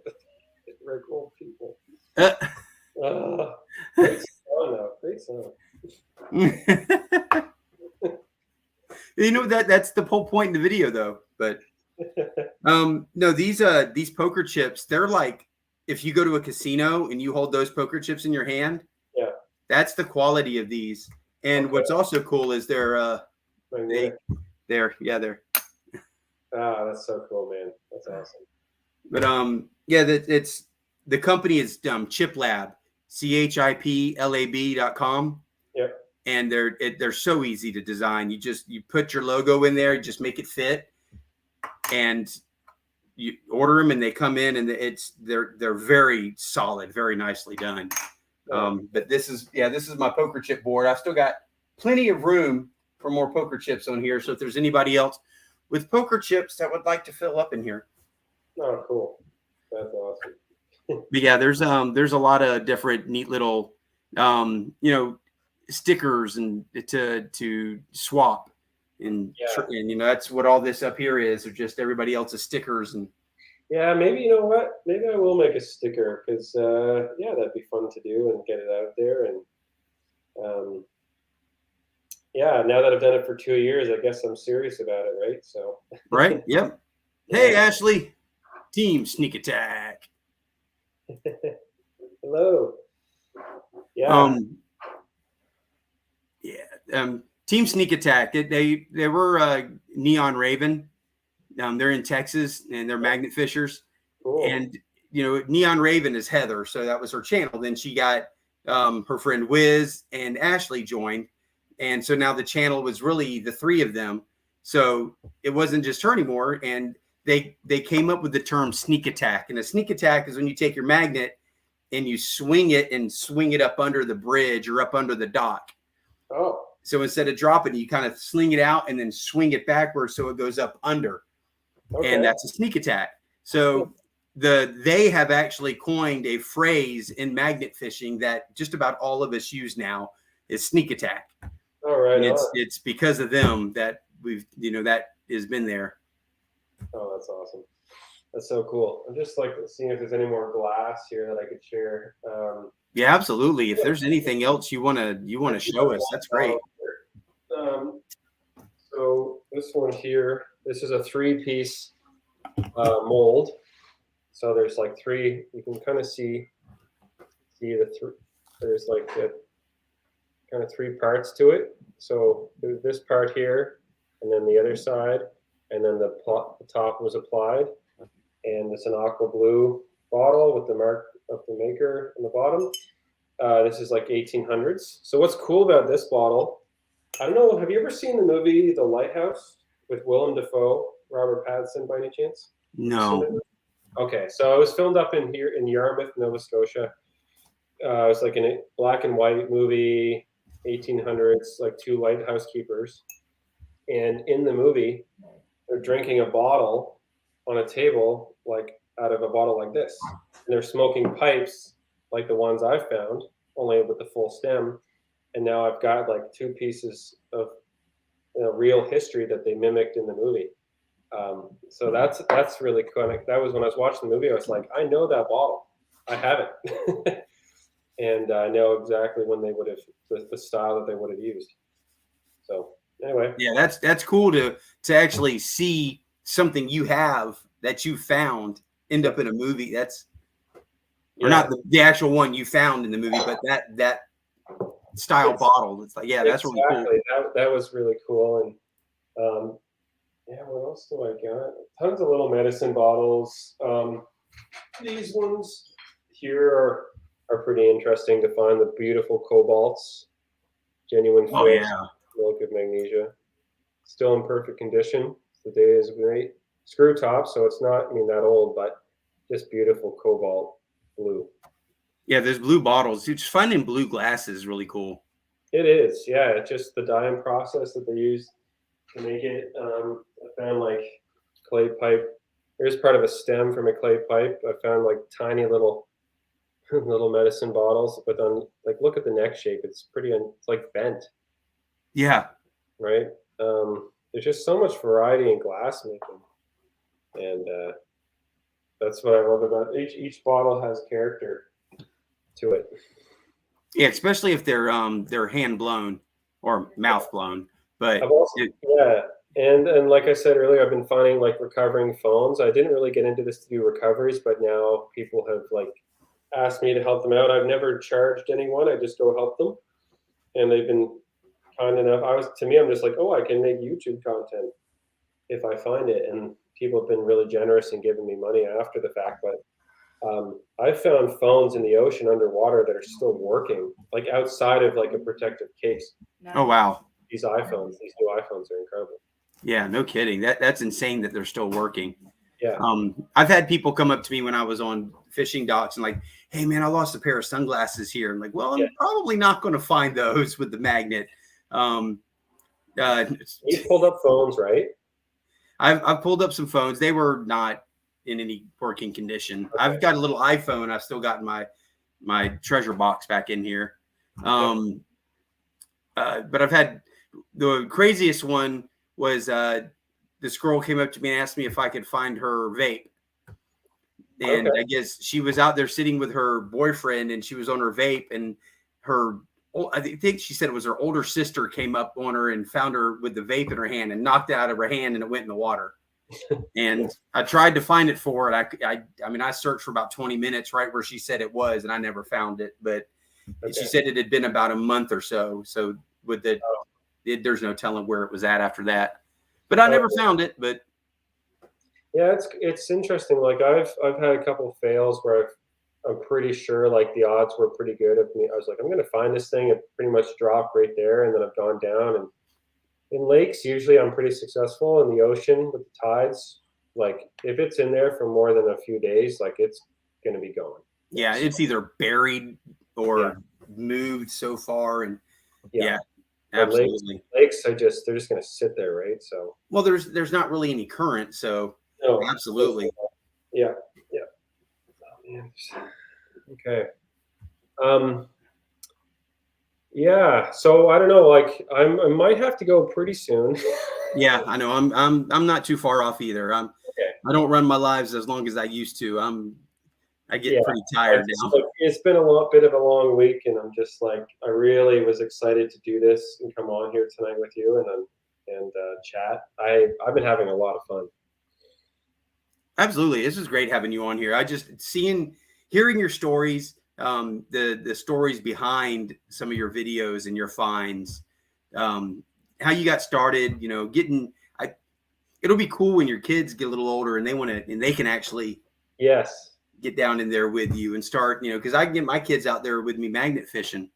Speaker 2: rickroll people. Great song, though. Great song.
Speaker 1: You know, that's the whole point in the video, though. But no, these poker chips, they're like, if you go to a casino and you hold those poker chips in your hand,
Speaker 2: yeah,
Speaker 1: that's the quality of these. And what's also cool is they're
Speaker 2: that's so cool, man. That's awesome.
Speaker 1: But it's the company is ChipLab, CHIPLAB.com.
Speaker 2: Yep.
Speaker 1: And they're so easy to design. You put your logo in there, you just make it fit, and you order them and they come in, and they're very solid, very nicely done. But this is my poker chip board. I've still got plenty of room for more poker chips on here. So if there's anybody else with poker chips that would like to fill up in here.
Speaker 2: Oh, cool. That's awesome.
Speaker 1: But yeah, there's a lot of different neat little stickers and to swap and that's what all this up here is, or just everybody else's stickers. And
Speaker 2: yeah, maybe, you know what, maybe I will make a sticker, because that'd be fun to do and get it out there. And now that I've done it for 2 years, I guess I'm serious about it, right? So
Speaker 1: right. Yep. Hey, Ashley, Team Sneak Attack.
Speaker 2: Hello. Yeah.
Speaker 1: Team Sneak Attack. They were Neon Raven. They're in Texas, and they're magnet fishers.
Speaker 2: Cool.
Speaker 1: And Neon Raven is Heather, so that was her channel. Then she got her friend Wiz and Ashley joined, and so now the channel was really the three of them. So it wasn't just her anymore, and they came up with the term sneak attack. And a sneak attack is when you take your magnet and you swing it up under the bridge or up under the dock.
Speaker 2: Oh.
Speaker 1: So instead of dropping it, you kind of sling it out and then swing it backwards so it goes up under. Okay. And that's a sneak attack. So they have actually coined a phrase in magnet fishing that just about all of us use now. is Sneak Attack.
Speaker 2: All right.
Speaker 1: And it's because of them that that has been there.
Speaker 2: Oh, that's awesome. That's so cool. I'm just like seeing if there's any more glass here that I could share.
Speaker 1: Yeah, absolutely. If there's anything else you want to show us, that's great.
Speaker 2: So this one here, this is a 3-piece mold. So there's like 3. You can kind of see the 3. There's like the kind of 3 parts to it. So there's this part here, and then the other side, and then the top was applied. And it's an aqua blue bottle with the mark of the maker on the bottom. This is like 1800s. So what's cool about this bottle, I don't know, have you ever seen the movie The Lighthouse with Willem Dafoe, Robert Pattinson by any chance?
Speaker 1: No.
Speaker 2: Okay, so it was filmed up in Yarmouth, Nova Scotia. It was like a black and white movie, 1800s, like 2 lighthouse keepers. And in the movie, they're drinking a bottle on a table, like out of a bottle like this. And they're smoking pipes like the ones I found, only with the full stem. And now I've got like 2 pieces of real history that they mimicked in the movie. So that's really cool. That was when I was watching the movie, I was like, I know that bottle. I have it. And I know exactly when they would have, the style that they would have used. So anyway.
Speaker 1: Yeah, that's cool to actually see something you have that you found end up in a movie. Or not the actual one you found in the movie, but that style bottle. It's like, yeah, that's really cool.
Speaker 2: That was really cool. And what else do I got? Tons of little medicine bottles. These ones here are pretty interesting to find. The beautiful cobalts, genuine fish, milk of magnesia, still in perfect condition. The data is great. Screw top, so it's not that old, but just beautiful cobalt blue.
Speaker 1: Yeah, there's blue bottles. Just finding blue glass is really cool.
Speaker 2: It is, yeah. It's just the dyeing process that they use to make it. I found like clay pipe. Here's part of a stem from a clay pipe. I found like tiny little medicine bottles, but then like look at the neck shape. It's like bent.
Speaker 1: Yeah.
Speaker 2: Right. There's just so much variety in glass making, and that's what I love about each bottle has character to it.
Speaker 1: Yeah, especially if they're hand blown or mouth blown. But
Speaker 2: and like I said earlier, I've been finding like recovering phones. I didn't really get into this to do recoveries, but now people have like asked me to help them out. I've never charged anyone. I just go help them, and they've been kind enough. I'm just like, oh, I can make YouTube content if I find it, and people have been really generous in giving me money after the fact. But I found phones in the ocean underwater that are still working, like outside of like a protective case.
Speaker 1: Oh wow!
Speaker 2: These new iPhones are incredible.
Speaker 1: Yeah, no kidding. That's insane that they're still working.
Speaker 2: Yeah.
Speaker 1: I've had people come up to me when I was on fishing docks and like, hey man, I lost a pair of sunglasses here. I'm like, well, I'm probably not going to find those with the magnet.
Speaker 2: You pulled up phones, right?
Speaker 1: I've pulled up some phones. They were not in any working condition. Okay. I've got a little iPhone. I've still got my treasure box back in here. But I've had the craziest one was this girl came up to me and asked me if I could find her vape. And I guess she was out there sitting with her boyfriend and she was on her vape, and I think she said it was her older sister came up on her and found her with the vape in her hand and knocked it out of her hand, and it went in the water. And I tried to find it for her. I searched for about 20 minutes right where she said it was, and I never found it. But she said it had been about a month or so. So with there's no telling where it was at after that. But I never found it. But
Speaker 2: yeah, it's interesting. Like I've had a couple of fails where I'm pretty sure like the odds were pretty good of me. I was like, I'm going to find this thing. It pretty much dropped right there, and then I've gone down. And in lakes, usually I'm pretty successful. In the ocean with the tides, like if it's in there for more than a few days, like it's going to be going.
Speaker 1: Yeah, it's either buried or moved so far, and absolutely.
Speaker 2: Lakes, they're just going to sit there, right? So
Speaker 1: well, there's not really any current, so absolutely.
Speaker 2: Yeah. Oh, man. Okay. Yeah. So I don't know. Like I might have to go pretty soon.
Speaker 1: Yeah, I know. I'm not too far off either.
Speaker 2: Okay.
Speaker 1: I don't run my lives as long as I used to. I
Speaker 2: Yeah.
Speaker 1: get pretty
Speaker 2: I
Speaker 1: tired
Speaker 2: just
Speaker 1: now.
Speaker 2: like it's been a bit of a long week, and I'm just like I really was excited to do this and come on here tonight with you and chat. I've been having a lot of fun.
Speaker 1: Absolutely. This is great having you on here. I just hearing your stories, the stories behind some of your videos and your finds, how you got started, it'll be cool when your kids get a little older and they can actually
Speaker 2: Yes.
Speaker 1: get down in there with you and start, because I can get my kids out there with me magnet fishing,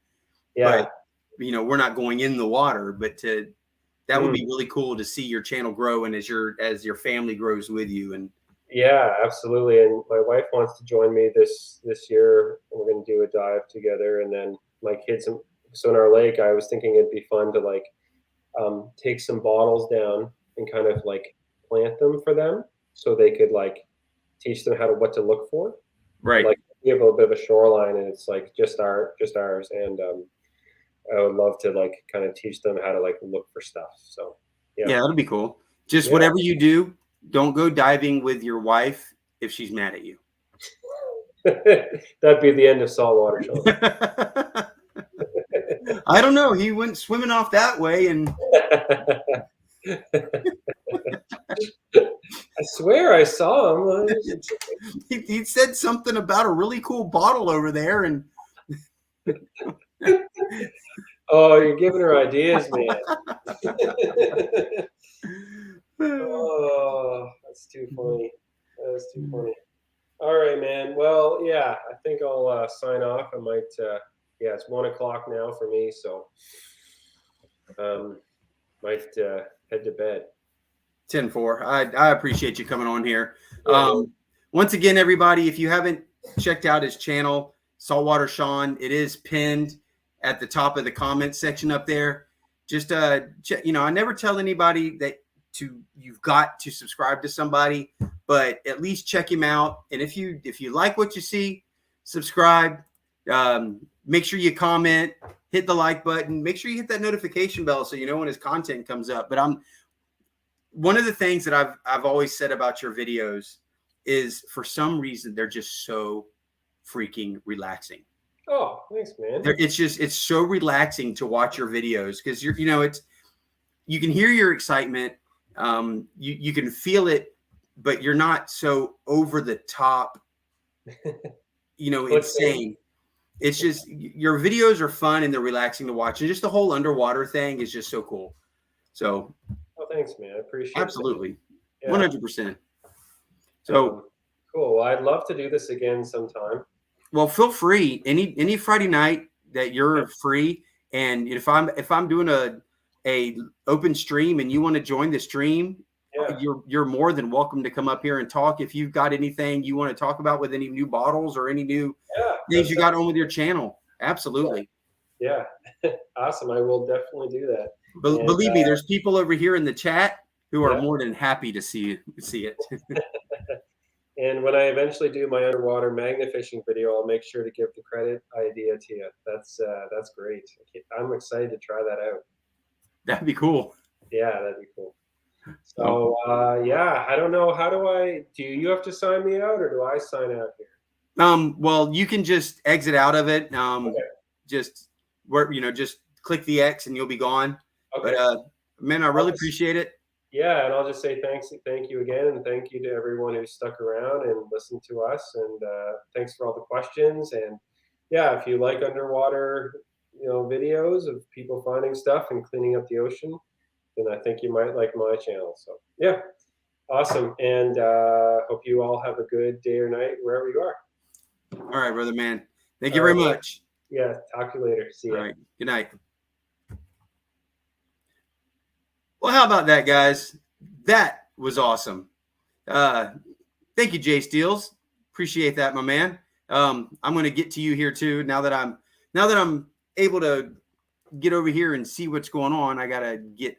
Speaker 1: but
Speaker 2: Yeah.
Speaker 1: we're not going in the water, but that would
Speaker 2: Mm.
Speaker 1: be really cool to see your channel grow and as your family grows with you. And
Speaker 2: Yeah, absolutely. And my wife wants to join me this year. We're going to do a dive together, and then my kids. So in our lake, I was thinking it'd be fun to like take some bottles down and kind of like plant them for them, so they could like teach them what to look for.
Speaker 1: right.
Speaker 2: Like we have a bit of a shoreline, and it's like just ours, and I would love to like kind of teach them how to like look for stuff. So yeah,
Speaker 1: Yeah, that'll be cool. Just
Speaker 2: yeah.
Speaker 1: whatever you do, don't go diving with your wife if she's mad at you.
Speaker 2: That'd be the end of saltwater, Sean.
Speaker 1: I don't know. He went swimming off that way, and
Speaker 2: I swear I saw him.
Speaker 1: he said something about a really cool bottle over there, and
Speaker 2: Oh, you're giving her ideas, man. Oh, that's too funny. That was too funny. All right, man. Well, yeah, I think I'll sign off. I might. Yeah, it's 1 o'clock now for me, so might head to bed.
Speaker 1: 10-4. I appreciate you coming on here.
Speaker 2: Yeah, no,
Speaker 1: Once again, everybody, if you haven't checked out his channel, Saltwater Sean, it is pinned at the top of the comment section up there. Just check, I never tell anybody that you've got to subscribe to somebody, but at least check him out. And if you like what you see, subscribe. Make sure you comment, hit the like button, make sure you hit that notification bell so you know when his content comes up. But one of the things that I've always said about your videos is for some reason they're just so freaking relaxing.
Speaker 2: oh, thanks, man.
Speaker 1: It's so relaxing to watch your videos because you can hear your excitement, you can feel it, but you're not so over the top, insane. It's just your videos are fun and they're relaxing to watch, and just the whole underwater thing is just so cool. So,
Speaker 2: Oh, thanks, man. I appreciate it.
Speaker 1: absolutely,
Speaker 2: Yeah.
Speaker 1: 100%. So,
Speaker 2: cool. Well, I'd love to do this again sometime.
Speaker 1: well, feel free any Friday night that you're free, and if I'm doing a open stream and you want to join the stream,
Speaker 2: Yeah.
Speaker 1: you're more than welcome to come up here and talk. If you've got anything you want to talk about with any new bottles or any new things you got on with your channel, absolutely.
Speaker 2: Yeah. Awesome. I will definitely do that.
Speaker 1: But
Speaker 2: And,
Speaker 1: believe me, there's people over here in the chat who are
Speaker 2: Yeah.
Speaker 1: more than happy to see it.
Speaker 2: And when I eventually do my underwater magnet fishing video, I'll make sure to give the credit idea to you. That's great. I'm excited to try that out.
Speaker 1: That'd be cool.
Speaker 2: Yeah, that'd be cool. So yeah, I don't know. Do you have to sign me out or do I sign out here?
Speaker 1: Well, you can just exit out of it.
Speaker 2: Okay.
Speaker 1: Just just click the X and you'll be gone.
Speaker 2: Okay.
Speaker 1: But man, I really appreciate it.
Speaker 2: Yeah, and I'll just say thank you again, and thank you to everyone who stuck around and listened to us, and thanks for all the questions. And yeah, if you like underwater, videos of people finding stuff and cleaning up the ocean, then I think you might like my channel. So yeah, awesome, and hope you all have a good day or night wherever you are.
Speaker 1: All right, brother, man. Thank you very much.
Speaker 2: Yeah, talk to you later. See you.
Speaker 1: All right, good night. Well, how about that, guys? That was awesome. Thank you, Jay Steels. Appreciate that, my man. I'm going to get to you here too. Now that I'm able to get over here and see what's going on, I got to get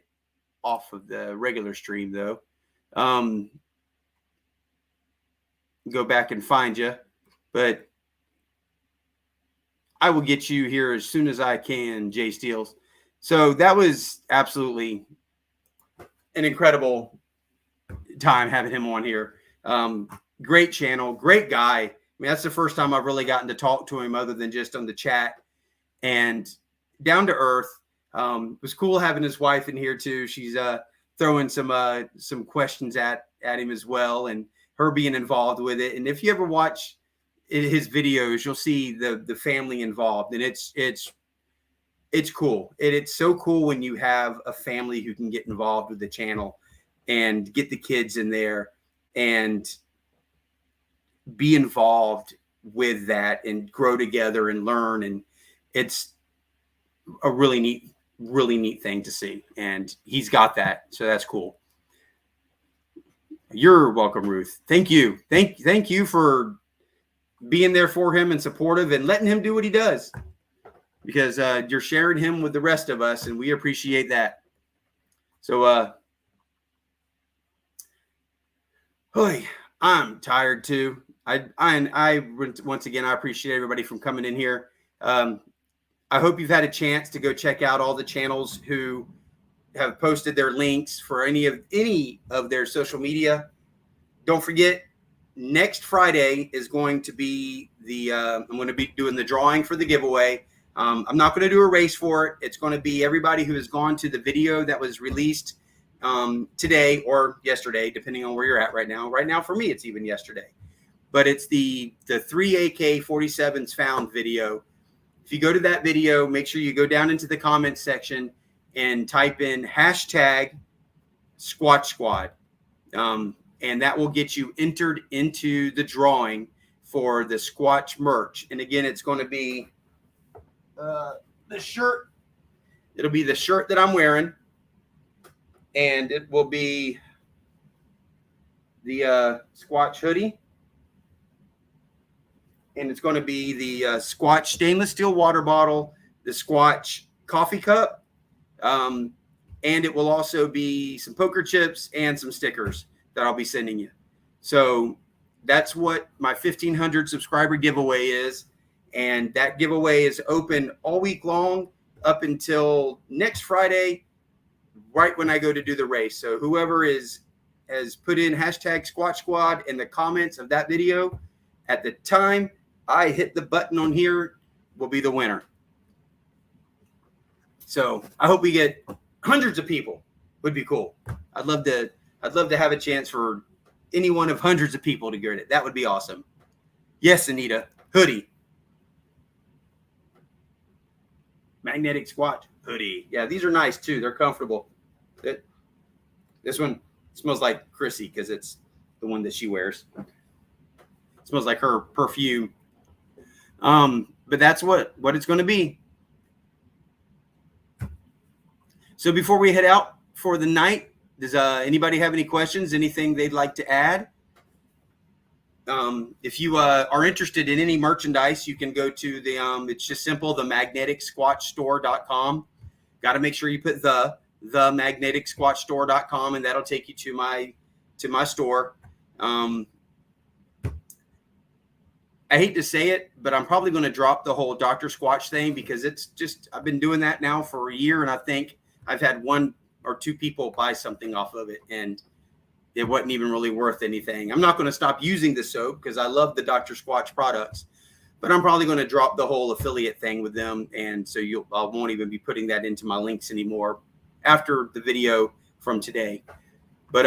Speaker 1: off of the regular stream though. Go back and find you, but I will get you here as soon as I can, Jay Steels. So that was absolutely an incredible time having him on here. Great channel, great guy. I mean, that's the first time I've really gotten to talk to him other than just on the chat, and down to earth. It was cool having his wife in here too. She's throwing some questions at him as well, and her being involved with it. And if you ever watch his videos, you'll see the family involved, and it's cool. It's so cool when you have a family who can get involved with the channel and get the kids in there and be involved with that and grow together and learn. And it's a really neat thing to see. And he's got that. So that's cool. You're welcome, Ruth. Thank you. Thank you for being there for him and supportive and letting him do what he does, because you're sharing him with the rest of us, and we appreciate that. So, I'm tired too. I once again, I appreciate everybody from coming in here. I hope you've had a chance to go check out all the channels who have posted their links for any of their social media. Don't forget, next Friday is going to be I'm going to be doing the drawing for the giveaway. I'm not going to do a race for it. It's going to be everybody who has gone to the video that was released today or yesterday, depending on where you're at right now. Right now, for me, it's even yesterday. But it's the 3 AK-47s found video. If you go to that video, make sure you go down into the comments section and type in hashtag Squatch Squad. And that will get you entered into the drawing for the Squatch merch. And again, it's going to be the shirt. It'll be the shirt that I'm wearing. And it will be the Squatch hoodie. And it's going to be the Squatch stainless steel water bottle, the Squatch coffee cup. And it will also be some poker chips and some stickers that I'll be sending you. So that's what my 1,500 subscriber giveaway is. And that giveaway is open all week long up until next Friday, right when I go to do the race. So whoever has put in hashtag Squatch Squad in the comments of that video, at the time I hit the button on here, will be the winner. So I hope we get hundreds of people. Would be cool. I'd love to have a chance for any one of hundreds of people to get it. That would be awesome. Yes, Anita. Hoodie. Magnetic Squatch hoodie. Yeah, these are nice too. They're comfortable. This one smells like Chrissy because it's the one that she wears. It smells like her perfume. But that's what it's going to be. So before we head out for the night, does anybody have any questions? Anything they'd like to add? If you are interested in any merchandise, you can go to the it's just simple, the magneticsquatchstore.com. Got to make sure you put the magneticsquatchstore.com, and that'll take you to my store. I hate to say it, but I'm probably going to drop the whole Dr. Squatch thing, because it's just, I've been doing that now for a year, and I think I've had 1 or 2 people buy something off of it, and it wasn't even really worth anything. I'm not going to stop using the soap because I love the Dr. Squatch products, but I'm probably going to drop the whole affiliate thing with them. And so I won't even be putting that into my links anymore after the video from today. But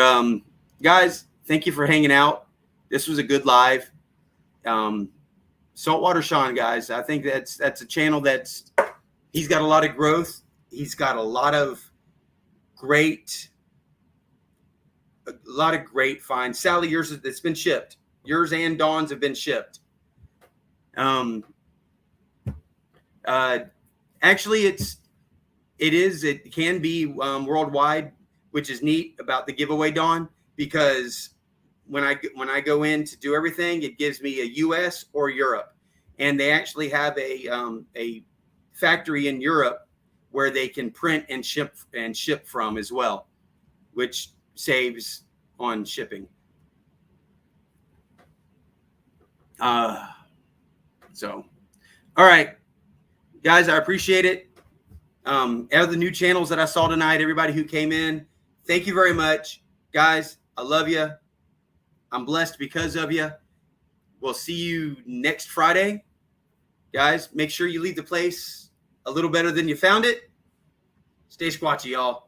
Speaker 1: guys, thank you for hanging out. This was a good live. Saltwater Sean, guys, I think that's a channel he's got a lot of growth. He's got a lot of great finds. Sally, yours, it's been shipped. Yours and Dawn's have been shipped. Actually, it can be worldwide, which is neat about the giveaway, Dawn, because when I go in to do everything, it gives me a US or Europe, and they actually have a factory in Europe where they can print and ship from as well, which saves on shipping. So, all right. Guys, I appreciate it. All the new channels that I saw tonight, everybody who came in, thank you very much. Guys, I love you. I'm blessed because of you. We'll see you next Friday. Guys, make sure you leave the place a little better than you found it. Stay squatchy, y'all.